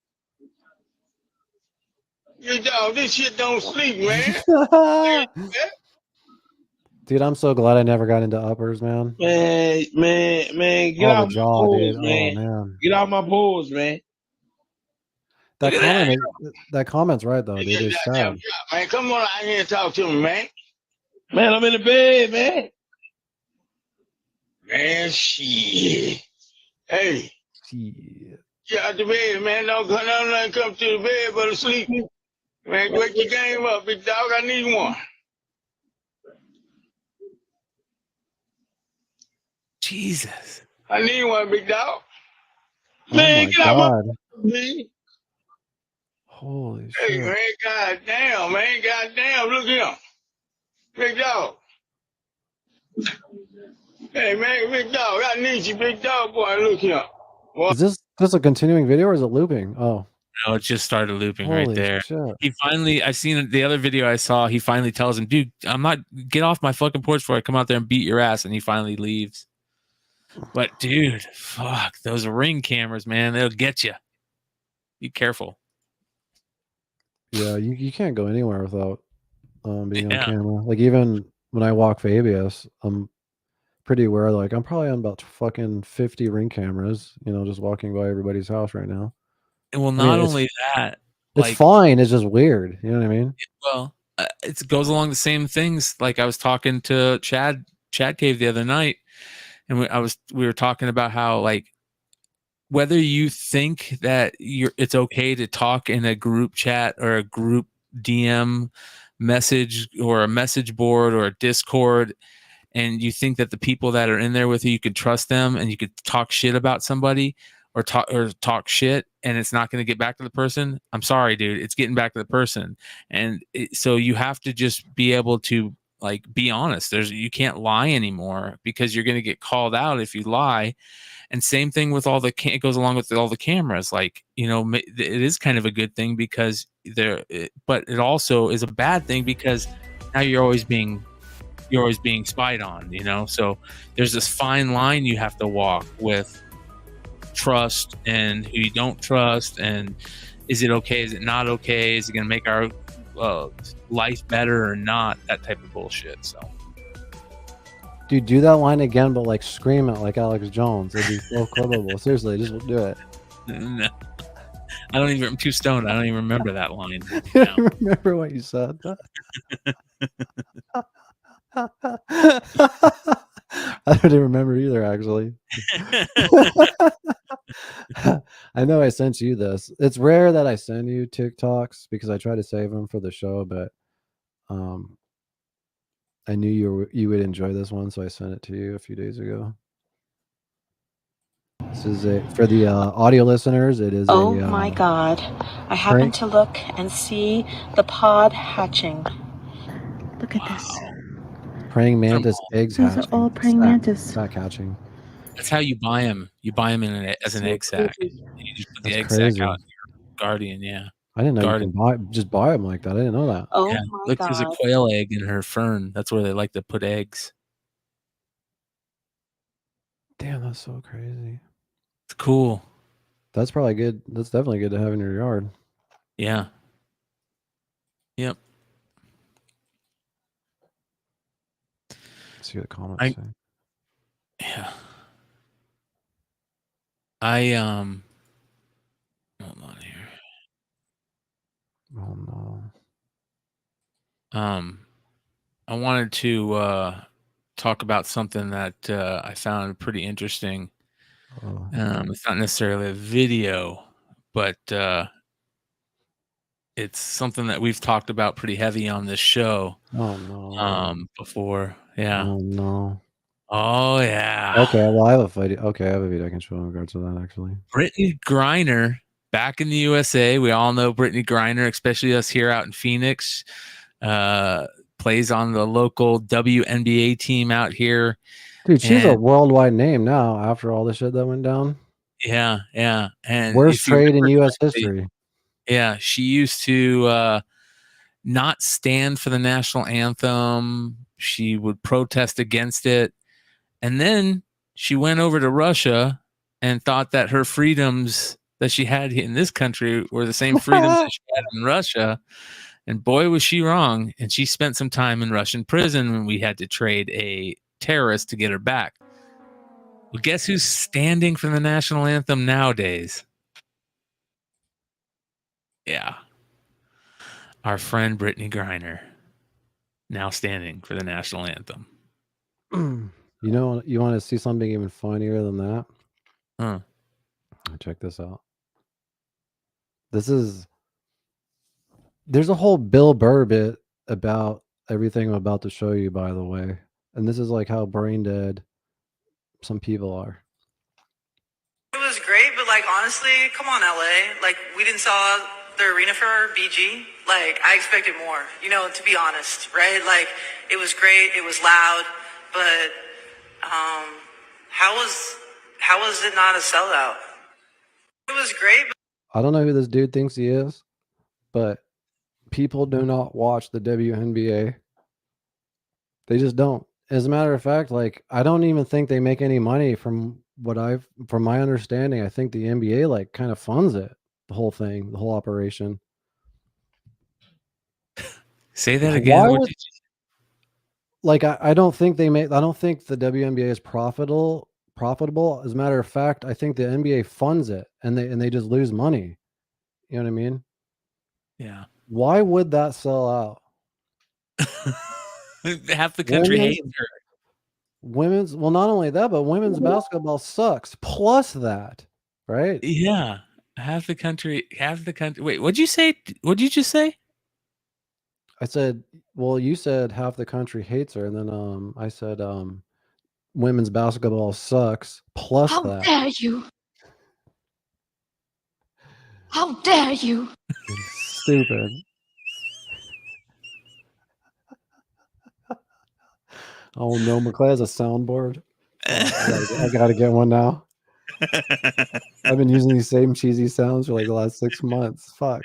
You dog, this shit don't sleep, man. Dude, I'm so glad I never got into uppers, man. Man, get Oh, out the my jaw, balls, dude. man. Oh, man. Get out my balls, man. That comment's right, though, dude. It's sad. Man, come on out here and talk to me, man. Man, I'm in the bed, man. Man, shit. Hey. Shit. Get out the bed, man. Don't come to the bed but to sleep. Man, wake your game up, big dog. I need one. Jesus. I need one, big dog. Oh Man, my get out God. my man. Holy Hey, shit. man, goddamn, man, goddamn, look here. Big dog. Hey, man, big dog, I need you, big dog, boy, look here. Boy. Is this a continuing video or is it looping? Oh. No, it just started looping right Holy there. shit. He finally, I seen the other video I saw, he finally tells him, dude, get off my fucking porch before I come out there and beat your ass. And he finally leaves. But dude, fuck, those Ring cameras, man, they'll get you. Be careful. Yeah, you can't go anywhere without being on Yeah. camera. Like, even when I walk for ABS, I'm pretty aware, like, I'm probably on about fucking 50 Ring cameras, just walking by everybody's house right now. And well, I not mean, only that, it's like, fine. It's just weird. You know what I mean? well, it goes along the same things. Like I was talking to Chad Cave the other night, and we were talking about how, like, whether you think that it's okay to talk in a group chat or a group DM message or a message board or a Discord, and you think that the people that are in there with you could trust them and you could talk shit about somebody or talk shit and it's not going to get back to the person. I'm sorry, dude. It's getting back to the person. And so you have to just be able to, like, be honest. You can't lie anymore because you're going to get called out if you lie. And same thing with it goes along with all the cameras. Like, it is kind of a good thing because but it also is a bad thing because now you're always being spied on, so there's this fine line you have to walk with trust and who you don't trust, and is it okay, is it not okay, is it going to make our life better or not, that type of bullshit. So Dude, do that line again, but like scream it like Alex Jones. It'd be so quotable. Seriously, just do it. No. I'm too stoned. I don't even remember that line. I don't remember what you said. I don't even remember either, actually. I know I sent you this. It's rare that I send you TikToks because I try to save them for the show, but I knew you would enjoy this one, so I sent it to you a few days ago. This is for the audio listeners. It is Oh my God. I happened to look and see the pod hatching. Look at this. praying mantis eggs These hatching. are all praying mantis. Sack hatching. That's how you buy them. You buy them as an egg sack. You just put the egg sack out in your Guardian. Yeah. I didn't know you can buy them like that. I didn't know that. Oh yeah. my Look, God. there's a quail egg in her fern. That's where they like to put eggs. Damn, that's so crazy. It's cool. That's probably good. That's definitely good to have in your yard. Yeah. Yep. Let's see what the comments say. Yeah. hold on here. Oh no. I wanted to talk about something that I found pretty interesting. Oh. It's not necessarily a video, but it's something that we've talked about pretty heavy on this show. Oh no. Before. Yeah. Oh no. Oh yeah. Okay, well I have a video. Okay, I have a video I can show in regards to that actually. Brittany Griner back in the USA. We all know Brittany Griner, especially us here out in Phoenix. Plays on the local WNBA team out here. Dude, she's a worldwide name now after all the shit that went down. Yeah, yeah. And Worst if you trade in remember US correctly, history. yeah, she used to not stand for the national anthem. She would protest against it. And then she went over to Russia and thought that her freedoms that she had in this country were the same freedoms that she had in Russia. And boy, was she wrong. And she spent some time in Russian prison when we had to trade a terrorist to get her back. Well, guess who's standing for the national anthem nowadays? Yeah. Our friend Brittany Griner, now standing for the national anthem. You know, you want to see something even funnier than that? Huh. Check this out. There's a whole Bill Burr bit about everything I'm about to show you, by the way. And this is like how brain dead some people are. It was great, but like honestly, come on, LA. Like we didn't saw the arena for BG. Like I expected more. You know, to be honest, right? Like it was great. It was loud, but how was it not a sellout? It was great. I don't know who this dude thinks he is, but people do not watch the WNBA. They just don't. As a matter of fact, like I don't even think they make any money from my understanding. I think the NBA like kind of funds it, the whole thing, the whole operation. Say that again. I don't think they make. I don't think the WNBA is profitable. As a matter of fact, I think the NBA funds it, and they just lose money. You know what I mean? Yeah. Why would that sell out? Half the country hates her. Well, not only that, but women's basketball sucks. Plus that, right? Yeah. Half the country. Wait, what'd you say? What'd you just say? I said, well, you said half the country hates her, and then I said women's basketball sucks. Plus How that. dare you? How dare you? Stupid. Oh no, McClay has a soundboard. I gotta get one now. I've been using these same cheesy sounds for like the last 6 months. Fuck.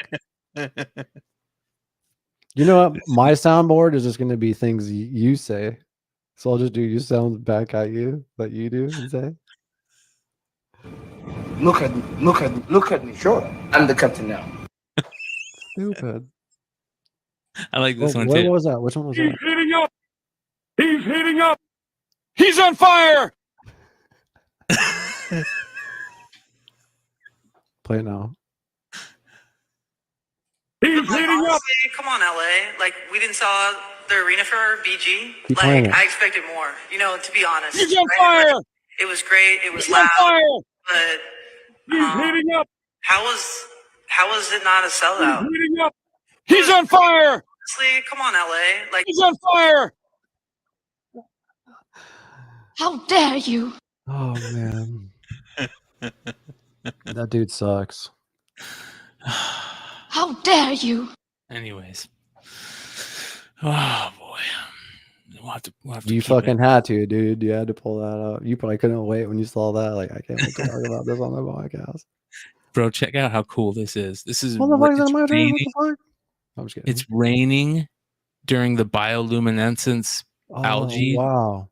You know what? My soundboard is just going to be things you say. So I'll just do you sound back at you that you do and say. Look at me. Sure. I'm the captain now. Stupid. I like this one What too. was that? Which one was that? Heating up. He's heating up. He's on fire. Play it now. Like, honestly, come on, LA. Like we didn't saw the arena for BG. Keep playing Like it. I expected more. You know, to be honest. He's on right? fire. Like, it was great. It was He's on loud. fire. But He's heating up. how was it not a sellout? He's heating up. He's on fire. Honestly, come on, LA. Like He's on fire. How dare you? Oh man. That dude sucks. How dare you? Anyways. Oh boy. We'll have to You keep fucking it. had to, dude. You had to pull that up. You probably couldn't wait when you saw that. Like, I can't wait to talk about this on the podcast. Bro, check out how cool this is. This is What the fuck is it's that? What raining. the fuck? I'm just kidding. It's raining during the bioluminescence algae. Wow.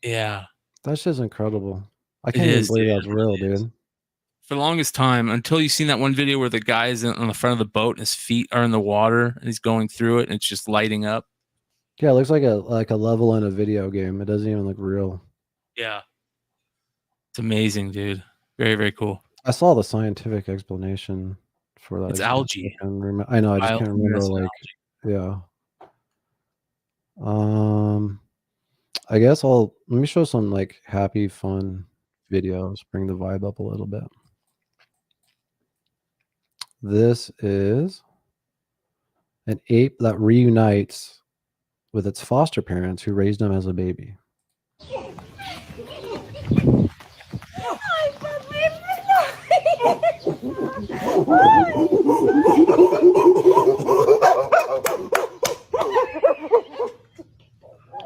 Yeah. That's just incredible. I It can't even is, believe dude. that's real, dude. For the longest time, until you seen that one video where the guy is on the front of the boat and his feet are in the water and he's going through it and it's just lighting up. Yeah, it looks like a level in a video game. It doesn't even look real. Yeah. It's amazing, dude. Very, very cool. I saw the scientific explanation for that. It's I just algae. I know. I just can't remember. Bioluminescent Like, yeah. I guess let me show some like happy, fun videos. Bring the vibe up a little bit. This is an ape that reunites with its foster parents who raised him as a baby.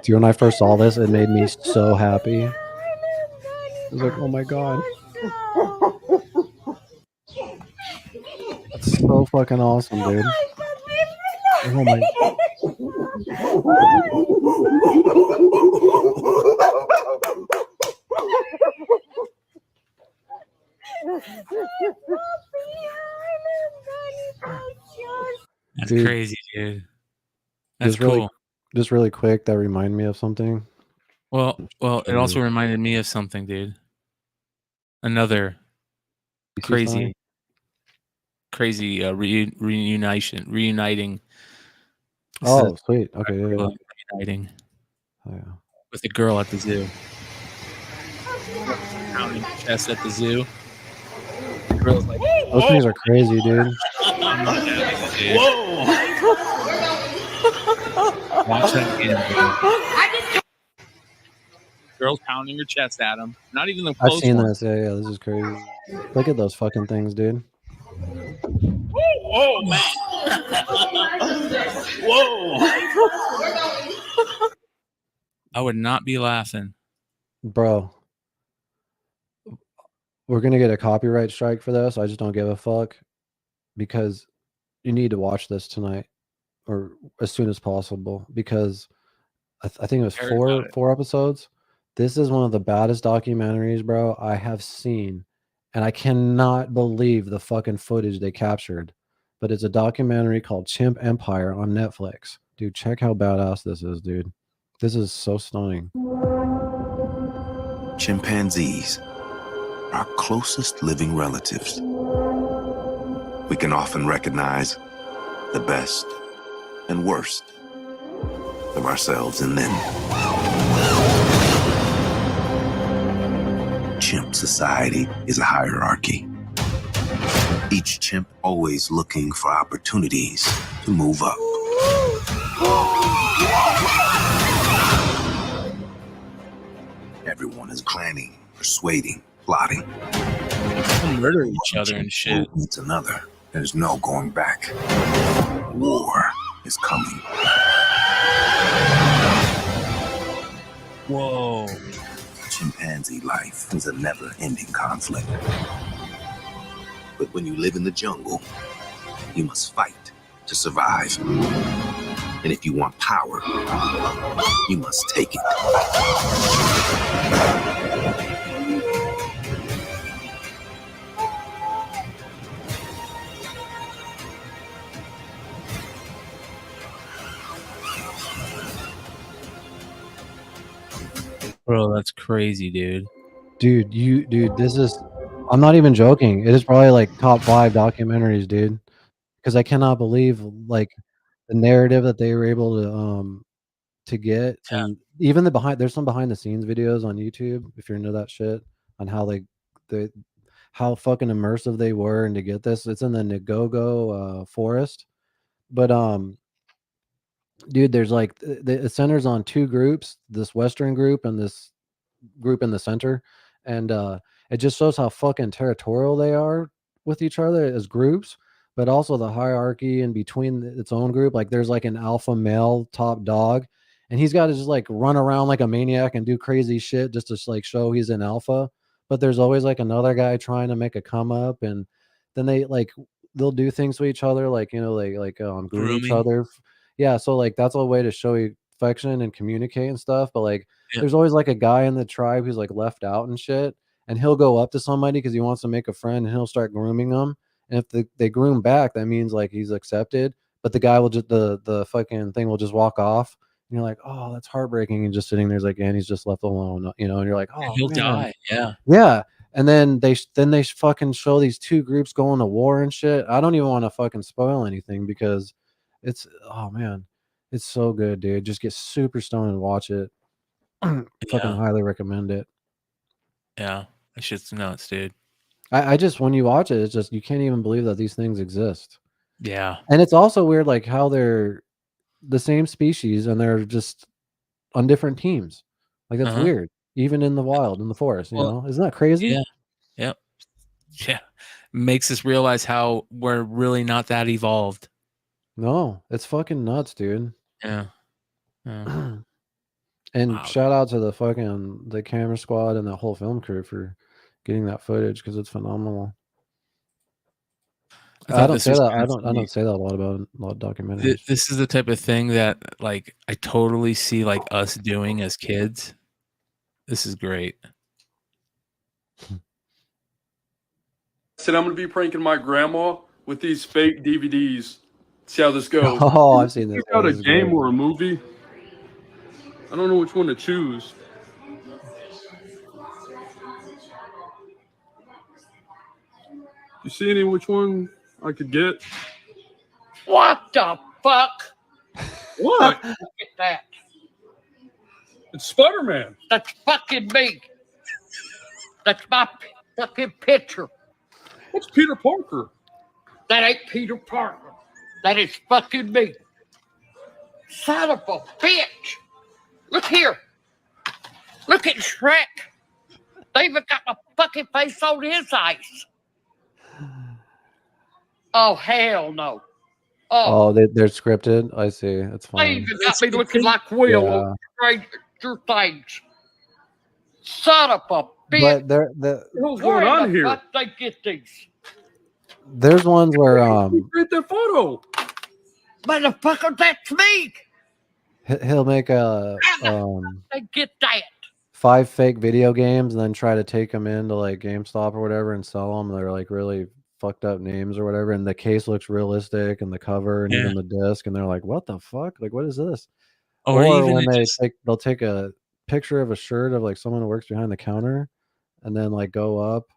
Dude, when I first saw this, it made me so happy. I was like, oh my god. That's so fucking awesome, dude. Oh my. That's Dude, crazy, dude. That's just really, cool. just really quick, that reminded me of something. Well, it also reminded me of something, dude. Another crazy reuniting. Oh, sweet. Okay, yeah. Reuniting. Oh, yeah. With a girl at the zoo. Pounding her chest at the zoo. The girl's like, those things are crazy, dude. Whoa! Watch that again. Girl's pounding her chest at him. Not even the close I've seen one. this. Yeah, this is crazy. Look at those fucking things, dude. Whoa, man! Whoa! I would not be laughing. Bro, we're gonna get a copyright strike for this. I just don't give a fuck, because you need to watch this tonight or as soon as possible, because I think it was four episodes. This is one of the baddest documentaries, bro, I have seen, and I cannot believe the fucking footage they captured. But it's a documentary called Chimp Empire on Netflix. Dude, check how badass this is, dude. This is so stunning. Chimpanzees, our closest living relatives. We can often recognize the best and worst of ourselves in them. Chimp society is a hierarchy. Each chimp always looking for opportunities to move up. Everyone is planning, persuading, plotting. They'll murder each other and shit. Meets another. There's no going back. War is coming. Whoa. Chimpanzee life is a never-ending conflict. But when you live in the jungle, you must fight to survive. And if you want power, you must take it. Bro, that's crazy, dude. Dude, this is, I'm not even joking. It is probably like top 5 documentaries, dude. Because I cannot believe like the narrative that they were able to get, and even there's some behind the scenes videos on YouTube if you're into that shit, on how how fucking immersive they were, and to get this, it's in the Ngogo forest. But dude, there's like it centers on 2 groups, this Western group and this group in the center, and it just shows how fucking territorial they are with each other as groups, but also the hierarchy in between its own group. Like there's like an alpha male top dog, and he's got to just like run around like a maniac and do crazy shit just to like show he's an alpha. But there's always like another guy trying to make a come up, and then they'll do things to each other, like, you know, groom each other. Yeah, so like that's a way to show you affection and communicate and stuff. But like there's always like a guy in the tribe who's like left out and shit, and he'll go up to somebody because he wants to make a friend, and he'll start grooming them. And if they groom back, that means like he's accepted. But the guy will just the fucking thing will just walk off, and you're like, oh, that's heartbreaking. And just sitting there's like, and he's just left alone, you know. And you're like, oh, he'll man. die. Yeah. Yeah. And then they fucking show these two groups going to war and shit. I don't even want to fucking spoil anything because it's, oh man, it's so good, dude. Just get super stoned and watch it. Fucking highly recommend it. Yeah, that shit's nuts, dude. I just, when you watch it, it's just, you can't even believe that these things exist. Yeah. And it's also weird, like how they're the same species and they're just on different teams. Like that's weird. Even in the wild, in the forest, you know? Isn't that crazy? Yeah. Yep. Yeah. Makes us realize how we're really not that evolved. No, it's fucking nuts, dude. Yeah. Yeah. And shout out to the camera squad and the whole film crew for getting that footage because it's phenomenal. I don't say that. I don't say that a lot about a lot of documentaries. This is the type of thing that like I totally see like us doing as kids. This is great. Said I'm gonna be pranking my grandma with these fake DVDs. See how this goes. Oh, I've seen this. Pick out a game or a movie. I don't know which one to choose. You see any which one I could get? What the fuck? What? Look at that. It's Spider-Man. That's fucking me. That's my fucking picture. What's Peter Parker? That ain't Peter Parker. That is fucking me. Son of a bitch. Look here. Look at Shrek. They even got my fucking face on his eyes. Oh, hell no. Oh, they're scripted. I see. That's They fine. even got me looking like Will on Stranger Things. Son of a bitch. But What's going on here? Fuck they get these? there's ones where Read the photo. Motherfucker, that's me. he'll make a They get that. 5 fake video games and then try to take them into like GameStop or whatever and sell them. They're like really fucked up names or whatever, and the case looks realistic and the cover and even the disc, and they're like, "What the fuck? Like, what is this?" Or even when they'll take a picture of a shirt of like someone who works behind the counter, and then like go up,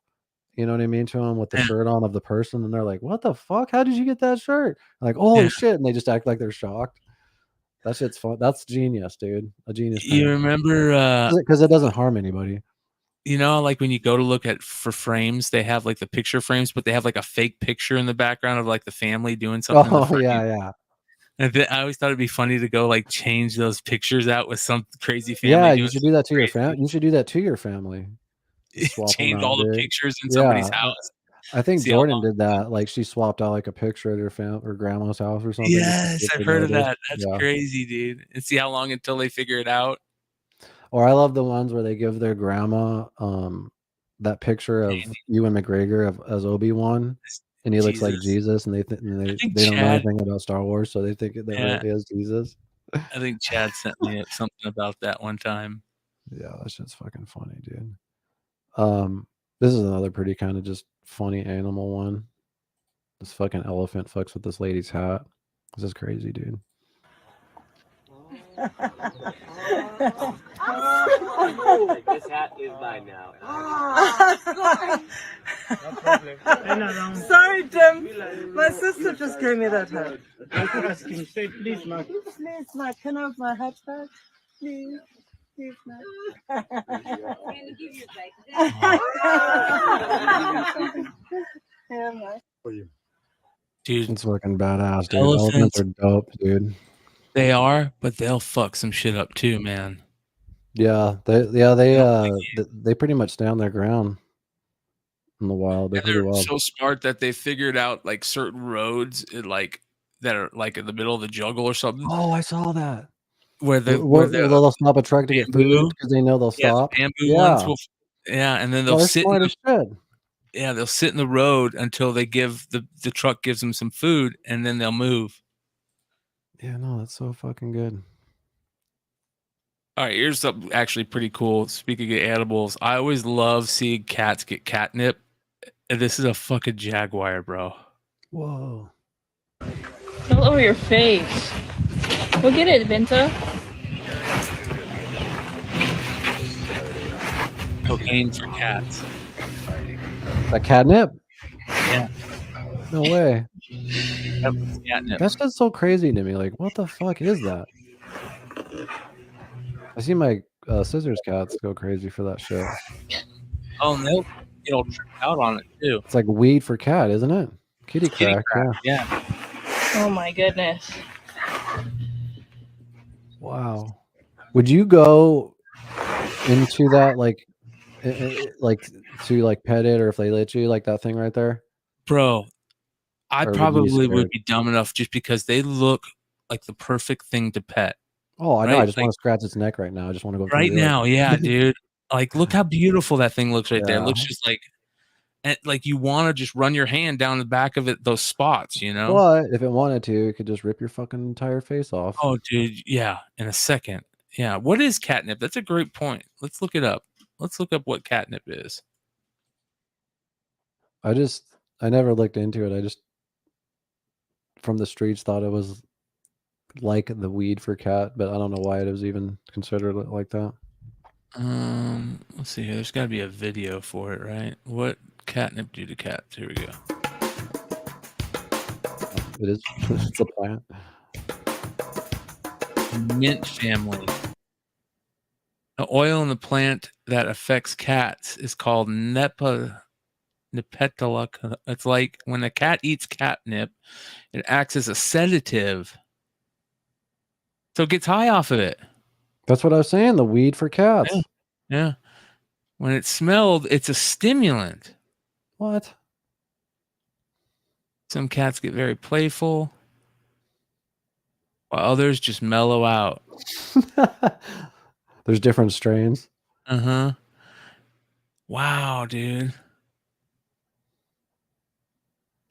you know what I mean, to them with the shirt on of the person, and they're like, "What the fuck? How did you get that shirt?" I'm like, "Holy shit!" And they just act like they're shocked. That shit's fun. That's genius, dude. A genius. You remember because it doesn't harm anybody. You know, like when you go to look at for frames, they have like the picture frames, but they have like a fake picture in the background of like the family doing something. Oh yeah. And I always thought it'd be funny to go like change those pictures out with some crazy family. Yeah, you should do that to your family. You should do that to your family. Change all the pictures in somebody's house. I think Jordan did that. Like she swapped out like a picture at her grandma's house or something. Yes, I've heard of that. That's crazy, dude. And see how long until they figure it out. Or I love the ones where they give their grandma that picture of Ewan McGregor as Obi-Wan, and he looks like Jesus, and they don't know anything about Star Wars, so they think that really is Jesus. I think Chad sent me something about that one time. Yeah, that shit's fucking funny, dude. This is another pretty kind of just funny animal one. This fucking elephant fucks with this lady's hat. This is crazy, dude. This hat is mine now. Sorry, Tim. My sister just gave me that hat. Can you say please, Mark? Please, Mark, can I have my hat back? Please. Please, Mark. Yeah, Mark. Dude, it's fucking badass, dude. Elephants Elephants are dope, dude. They are, but they'll fuck some shit up too, man. Yeah, they pretty much stand their ground in the wild. They're so smart that they figured out like certain roads like that are like in the middle of the jungle or something. Oh, I saw that. Where they'll stop a truck to get food because they know they'll stop. The bamboo ones will, and then they'll sit. They'll sit in the road until they give the truck gives them some food, and then they'll move. Yeah, no, that's so fucking good. All right, here's something actually pretty cool. Speaking of animals, I always love seeing cats get catnip. And this is a fucking jaguar, bro. Whoa. All over your face. Go get it, Vinta. Cocaine for cats. A catnip? Yeah. No way. Yep, it's catnip. That's just so crazy to me. Like, what the fuck is that? I see my scissors cats go crazy for that shit. Oh, and they'll get all tripped out on it too. It's like weed for cat, isn't it? Kitty Kitty crack. crack, Yeah. Oh my goodness. Wow. Would you go into that like to like pet it, or if they let you, like that thing right there? Bro, I Or would you be probably would scared? be dumb enough just because they look like the perfect thing to pet. Oh, I know. I Right? just Like, want to scratch its neck right now. I just want to go right do it. now, yeah, dude. Like, look how beautiful that thing looks right there. It Yeah. looks just like you want to just run your hand down the back of it, those spots, you know? But if it wanted to, it could just rip your fucking entire face off. Oh, dude, yeah, in a second. Yeah, what is catnip? That's a great point. Let's look it up. Let's look up what catnip is. I never looked into it. I just from the streets thought it was like the weed for cat, but I don't know why it was even considered like that. Let's see here. There's got to be a video for it, right? What catnip do to cats? Here we go. It is. It's a plant. Mint family. The oil in the plant that affects cats is called Nepentala. It's like when a cat eats catnip, it acts as a sedative. So it gets high off of it. That's what I was saying. The weed for cats. Yeah. Yeah. When it's smelled, it's a stimulant. What? Some cats get very playful, while others just mellow out. There's different strains. Uh-huh. Wow, dude.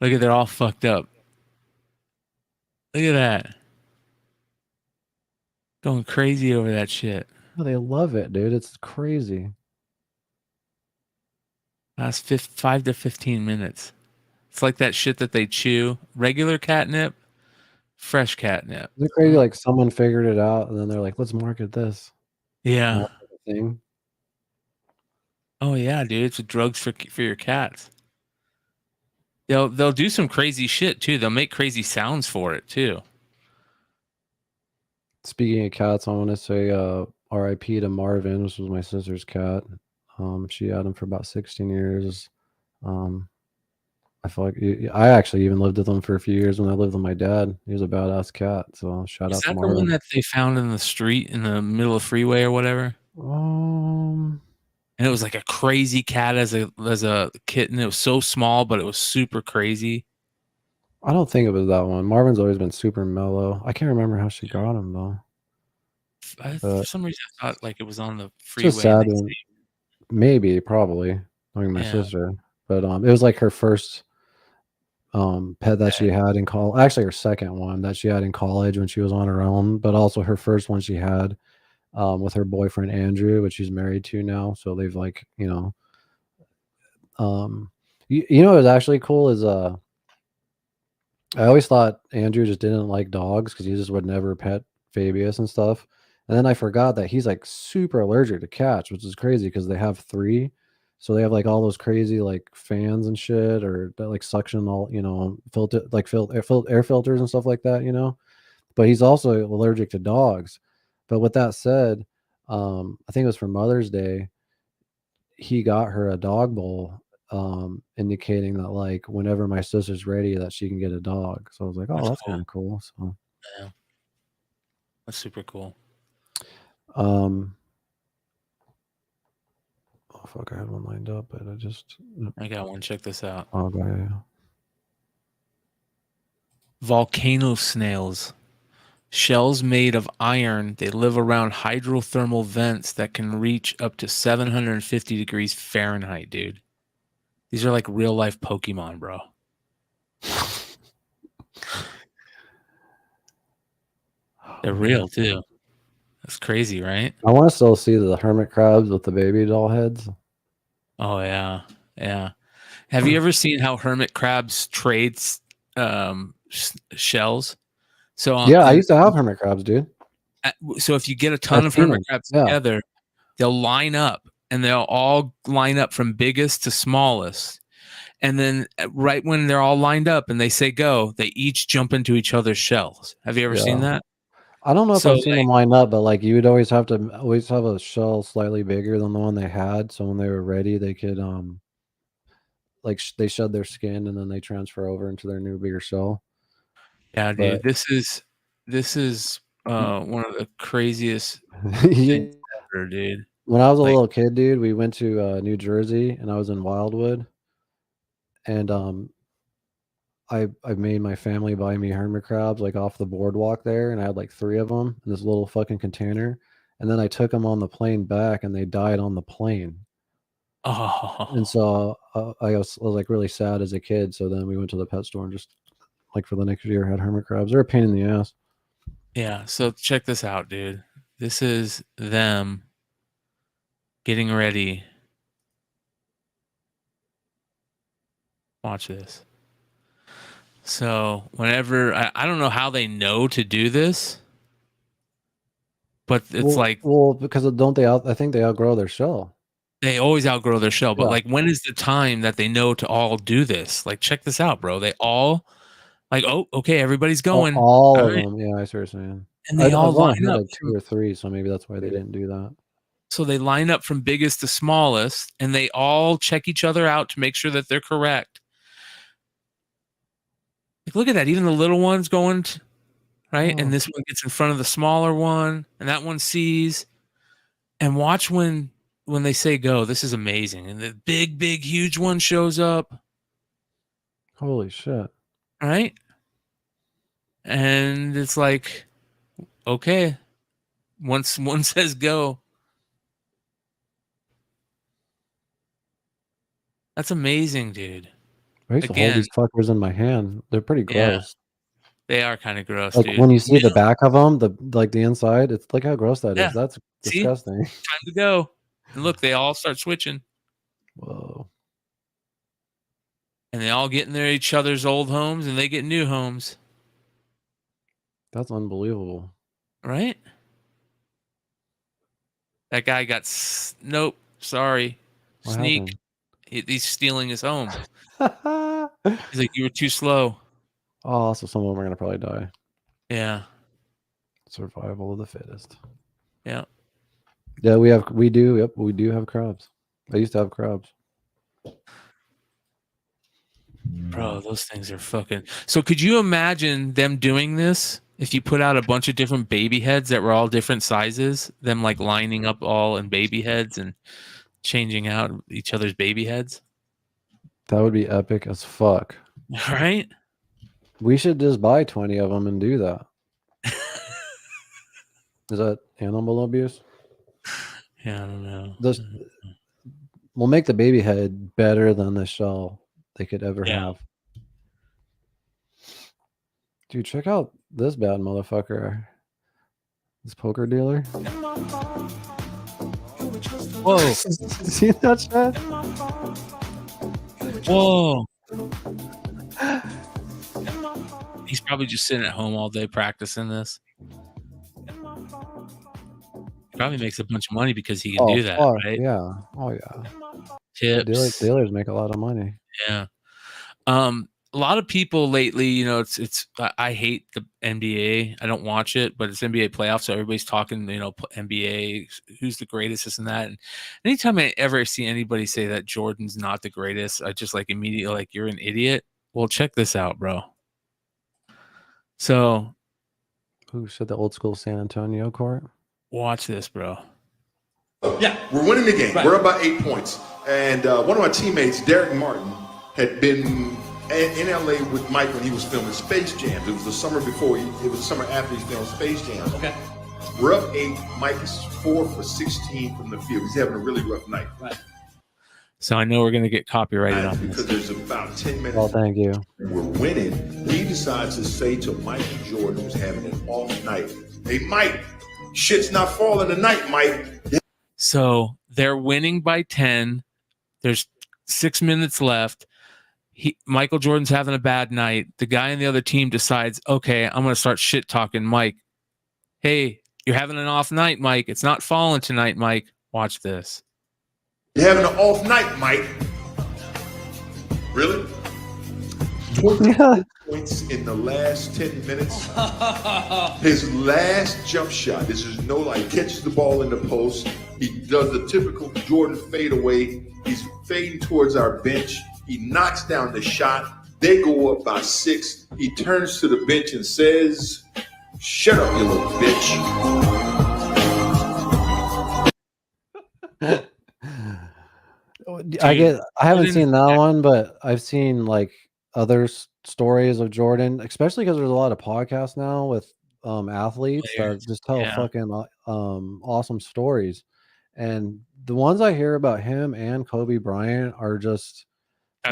Look at, they're all fucked up. Look at that. Going crazy over that shit. Oh, they love it, dude. It's crazy. Last 5 to 15 minutes. It's like that shit that they chew. Regular catnip, fresh catnip. Is it crazy? Like someone figured it out, and then they're like, "Let's market this." Yeah. Thing. Oh yeah, dude. It's drugs for your cats. They'll do some crazy shit too. They'll make crazy sounds for it too. Speaking of cats, I want to say R.I.P. to Marvin, which was my sister's cat. She had him for about 16 years. I feel like I actually even lived with him for a few years when I lived with my dad. He was a badass cat. So shout out to Marvin. Is that the one that they found in the street in the middle of the freeway or whatever? Um, And it was like a crazy cat as a kitten. It was so small, but it was super crazy. I don't think it was that one. Marvin's always been super mellow. I can't remember how she got him though. For some reason, I thought like it was on the freeway. Just sad. Maybe, probably, knowing my sister. But it was like her first pet that she had in college. Actually, her second one that she had in college when she was on her own, but also her first one she had with her boyfriend Andrew, which she's married to now. So they've like, you know what was actually cool is I always thought Andrew just didn't like dogs because he just would never pet Fabius and stuff. And then I forgot that he's like super allergic to cats, which is crazy because they have 3. So they have like all those crazy like fans and shit, or that like suction all, filter like air filters and stuff like that, But he's also allergic to dogs. But with that said, I think it was for Mother's Day, he got her a dog bowl, indicating that like whenever my sister's ready that she can get a dog. So I was like, oh, that's kind of cool. So yeah, that's super cool. Oh fuck, I had one lined up, but I got one. Check this out. Oh, yeah. Volcano snails. Shells made of iron. They live around hydrothermal vents that can reach up to 750 degrees Fahrenheit, dude. These are like real life Pokemon, bro. They're real too. That's crazy, right? I want to still see the hermit crabs with the baby doll heads. Oh yeah, yeah. Have you ever seen how hermit crabs trade shells? So yeah, I used to have hermit crabs, dude. So if you get a ton of hermit crabs together, they'll line up, and they'll all line up from biggest to smallest. And then right when they're all lined up and they say go, they each jump into each other's shells. Have you ever seen Yeah. that? I don't know if So, I've seen them line up, but like you would always have a shell slightly bigger than the one they had, so when they were ready, they could like they shed their skin and then they transfer over into their new bigger shell. Yeah, dude, But this is one of the craziest Yeah. things ever, dude. When I was a Like, little kid, dude, we went to New Jersey and I was in Wildwood, and I made my family buy me hermit crabs like off the boardwalk there, and I had like 3 of them in this little fucking container, and then I took them on the plane back, and they died on the plane. oh, And so I was like really sad as a kid. So then we went to the pet store and just like for the next year had hermit crabs. They're a pain in the ass. yeah. So check this out, dude. This is them getting ready. Watch this. So whenever I don't know how they know to do this, but it's because I think they outgrow their shell. they always outgrow their shell. But Yeah. like, when is the time that they know to all do this? Like, check this out, bro. They all like, oh, okay, everybody's going. All of right. them. Yeah, I see what you're saying. And they all I've only line had up. like 2 or 3, so maybe that's why they didn't do that. So they line up from biggest to smallest, and they all check each other out to make sure that they're correct. Like, look at that. Even the little one's going, right? And this one gets in front of the smaller one, and that one sees. And watch when they say go. This is amazing. And the big, huge one shows up. Holy shit. Right? And it's like, okay. Once one says go. That's amazing, dude. I used to hold these fuckers in my hand. They're pretty gross. They are kind of gross, Like dude. when you see the back of them, the inside, it's like how gross that Yeah. is. That's See? disgusting. Time to go. And look, they all start switching. Whoa. And they all get in their each other's old homes, and they get new homes. That's unbelievable. Right? That guy got nope, sorry. What Sneak. happened? He's stealing his home. He's like, you were too slow. Oh, so some of them are gonna probably die. Yeah. Survival of the fittest. Yeah. Yeah, we do have crabs. I used to have crabs. Bro, those things are fucking. So could you imagine them doing this if you put out a bunch of different baby heads that were all different sizes, them like lining up all in baby heads and changing out each other's baby heads? That would be epic as fuck. Right? We should just buy 20 of them and do that. Is that animal abuse? Yeah, I don't know. We'll make the baby head better than the shell they could ever have. Dude, check out this bad motherfucker. This poker dealer. Whoa. See that shit? Whoa. He's probably just sitting at home all day practicing this. Probably makes a bunch of money because he can do that, fuck, right? Yeah. Oh yeah. Tips. Dealers make a lot of money. Yeah. A lot of people lately, you know, I hate the NBA. I don't watch it, but it's NBA playoffs, so everybody's talking, you know, NBA, who's the greatest, this and that. And anytime I ever see anybody say that Jordan's not the greatest, I just like immediately like, you're an idiot. Well, check this out, bro. So, who said the old school San Antonio court? Watch this, bro. Yeah, we're winning the game. Right. We're up by 8 points. And one of my teammates, Derek Martin, had been in LA with Mike when he was filming Space Jam. It was the summer before, it was the summer after he filmed Space Jam. Okay. We're up 8. Mike is 4 for 16 from the field. He's having a really rough night. Right. So I know we're going to get copyrighted on because this. There's about 10 minutes. Well, thank you. We're winning. He decides to say to Mike Jordan, who's having an off night, "Hey, Mike, shit's not falling tonight, Mike." So they're winning by 10. There's 6 minutes left. Michael Jordan's having a bad night. The guy on the other team decides, okay, I'm going to start shit talking Mike. Hey, you're having an off night, Mike. It's not falling tonight, Mike. Watch this. You're having an off night, Mike. Really? Jordan points in the last 10 minutes. His last jump shot, this is no lie, he catches the ball in the post. He does the typical Jordan fadeaway. He's fading towards our bench. He knocks down the shot. They go up by 6. He turns to the bench and says, "Shut up, you little bitch." I haven't seen that one, but I've seen like other stories of Jordan, especially because there's a lot of podcasts now with athletes that just tell fucking awesome stories. And the ones I hear about him and Kobe Bryant are just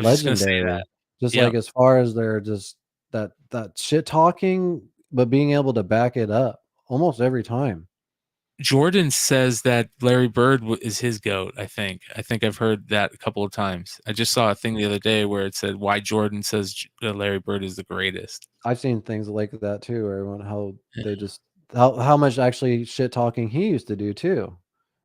legendary. Just like as far as they're just that shit talking, but being able to back it up almost every time. Jordan says that Larry Bird is his GOAT. I think I've heard that a couple of times. I just saw a thing the other day where it said why Jordan says Larry Bird is the greatest. I've seen things like that too, or how they just how much actually shit talking he used to do too.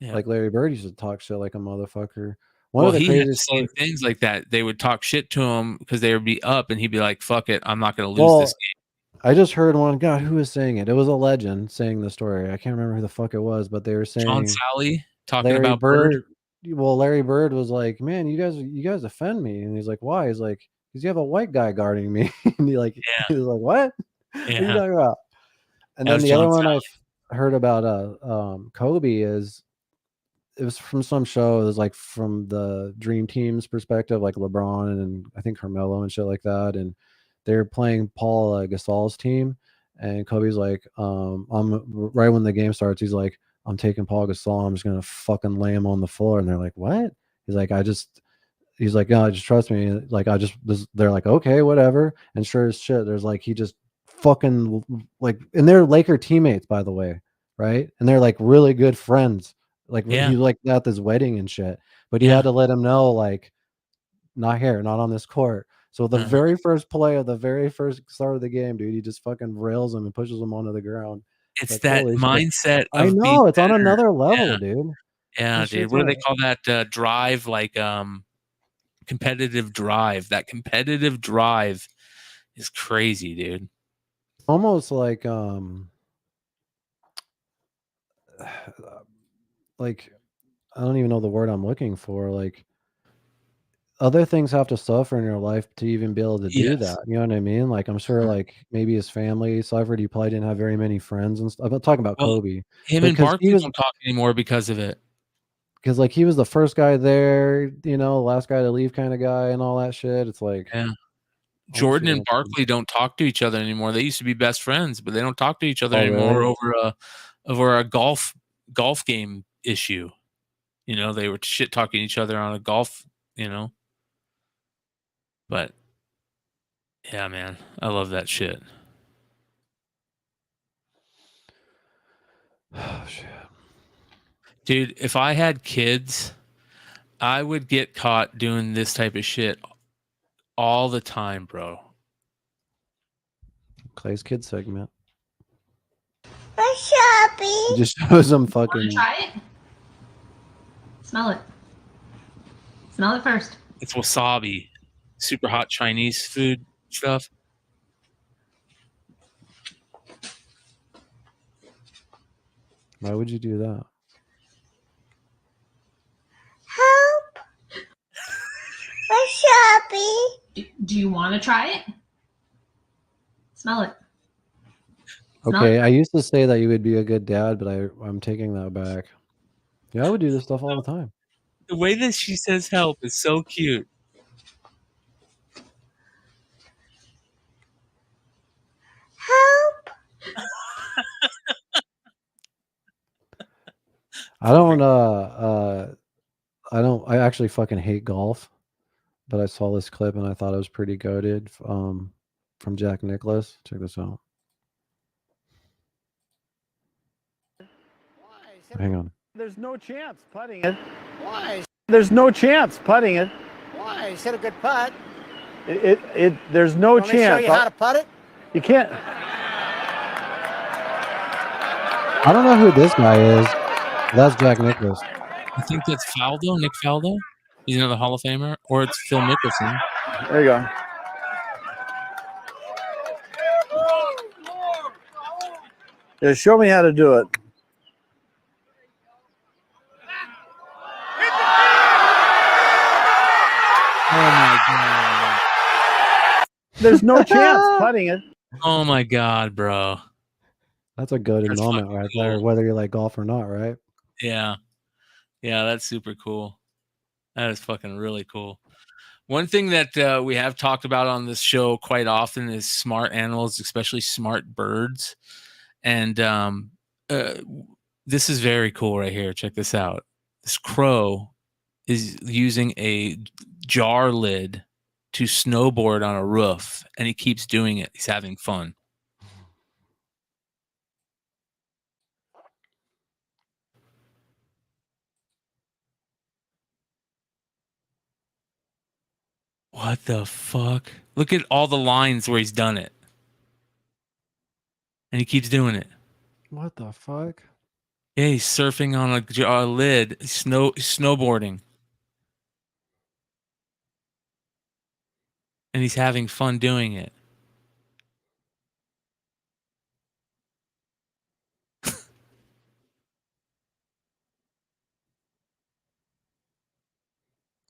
Yeah. Like Larry Bird used to talk shit like a motherfucker. Well, he had the same things like that. They would talk shit to him because they would be up, and he'd be like, "Fuck it, I'm not going to lose this game." I just heard one. God, who was saying it? It was a legend saying the story. I can't remember who the fuck it was, but they were saying John Sally talking Larry about Bird. Well, Larry Bird was like, "Man, you guys offend me," and he's like, "Why?" He's like, "Because you have a white guy guarding me." And he was like, "What? What are you talking about?" And then the other one I heard about Kobe is it was from some show. It was like from the Dream Team's perspective, like LeBron and I think Carmelo and shit like that, and they're playing Paul Gasol's team, and Kobe's like, I'm right when the game starts, he's like, "I'm taking Paul Gasol, I'm just gonna fucking lay him on the floor." And they're like, "What?" He's like, he's like, "No, just trust me." Like, they're like, "Okay, whatever." And sure as shit, there's like, he just fucking like, and they're Laker teammates, by the way, right? And they're like really good friends. Like, he like at this wedding and shit, but he had to let him know, like, not here, not on this court. So the very first play of the very first start of the game, dude, he just fucking rails him and pushes him onto the ground. It's like, that mindset. I know, it's on another level, dude. Yeah, dude. What do they call that drive? Like competitive drive. That competitive drive is crazy, dude. Almost like like I don't even know the word I'm looking for. Like, other things have to suffer in your life to even be able to do that. You know what I mean? Like, I'm sure, like, maybe his family suffered. He probably didn't have very many friends and stuff. I'm talking about Kobe. Him and Barkley don't talk anymore because of it. Because, like, he was the first guy there, you know, last guy to leave kind of guy and all that shit. It's like, Jordan and Barkley don't talk to each other anymore. They used to be best friends, but they don't talk to each other anymore over a golf game issue. You know, they were shit talking each other on a golf, you know. But yeah, man, I love that shit. Oh shit. Dude, if I had kids, I would get caught doing this type of shit all the time, bro. Clay's kid segment. What's up, He just shows them fucking. Try it. Smell it. Smell it first. It's wasabi. Super hot Chinese food stuff. Why would you do that? Help! What's up, Do you want to try it? Smell it. Okay, I used to say that you would be a good dad, but I'm taking that back. Yeah, I would do this stuff all the time. The way that she says help is so cute. Help! I actually fucking hate golf, but I saw this clip and I thought it was pretty goated from Jack Nicolas. Check this out. Hang on. There's no chance putting it. Why? There's no chance putting it. Why? He's hit a good putt. There's no chance. chance. Show you how to putt it? You can't. I don't know who this guy is. That's Jack Nicolas. I think that's Faldo, Nick Faldo. He's another Hall of Famer, or it's Phil Mickelson. There you go. Yeah, show me how to do it. Oh my god. There's no chance putting it. Oh my god, bro. That's a good That's moment fucking right there, cool. whether you like golf or not, right? Yeah. Yeah, that's super cool. That is fucking really cool. One thing that we have talked about on this show quite often is smart animals, especially smart birds. And this is very cool right here. Check this out. This crow is using a jar lid to snowboard on a roof, and he keeps doing it. He's having fun. What the fuck? Look at all the lines where he's done it. And he keeps doing it. What the fuck? Yeah, he's surfing on a lid, snowboarding. And he's having fun doing it.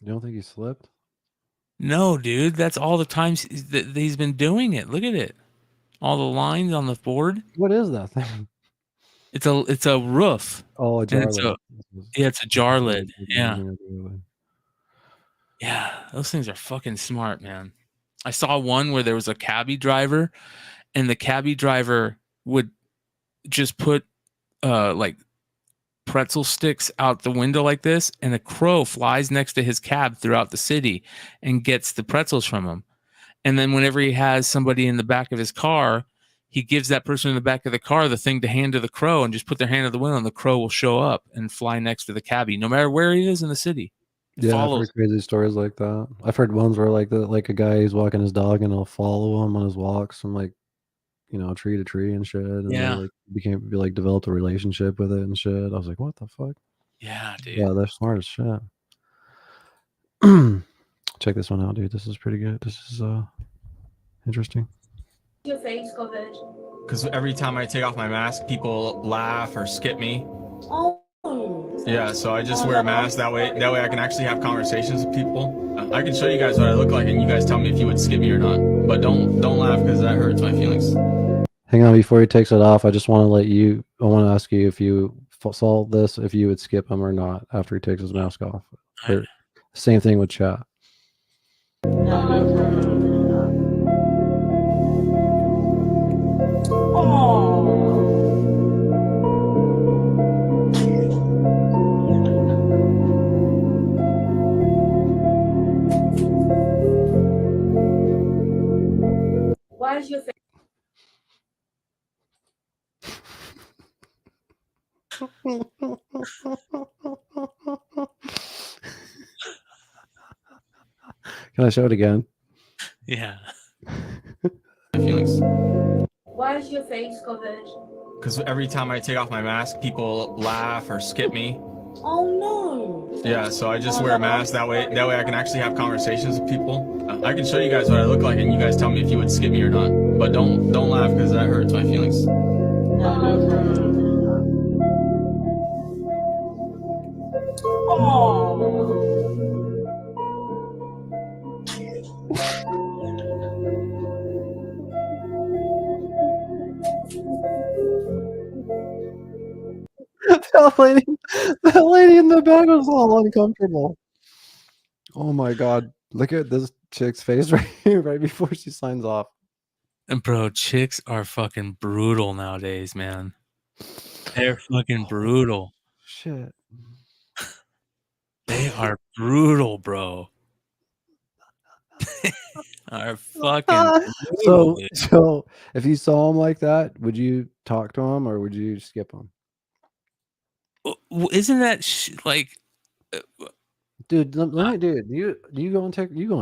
You don't think he slipped? No, dude, that's all the times that he's been doing it. Look at it. All the lines on the board. What is that thing? It's a roof. Oh, a And jar it's lid. it's a jar lid. Yeah. Yeah, those things are fucking smart, man. I saw one where there was a cabbie driver, and the cabbie driver would just put like pretzel sticks out the window like this, and a crow flies next to his cab throughout the city and gets the pretzels from him. And then whenever he has somebody in the back of his car, he gives that person in the back of the car the thing to hand to the crow, and just put their hand to the window, and the crow will show up and fly next to the cabbie, no matter where he is in the city. It Yeah, I've follows. heard crazy stories like that. I've heard ones where like a guy is walking his dog and he'll follow him on his walks from like, tree to tree and shit. And Yeah. they like developed a relationship with it and shit. I was like, what the fuck? Yeah, dude. Yeah, they're smart as shit. Check this one out, dude. This is pretty good. This is interesting. Your face, COVID. Because every time I take off my mask, people laugh or skip me. Oh. Yeah, so I just wear a mask that way I can actually have conversations with people. I can show you guys what I look like, and you guys tell me if you would skip me or not. But don't laugh, because that hurts my feelings. Hang on, before he takes it off, I just want to ask you if you saw this, if you would skip him or not after he takes his mask off. Or, same thing with chat. Why is your face? Can I show it again? Yeah. Feelings. Why is your face COVID? Because every time I take off my mask, people laugh or skip me. Oh no. Yeah, so I just wear a mask that way I can actually have conversations with people. I can show you guys what I look like, and you guys tell me if you would skip me or not. But don't laugh, because that hurts my feelings. that lady in the back was all uncomfortable. Oh my god. Look at this chick's face right here, right before she signs off. And bro, chicks are fucking brutal nowadays, man. They're fucking brutal. Shit. They are brutal, bro. Are fucking brutal, dude. So if you saw him like that, would you talk to him or would you skip him? Isn't that like dude, do you go on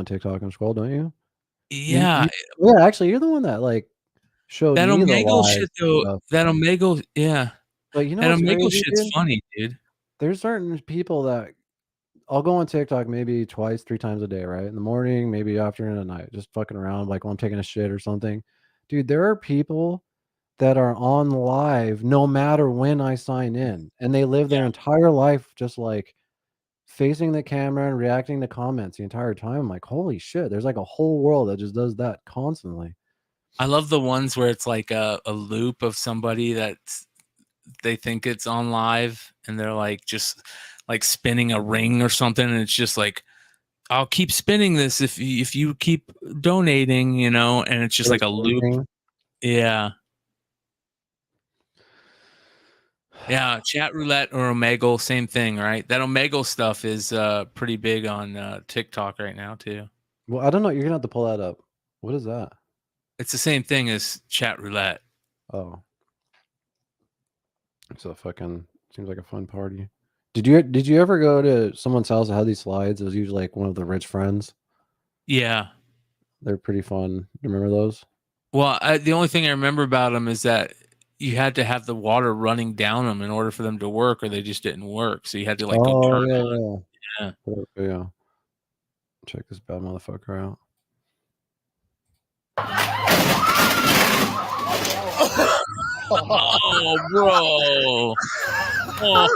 TikTok and scroll, don't you? Yeah. Yeah, actually you're the one that like showed that me the Omegle lies shit and though, stuff. that Omegle, yeah. But you know that what's Omegle crazy, shit's dude? funny, dude. There's certain people that I'll go on TikTok maybe twice, 3 times a day, right? In the morning, maybe afternoon and at night, just fucking around, like when I'm taking a shit or something. Dude, there are people that are on live no matter when I sign in, and they live their entire life just like facing the camera and reacting to comments the entire time. I'm like, holy shit, there's like a whole world that just does that constantly. I love the ones where it's like a loop of somebody that they think it's on live and they're like just like spinning a ring or something, and it's just like, I'll keep spinning this if you keep donating, you know, and it's just like a loop. Yeah. Yeah, chat roulette or Omegle, same thing, right? That Omegle stuff is pretty big on TikTok right now too. Well, I don't know. You're gonna have to pull that up. What is that? It's the same thing as chat roulette. Oh, so fucking seems like a fun party. Did you ever go to someone's house that had these slides? It was usually like one of the rich friends. Yeah, they're pretty fun. You remember those? Well, the only thing I remember about them is that you had to have the water running down them in order for them to work, or they just didn't work. So you had to like go turn yeah, on. yeah. Check this bad motherfucker out. Oh, bro. Oh.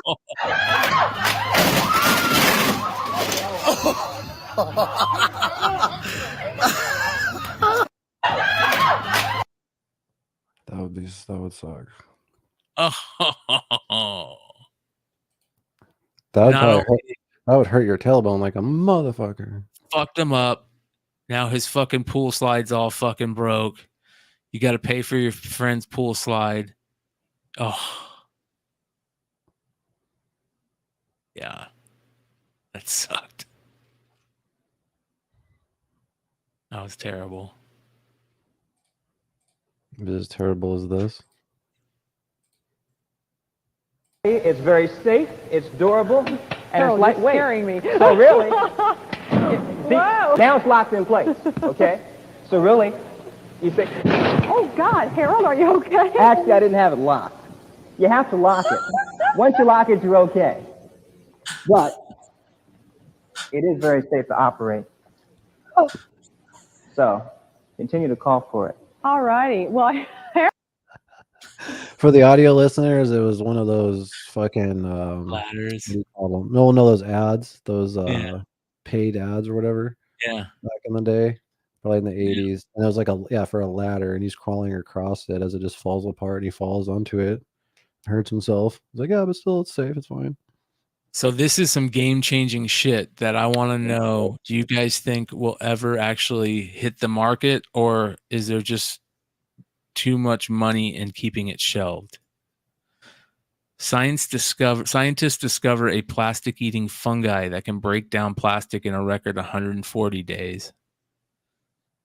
That would suck. Oh. That would hurt your tailbone like a motherfucker. Fucked him up. Now his fucking pool slide's all fucking broke. You got to pay for your friend's pool slide. Oh. Yeah. That sucked. That was terrible. Is it as terrible as this? It's very safe, it's durable, and Carol, it's lightweight. you're scaring me. So really, see, Wow. now it's locked in place, okay? So really, you say, Oh, God, Harold, are you okay? actually, I didn't have it locked. You have to lock it. Once you lock it, you're okay. But it is very safe to operate. So continue to call for it. All righty. Well, Harold. For the audio listeners, it was one of those fucking ladders. What do you call them? No, those ads, those Yeah. paid ads or whatever. Yeah. Back in the day, probably in the 80s. And it was like for a ladder, and he's crawling across it as it just falls apart, and he falls onto it, hurts himself. He's like, yeah, but still it's safe, it's fine. So this is some game-changing shit that I want to know. Do you guys think will ever actually hit the market, or is there just too much money in keeping it shelved? Scientists discover a plastic-eating fungi that can break down plastic in a record 140 days.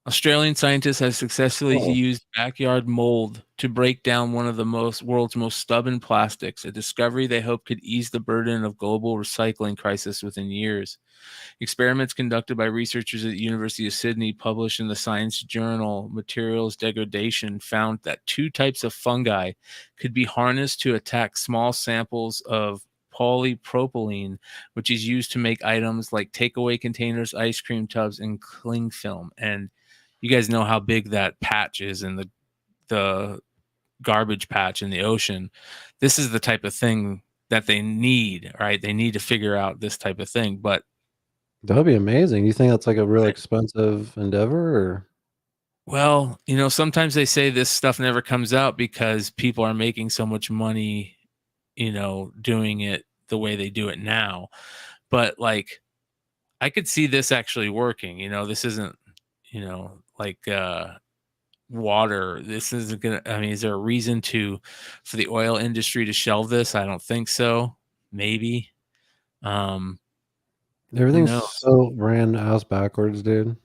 Australian scientists have successfully used backyard mold to break down one of the world's most stubborn plastics, a discovery they hope could ease the burden of global recycling crisis within years. Experiments conducted by researchers at the University of Sydney, published in the science journal Materials Degradation, found that 2 types of fungi could be harnessed to attack small samples of polypropylene, which is used to make items like takeaway containers, ice cream tubs, and cling film. And you guys know how big that patch is in the garbage patch in the ocean. This is the type of thing that they need, right? They need to figure out this type of thing. But That would be amazing. You think that's like a real expensive endeavor, or? well, you know, sometimes they say this stuff never comes out because people are making so much money, you know, doing it the way they do it now. But like, I could see this actually working. You know, this isn't, you know, like water. This isn't gonna, I mean, is there a reason for the oil industry to shelve this? I don't think so. Maybe. Everything's so ran ass backwards, dude.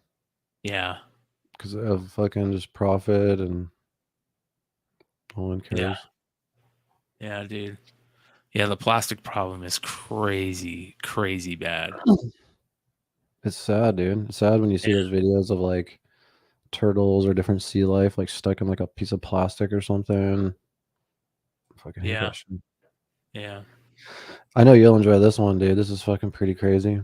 Yeah. Because of fucking just profit, and no one cares. Yeah, dude. Yeah, the plastic problem is crazy bad. It's sad, dude. It's sad when you see those videos of like turtles or different sea life like stuck in like a piece of plastic or something. I fucking hate that shit. Yeah. I know you'll enjoy this one, dude. This is fucking pretty crazy.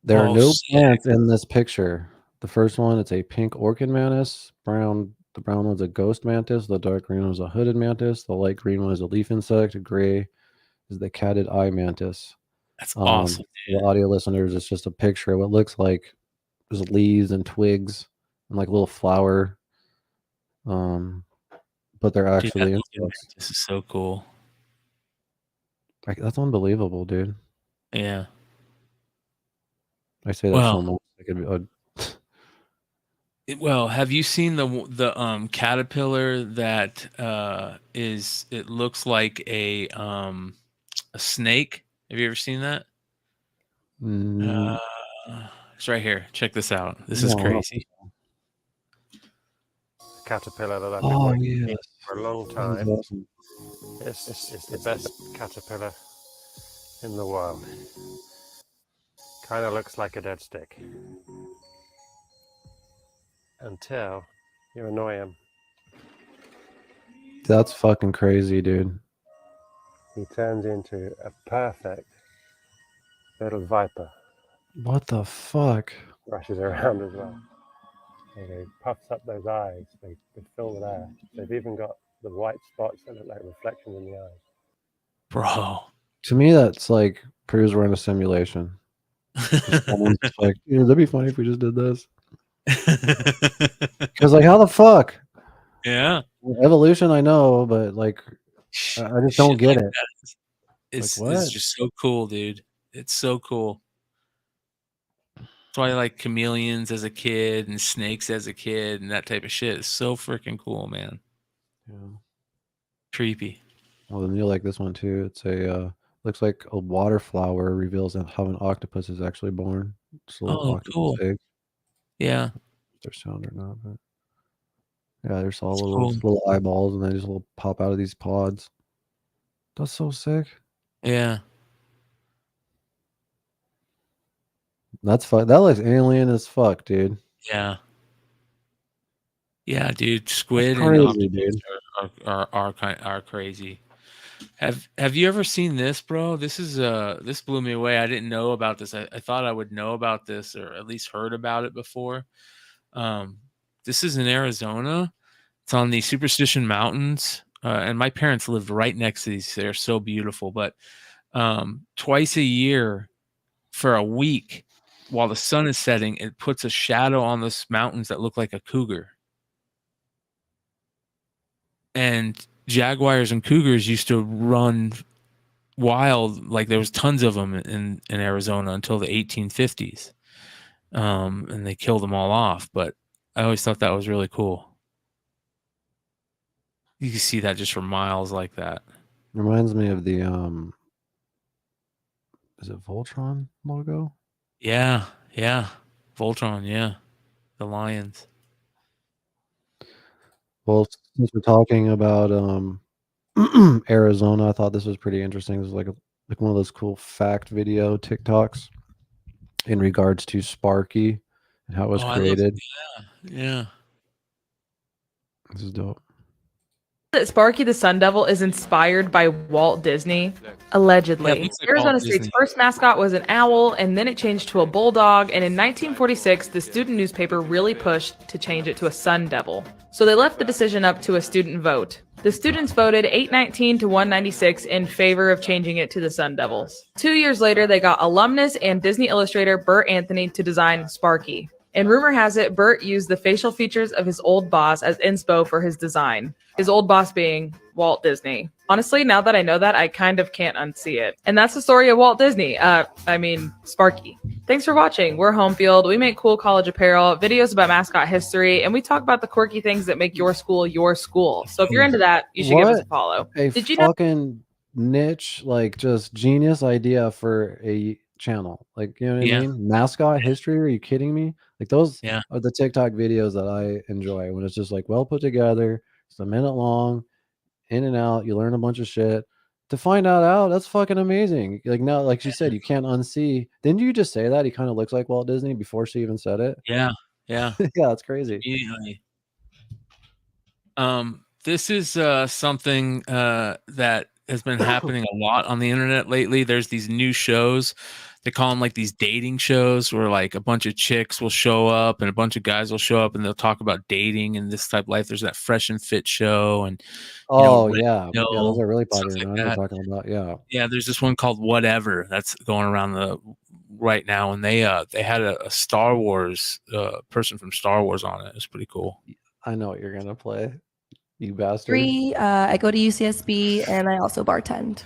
There are no plants in this picture. The first one, it's a pink orchid mantis. The brown one's a ghost mantis. The dark green one's a hooded mantis. The light green one is a leaf insect. The gray is the catted eye mantis. That's awesome. The audio listeners, it's just a picture of what looks like there's leaves and twigs and like a little flower. But they're actually insects. This is so cool. That's unbelievable, dude. Yeah. I say that so much. Well, have you seen the caterpillar that it looks like a snake? Have you ever seen that? It's right here. Check this out. This is crazy. Caterpillar that I've been working with for a long time. Awesome. It's the best caterpillar in the world. Kind of looks like a dead stick. Until you annoy him. That's fucking crazy, dude. He turns into a perfect little viper. What the fuck? Rushes around as well. And he puffs up those eyes. They fill with air. They've even got the white spots that look like reflections in the eyes. Bro. To me, that's like proves we're in a simulation. Someone's just like, yeah, that'd be funny if we just did this. Because like, how the fuck? Yeah. Evolution, I know, but like, I just don't get it. It's just so cool, dude. It's so cool. That's why I like chameleons as a kid and snakes as a kid and that type of shit. It's so freaking cool, man. Yeah. Creepy. Well, then you'll like this one too. It's a looks like a water flower reveals how an octopus is actually born. It's a little octopus cool. egg. Yeah. If they're sound or not, but yeah, there's all little eyeballs and they just will pop out of these pods. That's so sick. Yeah. That's fuck. That looks alien as fuck, dude. Yeah. Yeah, dude. Squid crazy, and octopus dude. are crazy. Have you ever seen this, bro? This is this blew me away. I didn't know about this. I thought I would know about this or at least heard about it before. This is in Arizona. It's on the Superstition Mountains. And my parents lived right next to these. They're so beautiful. But twice a year for a week while the sun is setting, it puts a shadow on those mountains that look like a cougar. And jaguars and cougars used to run wild. Like there was tons of them in Arizona until the 1850s. And they killed them all off. But I always thought that was really cool. You can see that just for miles like that. Reminds me of the is it Voltron logo? Yeah. Voltron, yeah. The lions. Well, since we're talking about Arizona, I thought this was pretty interesting. This is like one of those cool fact video TikToks in regards to Sparky and how it was created. Yeah. This is dope. That Sparky the Sun Devil is inspired by Walt Disney, allegedly. like Arizona Walt State's Disney. first mascot was an owl, and then it changed to a bulldog, and in 1946, the student newspaper really pushed to change it to a sun devil. So they left the decision up to a student vote. The students voted 819 to 196 in favor of changing it to the Sun Devils. 2 years later, they got alumnus and Disney illustrator Bert Anthony to design Sparky. And rumor has it, Bert used the facial features of his old boss as inspo for his design. His old boss being Walt Disney. Honestly, now that I know that, I kind of can't unsee it. And that's the story of Walt Disney. Sparky. Thanks for watching. We're Homefield. We make cool college apparel, videos about mascot history, and we talk about the quirky things that make your school your school. So if you're into that, you should give us a follow. Did you know? Fucking niche, like just genius idea for a channel. Like, you know what I mean? Mascot history. Are you kidding me? Like those are the TikTok videos that I enjoy when it's just like well put together. It's a minute long, in and out. You learn a bunch of shit. To find out, that's fucking amazing. Like now, like she said, you can't unsee. Didn't you just say that he kind of looks like Walt Disney before she even said it? Yeah. Yeah, that's crazy. Immediately. This is something that has been happening a lot on the internet lately. There's these new shows. They call them like these dating shows where like a bunch of chicks will show up and a bunch of guys will show up and they'll talk about dating and this type of life. There's that Fresh and Fit show and Yeah, those are really popular. like I know what you're talking about. yeah. There's this one called Whatever that's going around right now, and they had a Star Wars person from Star Wars on it. It's pretty cool. I know what you're gonna play, you bastard. 3, I go to UCSB and I also bartend.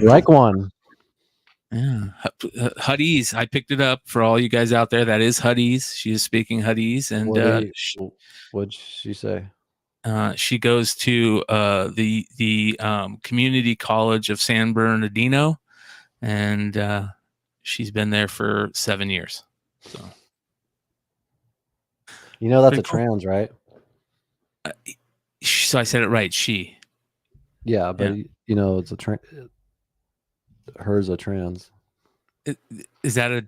Like one. Yeah, Huddies. I picked it up for all you guys out there. That is Huddies. She is speaking Huddies, and what'd she say? She goes to the community college of San Bernardino, and she's been there for 7 years. So, you know that's a trans, right? So I said it right. She. Yeah, but you know it's a trans. Hers a trans. Is that a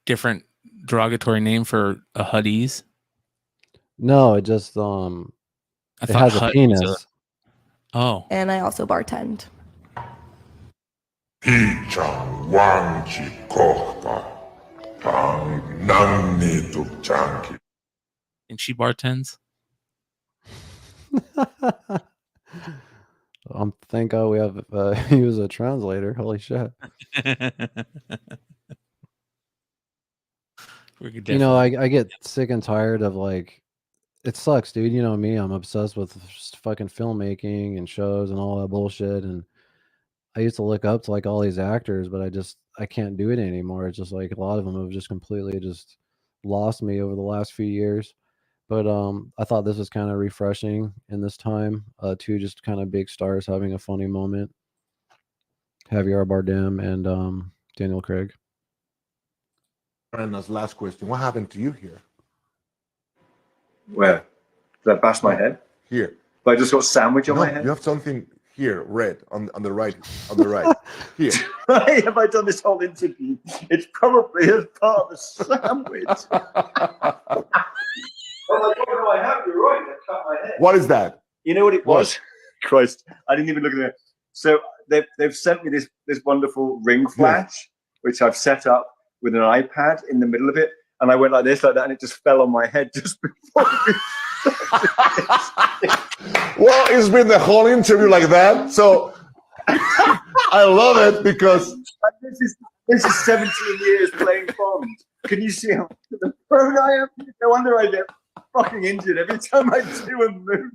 different derogatory name for a Huddies? No, it just it has a penis. Oh. And I also bartend. And she bartends? Thank God we have you as a translator. Holy shit. You know, I get sick and tired of like, it sucks, dude. You know me, I'm obsessed with fucking filmmaking and shows and all that bullshit. And I used to look up to like all these actors, but I can't do it anymore. It's just like a lot of them have just completely just lost me over the last few years. But I thought this was kind of refreshing in this time. Two just kind of big stars having a funny moment. Javier Bardem and Daniel Craig. And as last question, what happened to you here? Where? Did I bash my head? Here. But I just got sandwich on my head? You have something here, red, on the right. On the right. Here. Why have I done this whole interview? It's probably as part of the sandwich. Oh my God, no, I have. You're right. I cut my head. What is that? You know what it was? Christ, I didn't even look at it. So they've sent me this wonderful ring flash, which I've set up with an iPad in the middle of it, and I went like this, like that, and it just fell on my head just before. Well, it's been the whole interview like that, so I love it because this is 17 years playing Bond. Can you see how prone I am? No wonder I get fucking injured every time I do a movie.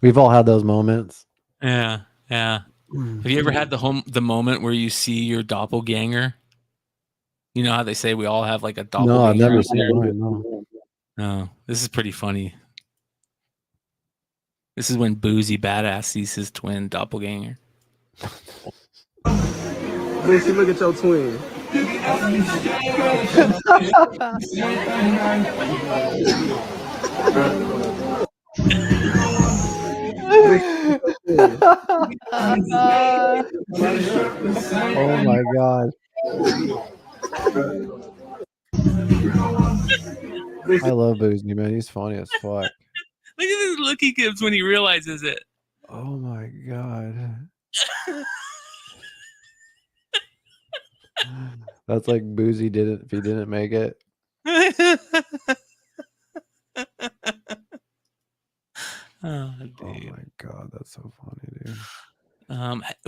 We've all had those moments. Yeah. Have you ever had the moment where you see your doppelganger? You know how they say we all have like a doppelganger? No, I've never seen it. No, this is pretty funny. This is when Boozy Badass sees his twin doppelganger. Listen, look at your twin. Oh my God. I love Boozy, man. He's funny as fuck. Look at this look he gives when he realizes it. Oh my God. That's like Boozy did it if he didn't make it. Oh my God, that's so funny, dude.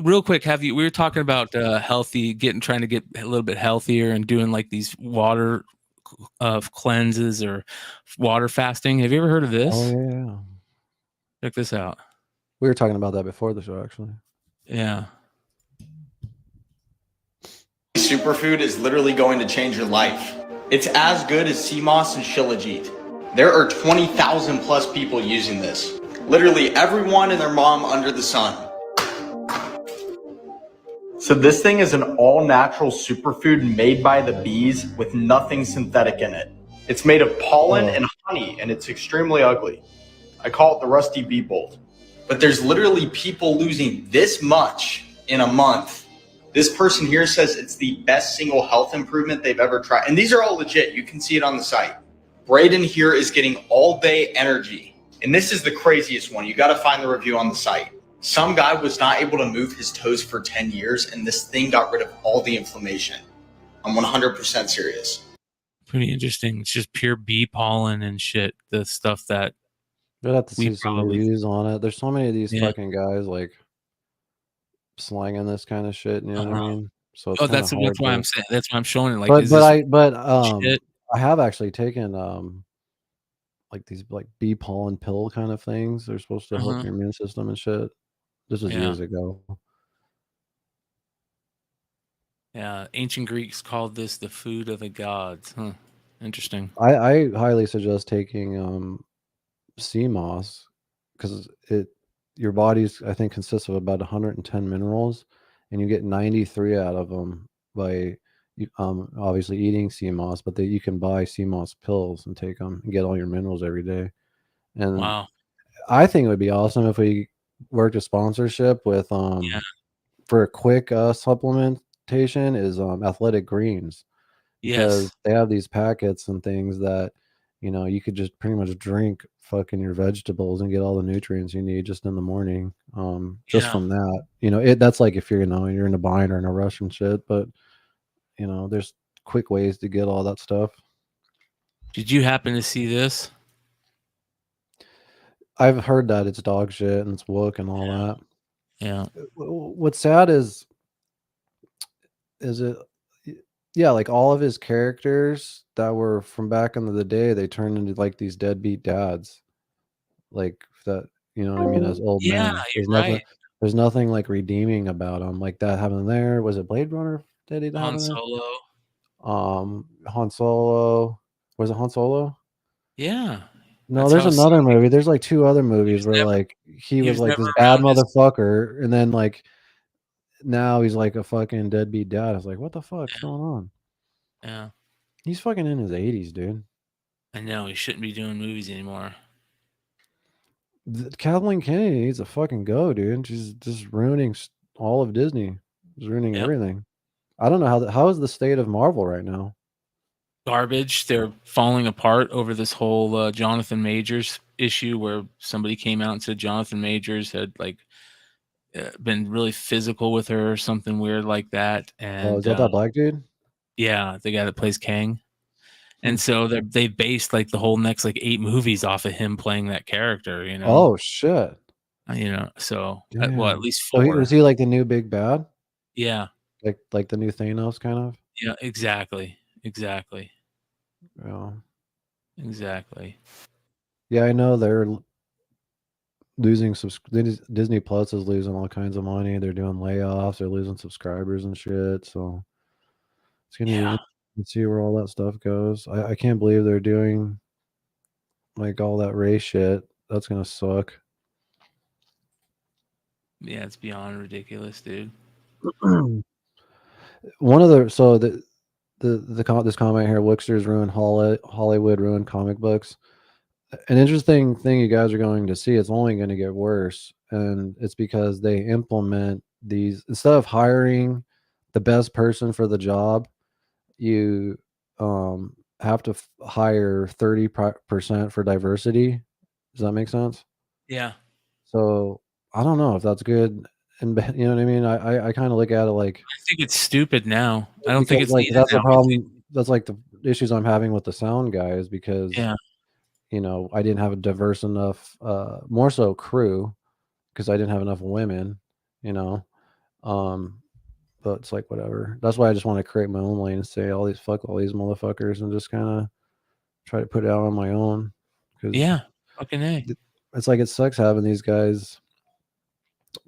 Real quick, we were talking about trying to get a little bit healthier and doing like these water cleanses or water fasting. Have you ever heard of this? Oh yeah. Check this out. We were talking about that before the show, actually. Yeah. Superfood is literally going to change your life. It's as good as sea moss and shilajit. There are 20,000 plus people using this. Literally everyone and their mom under the sun. So this thing is an all-natural superfood made by the bees with nothing synthetic in it. It's made of pollen and honey, and it's extremely ugly. I call it the rusty bee bolt. But there's literally people losing this much in a month This person here says it's the best single health improvement they've ever tried. And these are all legit. You can see it on the site. Braden here is getting all day energy. And this is the craziest one. You got to find the review on the site. Some guy was not able to move his toes for 10 years, and this thing got rid of all the inflammation. I'm 100% serious. Pretty interesting. It's just pure bee pollen and shit. The stuff that You'll have to see some reviews on it. There's so many of these fucking guys like slanging this kind of shit. You know what I mean? So it's that's hard why to- I'm saying. That's why I'm showing it. Like, I have actually taken like these like bee pollen pill kind of things. They're supposed to help your immune system and shit. This was years ago. Yeah, ancient Greeks called this the food of the gods. Huh. Interesting. I highly suggest taking sea moss because your body's I think consists of about 110 minerals, and you get 93 out of them by obviously eating sea moss, but you can buy sea moss pills and take them and get all your minerals every day. And wow, I think it would be awesome if we worked a sponsorship with for a quick supplementation is Athletic Greens, because they have these packets and things that you could just pretty much drink fucking your vegetables and get all the nutrients you need just in the morning. Just from that, that's like if you're you're in a bind or in a rush and shit, but there's quick ways to get all that stuff. Did you happen to see this? I've heard that it's dog shit and it's wook and all that. Yeah. What's sad is it like all of his characters that were from back in the day, they turned into like these deadbeat dads, like that. You know what I mean? As old men. There's nothing like redeeming about them. Like that happened there. Was it Blade Runner? Did he die? Han Solo. Han Solo. Was it Han Solo? Yeah. No, there's another movie. There's like two other movies where like he was like this bad motherfucker, and then like now he's like a fucking deadbeat dad. I was like, what the fuck's going on? Yeah. He's fucking in his 80s, dude. I know he shouldn't be doing movies anymore. Kathleen Kennedy needs to fucking go, dude. She's just ruining all of Disney. She's ruining everything. I don't know how is the state of Marvel right now. Garbage. They're falling apart over this whole Jonathan Majors issue, where somebody came out and said Jonathan Majors had like been really physical with her or something weird like that. And is that black dude? Yeah, the guy that plays Kang. And so they based like the whole next like 8 movies off of him playing that character. Oh shit. So Damn. well, at least So 4. was he like the new big bad? Yeah. Like the new Thanos kind of? Yeah, exactly. Yeah. Exactly. Yeah, I know they're losing Disney Plus is losing all kinds of money. They're doing layoffs, they're losing subscribers and shit. So it's gonna be interesting to see where all that stuff goes. I can't believe they're doing like all that race shit. That's gonna suck. Yeah, it's beyond ridiculous, dude. One of the this comment here, Wixter's ruined Hollywood, ruined comic books. An interesting thing you guys are going to see, it's only going to get worse, and it's because they implement these instead of hiring the best person for the job, you have to hire 30% for diversity. Does that make sense? Yeah. So I don't know if that's good, and you know what I mean. I kind of look at it like I think it's stupid now. I don't think it's like needed that's now. a problem. That's like the issues I'm having with the sound guys because I didn't have a diverse enough, more so crew, because I didn't have enough women. But it's like whatever. That's why I just want to create my own lane and say fuck all these motherfuckers and just kind of try to put it out on my own. Yeah, fucking A. It's like it sucks having these guys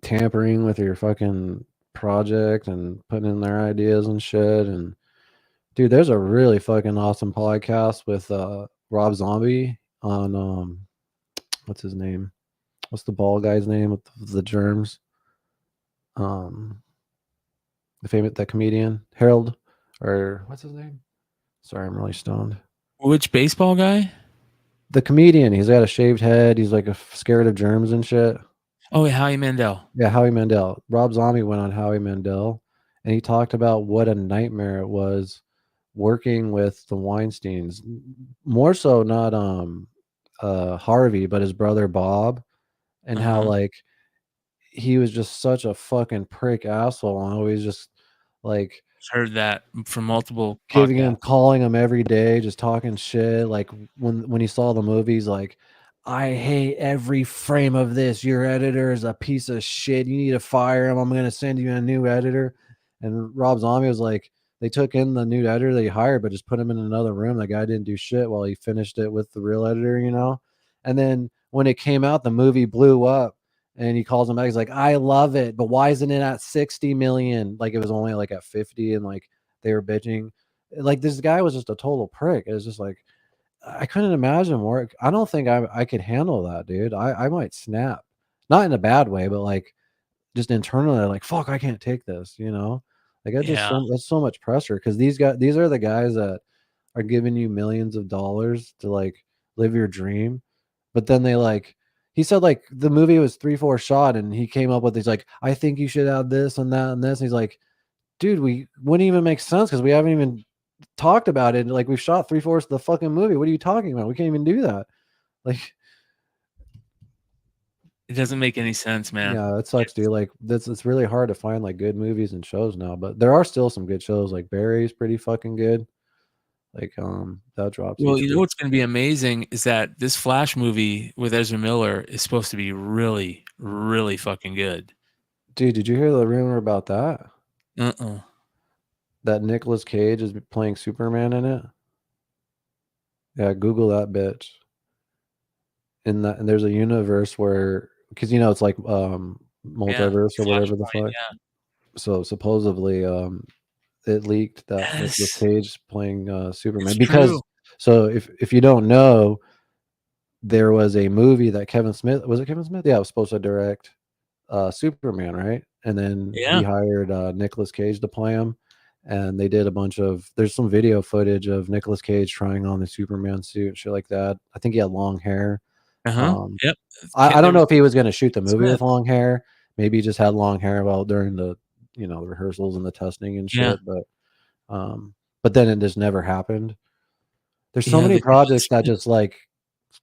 tampering with your fucking project and putting in their ideas and shit. And dude, there's a really fucking awesome podcast with Rob Zombie on what's his name? What's the ball guy's name with the germs? The famous that comedian Harold, or what's his name? Sorry, I'm really stoned. Which baseball guy? The comedian. He's got a shaved head. He's like scared of germs and shit. Oh, Howie Mandel. Yeah, Howie Mandel. Rob Zombie went on Howie Mandel, and he talked about what a nightmare it was working with the Weinsteins. More so not Harvey, but his brother Bob, and how like he was just such a fucking prick asshole, and always just like Heard that from multiple giving podcasts. him, calling him every day, just talking shit. Like when he saw the movies, like, I hate every frame of this. Your editor is a piece of shit. You need to fire him. I'm gonna send you a new editor. And Rob Zombie was like, they took in the new editor they hired, but just put him in another room. The guy didn't do shit while he finished it with the real editor, you know. And then when it came out, the movie blew up. And he calls him back. He's like, I love it, but why isn't it at 60 million? Like it was only like at 50, and like they were bitching. Like this guy was just a total prick. It was just like, I couldn't imagine work. I don't think I could handle that, dude. I might snap. Not in a bad way, but like just internally, like, fuck, I can't take this, you know? Like I just that's so much pressure, because these are the guys that are giving you millions of dollars to like live your dream. But then they like, he said like the movie was 3/4 shot, and he came up with these like, I think you should add this and that and this. And he's like, dude, we wouldn't even make sense because we haven't even talked about it. Like we've shot 3/4 of the fucking movie. What are you talking about? We can't even do that. Like it doesn't make any sense, man. Yeah, it sucks, dude. Like it's really hard to find like good movies and shows now, but there are still some good shows. Like Barry's pretty fucking good. Like that drops. Well, you know what's going to be amazing is that this Flash movie with Ezra Miller is supposed to be really, really fucking good. Dude, did you hear the rumor about that? That Nicolas Cage is playing Superman in it. Yeah, Google that bitch. And there's a universe where, because you know it's like multiverse or whatever the fuck. Yeah. So supposedly it leaked that Nicolas Cage playing Superman. It's Because true. so if you don't know, there was a movie that Kevin Smith, was it Kevin Smith? Yeah, it was supposed to direct Superman, right? And then he hired Nicolas Cage to play him. And they did a bunch of, there's some video footage of Nicolas Cage trying on the Superman suit and shit like that. I think he had long hair. Yep. I don't know if he was going to shoot the movie with long hair. Maybe he just had long hair while during the, you know, the rehearsals and the testing and shit. But then it just never happened. There's so many projects that just like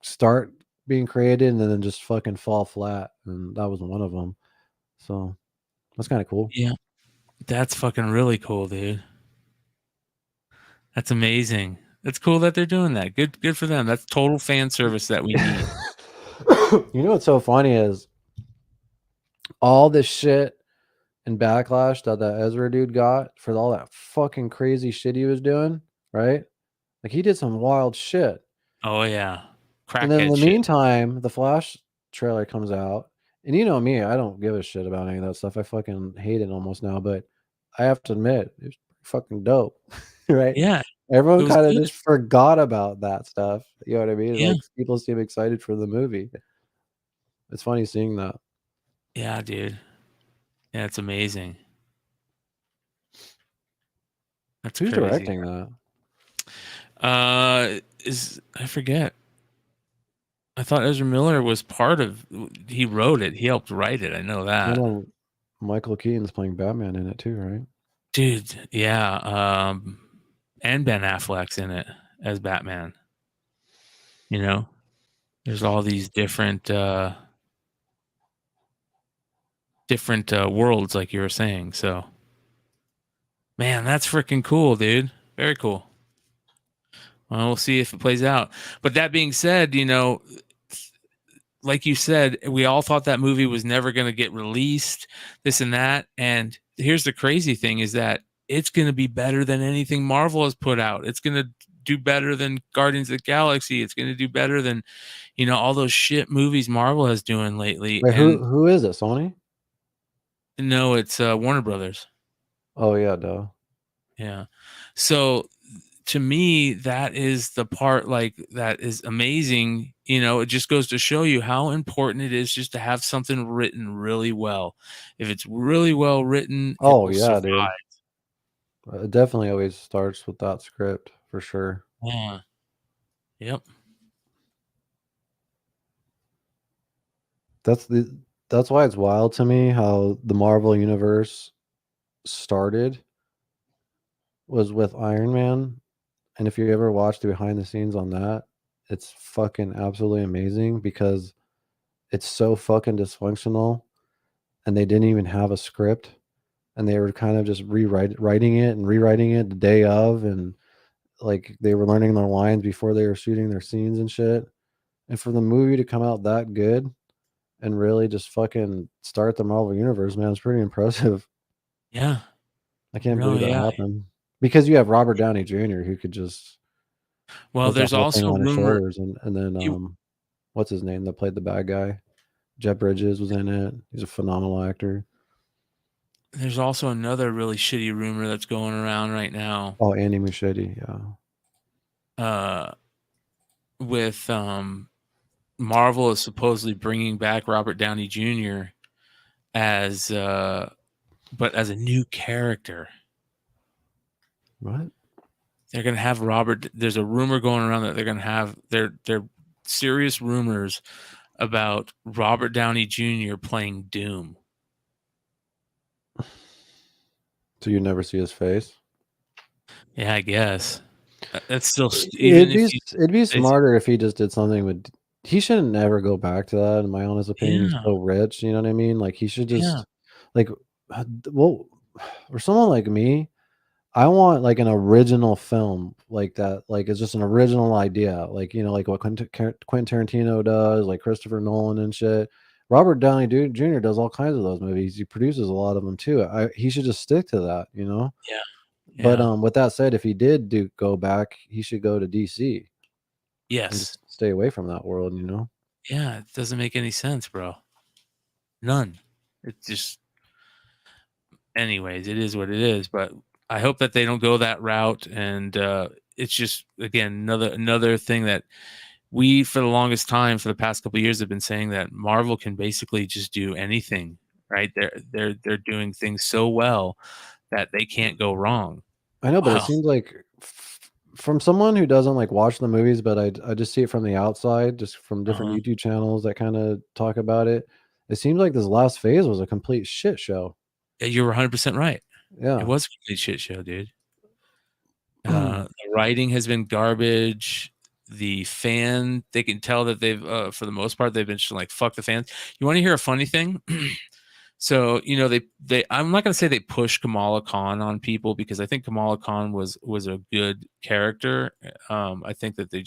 start being created and then just fucking fall flat, and that was one of them. So that's kind of cool. Yeah, that's fucking really cool, dude. That's amazing. That's cool that they're doing that. Good for them. That's total fan service that we need. You know what's so funny is all this shit and backlash that Ezra dude got for all that fucking crazy shit he was doing, right? Like he did some wild shit. Oh yeah. And then in the meantime, the Flash trailer comes out, and you know me, I don't give a shit about any of that stuff. I fucking hate it almost now, but I have to admit, it was fucking dope, right? Yeah. Everyone kind of just forgot about that stuff. You know what I mean? Yeah. Like people seem excited for the movie. It's funny seeing that. Yeah, dude. Yeah, it's amazing. That's Who's crazy. directing that? I forget. I thought Ezra Miller was part of. He wrote it. He helped write it. I know that. You know, Michael Keaton's playing Batman in it too, right? Dude, yeah. And Ben Affleck's in it as Batman. You know, there's all these different worlds, like you were saying. So, man, that's freaking cool, dude. Very cool. Well, we'll see if it plays out. But that being said, you know, like you said, we all thought that movie was never going to get released, this and that. And here's the crazy thing is that it's going to be better than anything Marvel has put out. It's going to do better than Guardians of the Galaxy. It's going to do better than, you know, all those shit movies Marvel has doing lately. Wait, who is it? Sony? No, it's Warner Brothers. Oh yeah, duh. Yeah. So to me, that is the part like that is amazing. You know, it just goes to show you how important it is just to have something written really well. If it's really well written, Oh it will yeah, survive. dude. It definitely always starts with that script for sure. Yeah. Yep. That's why it's wild to me how the Marvel universe started was with Iron Man. And if you ever watched the behind the scenes on that, it's fucking absolutely amazing because it's so fucking dysfunctional and they didn't even have a script and they were kind of just writing it the day of, and like they were learning their lines before they were shooting their scenes and shit. And for the movie to come out that good and really just fucking start the Marvel Universe, man, it's pretty impressive. Yeah. I can't believe that happened. Because you have Robert Downey Jr. who could just Well, there's the whole thing also on his rumor. shoulders, and then what's his name that played the bad guy? Jeff Bridges was in it. He's a phenomenal actor. There's also another really shitty rumor that's going around right now. Oh, Andy Muschietti, yeah. With Marvel is supposedly bringing back Robert Downey Jr. but as a new character. What? They're gonna have Robert. There's a rumor going around that they're gonna have they're serious rumors about Robert Downey Jr. playing Doom. So you never see his face? Yeah, I guess. That's still It'd be smarter if he just did something with. He shouldn't never go back to that. In my honest opinion, he's so rich. You know what I mean? Like he should just well, for someone like me, I want like an original film like that. Like it's just an original idea. Like like what Quentin Tarantino does, like Christopher Nolan and shit. Robert Downey Jr. does all kinds of those movies. He produces a lot of them too. He should just stick to that. Yeah. But with that said, if he did go back, he should go to DC. Yes. And just stay away from that world, Yeah, it doesn't make any sense, bro. None. It's just anyways, it is what it is, but I hope that they don't go that route, and it's just again another thing that we for the longest time for the past couple of years have been saying that Marvel can basically just do anything, right? They're doing things so well that they can't go wrong. I know, but it seems like from someone who doesn't like watch the movies, but I just see it from the outside, just from different YouTube channels that kind of talk about it. It seems like this last phase was a complete shit show. Yeah, you were 100% right. Yeah, it was a complete shit show, dude. The writing has been garbage. The fan, they can tell that they've, for the most part, they've been just like, fuck the fans. You want to hear a funny thing? So, they I'm not going to say they push Kamala Khan on people because I think Kamala Khan was a good character. I think that they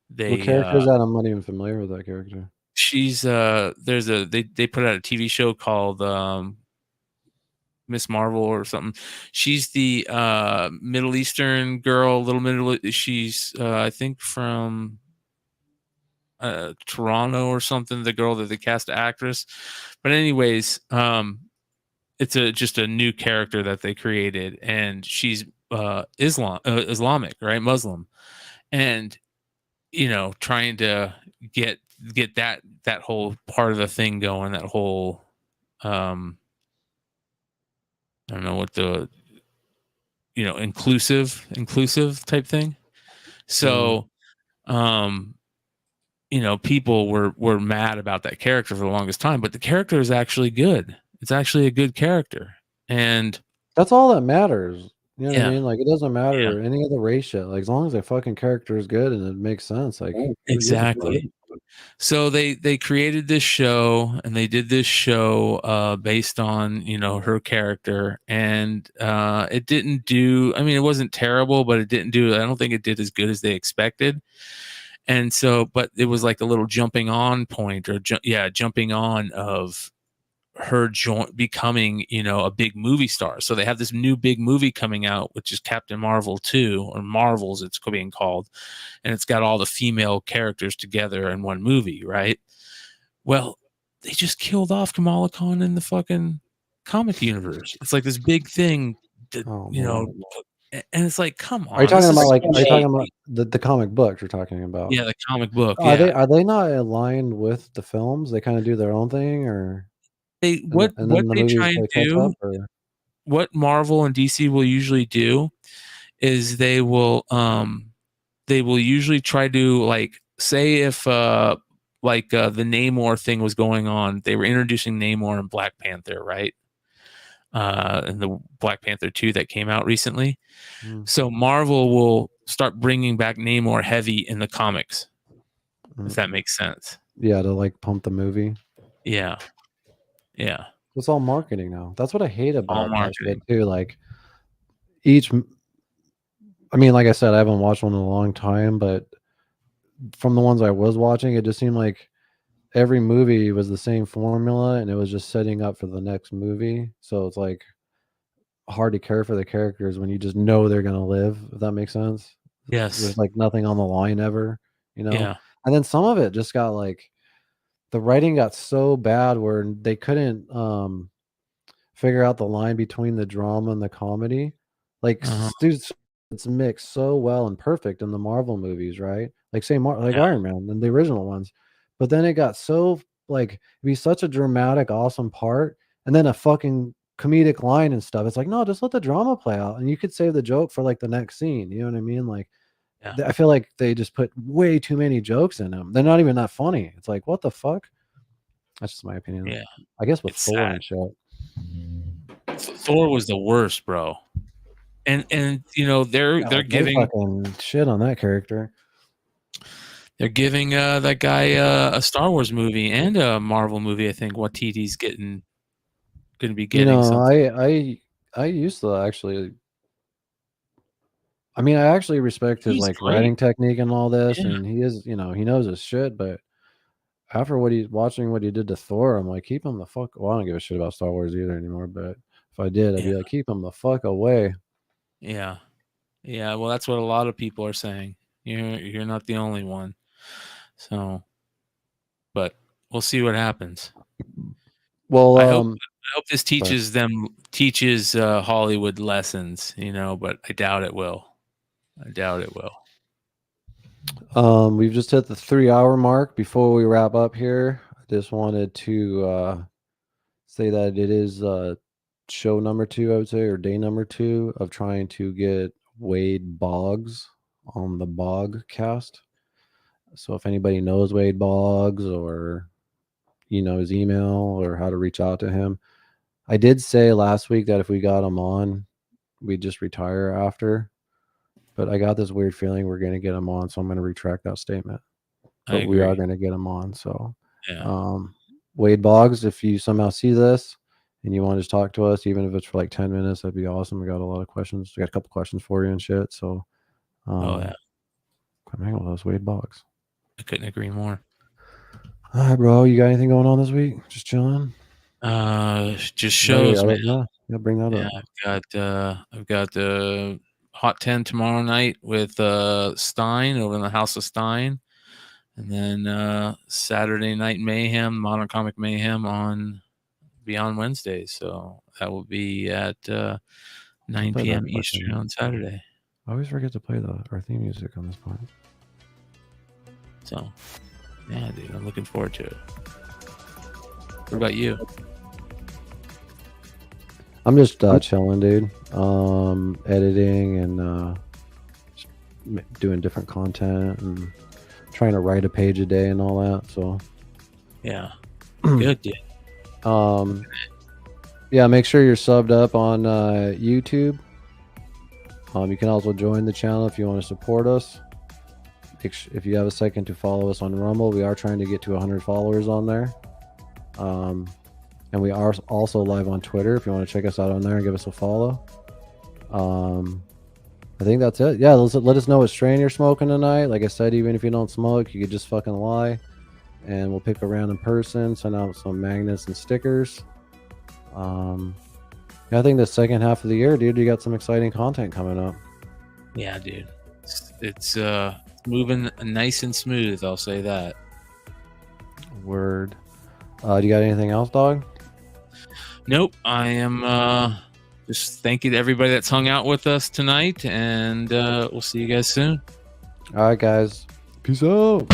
what character is that? I'm not even familiar with that character. She's they put out a TV show called Miss Marvel or something. She's the Middle Eastern girl, she's I think from Toronto or something, the girl that they cast actress. But anyways, it's just a new character that they created, and she's Islamic, right? Muslim. And trying to get that whole part of the thing going, that whole I don't know what the inclusive type thing. So people were mad about that character for the longest time, but the character is actually good. It's actually a good character, and that's all that matters. You know what I Yeah. mean? Like it doesn't matter any other race shit. Like as long as the fucking character is good and it makes sense. Like exactly. So they created this show, and they did this show based on her character, and it didn't do. I mean, it wasn't terrible, but it didn't do. I don't think it did as good as they expected. And so, but it was like a little jumping on point, or jumping on of her becoming a big movie star. So they have this new big movie coming out, which is Captain Marvel 2, or Marvels it's being called, and it's got all the female characters together in one movie, right? Well, they just killed off Kamala Khan in the fucking comic universe. It's like this big thing that, and it's like, come on. Are you talking about the comic books you're talking about? Yeah, the comic book. Are they not aligned with the films? They kind of do their own thing, or what they try and do, what Marvel and DC will usually do is they will usually try to, like, say if the Namor thing was going on, they were introducing Namor and Black Panther, right? in the Black Panther 2 that came out recently. So Marvel will start bringing back Namor heavy in the comics, if that makes sense. Yeah, to like pump the movie. Yeah. It's all marketing now. That's what I hate about that marketing. shit too. Like I mean, like I said, I haven't watched one in a long time, but from the ones I was watching, it just seemed like every movie was the same formula and it was just setting up for the next movie. So it's like hard to care for the characters when you just know they're gonna live, if that makes sense. Yes. There's like nothing on the line ever, you know? Yeah. And then some of it just got like the writing got so bad where they couldn't figure out the line between the drama and the comedy. Like dude, it's mixed so well and perfect in the Marvel movies, right? Like say Iron Man and the original ones. But then it got so like it'd be such a dramatic, awesome part, and then a fucking comedic line and stuff. It's like, no, just let the drama play out, and you could save the joke for like the next scene. You know what I mean? Like, I feel like they just put way too many jokes in them. They're not even that funny. It's like, what the fuck? That's just my opinion. Yeah, I guess with it's Thor sad. and shit. Thor was the worst, bro. And you know they're giving fucking shit on that character. They're giving that guy a Star Wars movie and a Marvel movie. I think Watiti's going to be getting. You know, something. I used to actually. I mean, I actually respect his like writing technique and all this, and he is, you know, he knows his shit. But after what he did to Thor, I'm like, keep him the fuck. Well, I don't give a shit about Star Wars either anymore. But if I did, I'd be like, keep him the fuck away. Yeah. Well, that's what a lot of people are saying. You're not the only one. So, but we'll see what happens. Well, I hope this teaches Hollywood lessons, you know, but I doubt it will. We've just hit the 3-hour mark. Before we wrap up here, I just wanted to say that it is show number 2, I would say, or day number 2 of trying to get Wade Boggs on the Bogcast. So if anybody knows Wade Boggs or you know his email or how to reach out to him, I did say last week that if we got him on, we'd just retire after. But I got this weird feeling we're going to get him on, so I'm going to retract that statement. But we are going to get him on. So, Wade Boggs, if you somehow see this and you want to just talk to us, even if it's for like 10 minutes, that'd be awesome. We got a lot of questions. We got a couple questions for you and shit. So, come hang with us, Wade Boggs. I couldn't agree more. All right, bro. You got anything going on this week? Just chilling? Just shows, man. Yeah, bring that up. I've got the Hot 10 tomorrow night with Stein over in the House of Stein, and then Saturday Night Mayhem, Modern Comic Mayhem on Beyond Wednesday. So that will be at 9 p.m. Eastern on Saturday. I always forget to play our theme music on this point. So, yeah, dude, I'm looking forward to it. What about you? I'm just chilling, dude. Editing and just doing different content and trying to write a page a day and all that. So, yeah, good, dude. Yeah, make sure you're subbed up on YouTube. You can also join the channel if you want to support us. If you have a second to follow us on Rumble, we are trying to get to 100 followers on there. And we are also live on Twitter if you want to check us out on there and give us a follow. I think that's it. Yeah, let us know what strain you're smoking tonight. Like I said, even if you don't smoke, you could just fucking lie. And we'll pick a random person, send out some magnets and stickers. I think the second half of the year, dude, you got some exciting content coming up. Yeah, dude. It's moving nice and smooth, I'll say that. Word. Do you got anything else, dog? Nope. I am just thanking everybody that's hung out with us tonight, and we'll see you guys soon. All right, guys. Peace out.